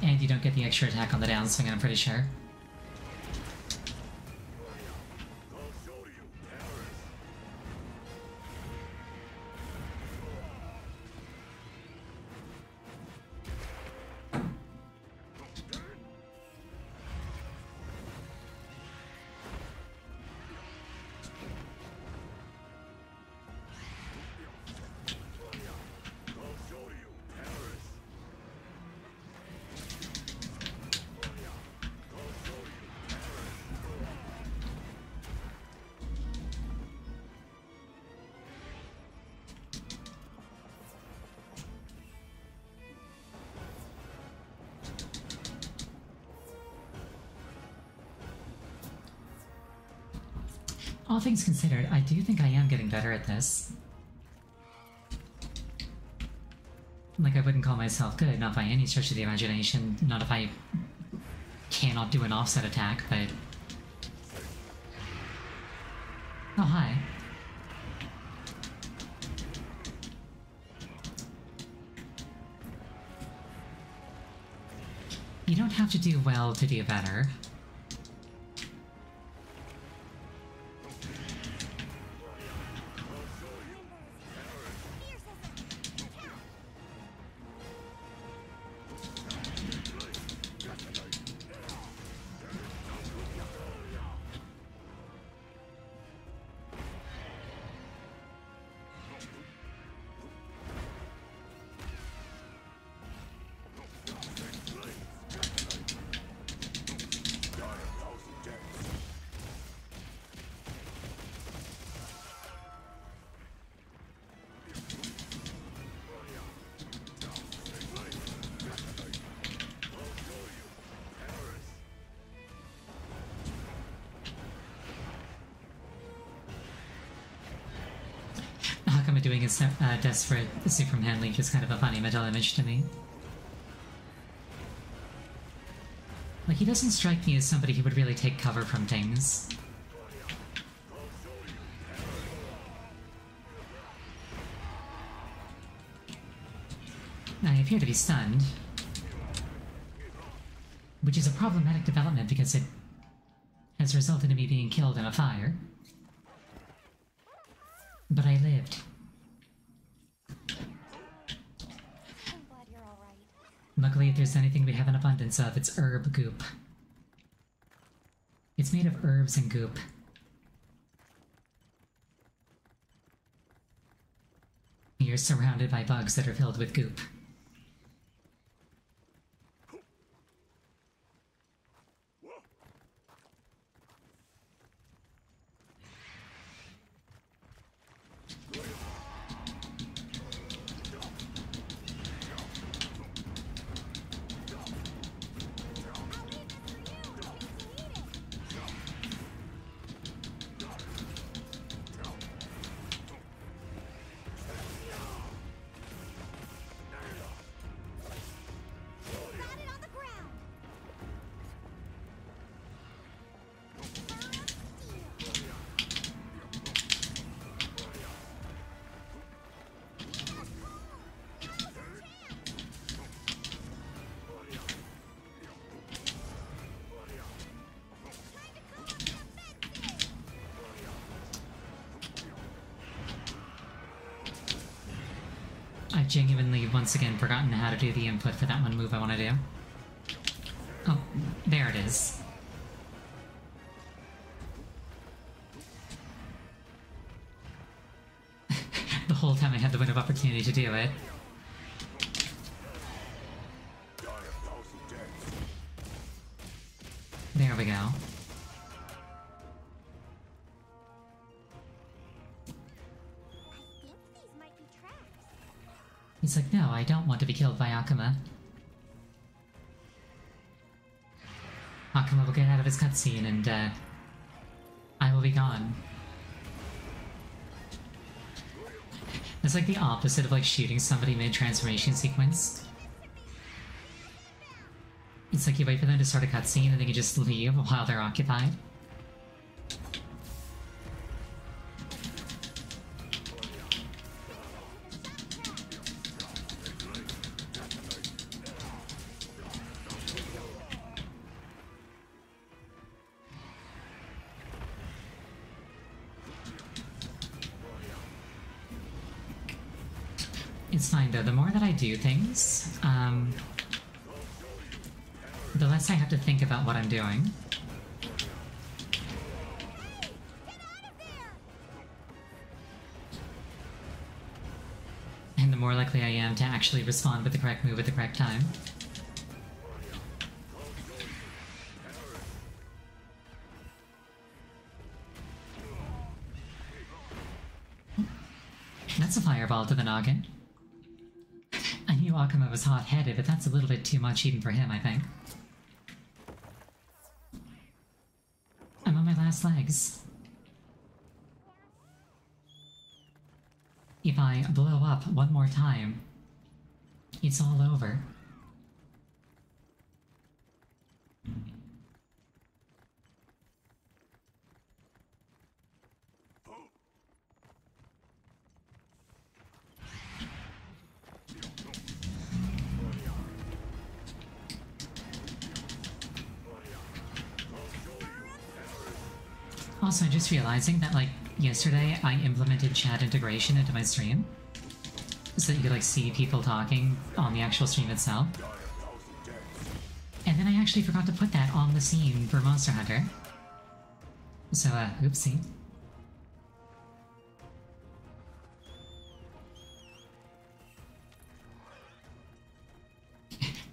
A: And you don't get the extra attack on the downswing, I'm pretty sure. All things considered, I do think I am getting better at this. Like, I wouldn't call myself good, not by any stretch of the imagination, not if I cannot do an offset attack, but... Oh, hi. You don't have to do well to do better. How come doing a desperate Superman Leaf is kind of a funny mental image to me? Like, he doesn't strike me as somebody who would really take cover from things. I appear to be stunned. Which is a problematic development because it has resulted in me being killed in a fire. But I lived.
B: I'm glad you're alright.
A: Luckily, if there's anything we have an abundance of, it's herb goop. It's made of herbs and goop. You're surrounded by bugs that are filled with goop. I've genuinely once again forgotten how to do the input for that one move I want to do. Oh, there it is. The whole time I had the window of opportunity to do it. There we go.
B: I think these might be traps.
A: He's like, no, I don't want to be killed by Akuma. Akuma will get out of his cutscene and, I will be gone. It's like the opposite of like shooting somebody mid-transformation sequence. It's like you wait for them to start a cutscene and then you just leave while they're occupied. It's fine though, the more that I do things, the less I have to think about what I'm doing. And the more likely I am to actually respond with the correct move at the correct time. That's a fireball to the noggin. I knew Akuma was hot-headed, but that's a little bit too much even for him, I think. I'm on my last legs. If I blow up one more time, it's all over. Also, I'm just realizing that, like, yesterday I implemented chat integration into my stream. So that you could, like, see people talking on the actual stream itself. And then I actually forgot to put that on the scene for Monster Hunter. So, oopsie.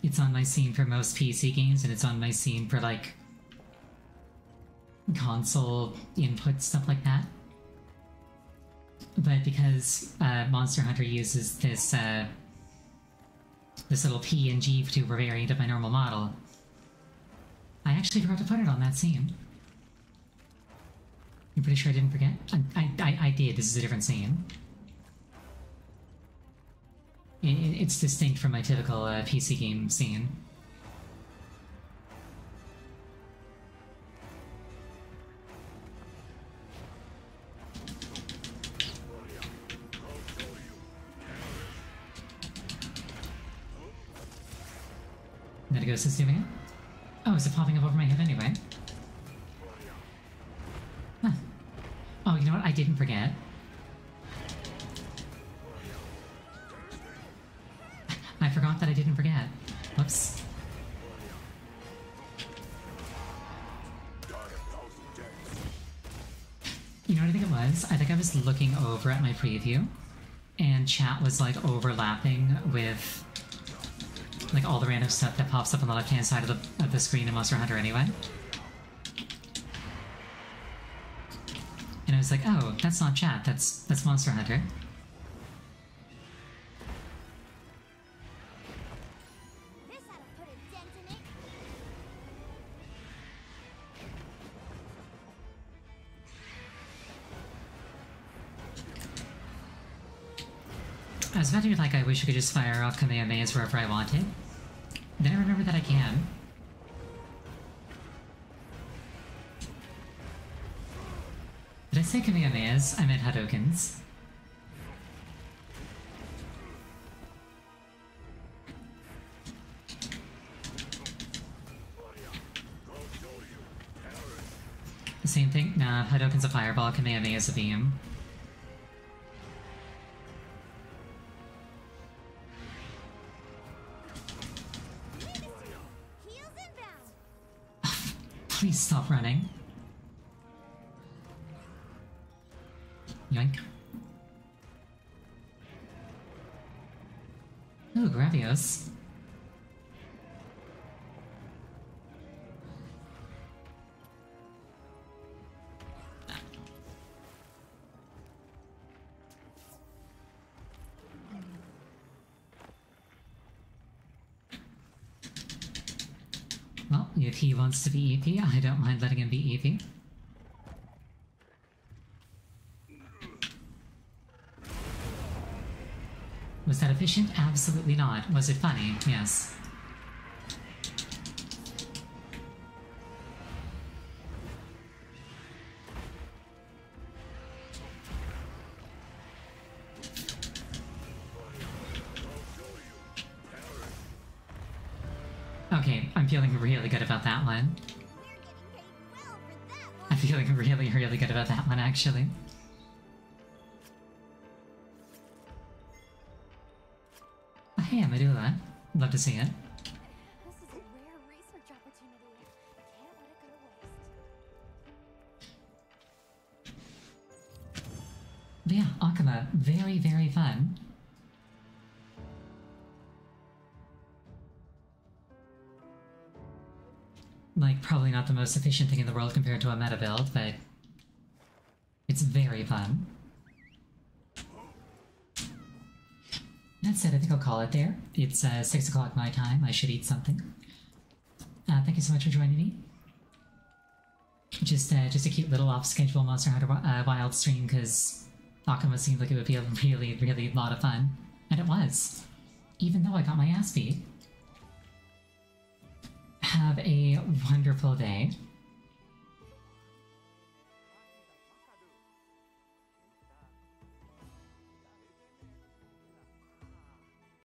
A: It's on my scene for most PC games, and it's on my scene for, like, console input, stuff like that. But because Monster Hunter uses this this little PNG tuber variant of my normal model, I actually forgot to put it on that scene. You're pretty sure I didn't forget? I did. This is a different scene. It's distinct from my typical PC game scene. Metaghost is doing it? Oh, is it popping up over my head anyway? Huh. Oh, you know what? I didn't forget. I forgot that I didn't forget. Whoops. You know what I think it was? I think I was looking over at my preview, and chat was like overlapping with like all the random stuff that pops up on the left-hand side of the screen in Monster Hunter anyway. And I was like, oh, that's not chat, that's Monster Hunter.
B: This ought to put a dent in it.
A: I was about to be like, I wish I could just fire off Kamehamehas wherever I wanted. Then I remember that I can. Did I say Kamehamehas? I meant Hadokens. The same thing? Nah, Hadoken's a fireball, Kamehameha's a beam.
B: Heels inbound.
A: Please stop running. Yoink. Ooh, Gravios. Well, if he wants to be EP, I don't mind letting him be EP. Was that efficient? Absolutely not. Was it funny? Yes. Okay, I'm feeling really good about that one. I'm feeling really, really good about that one, actually. Oh, hey, Amadula. Love to see it.
B: This is a rare research opportunity. Can't let it go to waste.
A: But yeah, Akuma, very, very fun. Like, probably not the most efficient thing in the world compared to a meta build, but it's very fun. That said, I think I'll call it there. It's 6 o'clock my time. I should eat something. Thank you so much for joining me. Just a cute little off-schedule Monster Hunter Wild stream, because Akuma seemed like it would be a really, really lot of fun. And it was. Even though I got my ass beat. Have a wonderful day.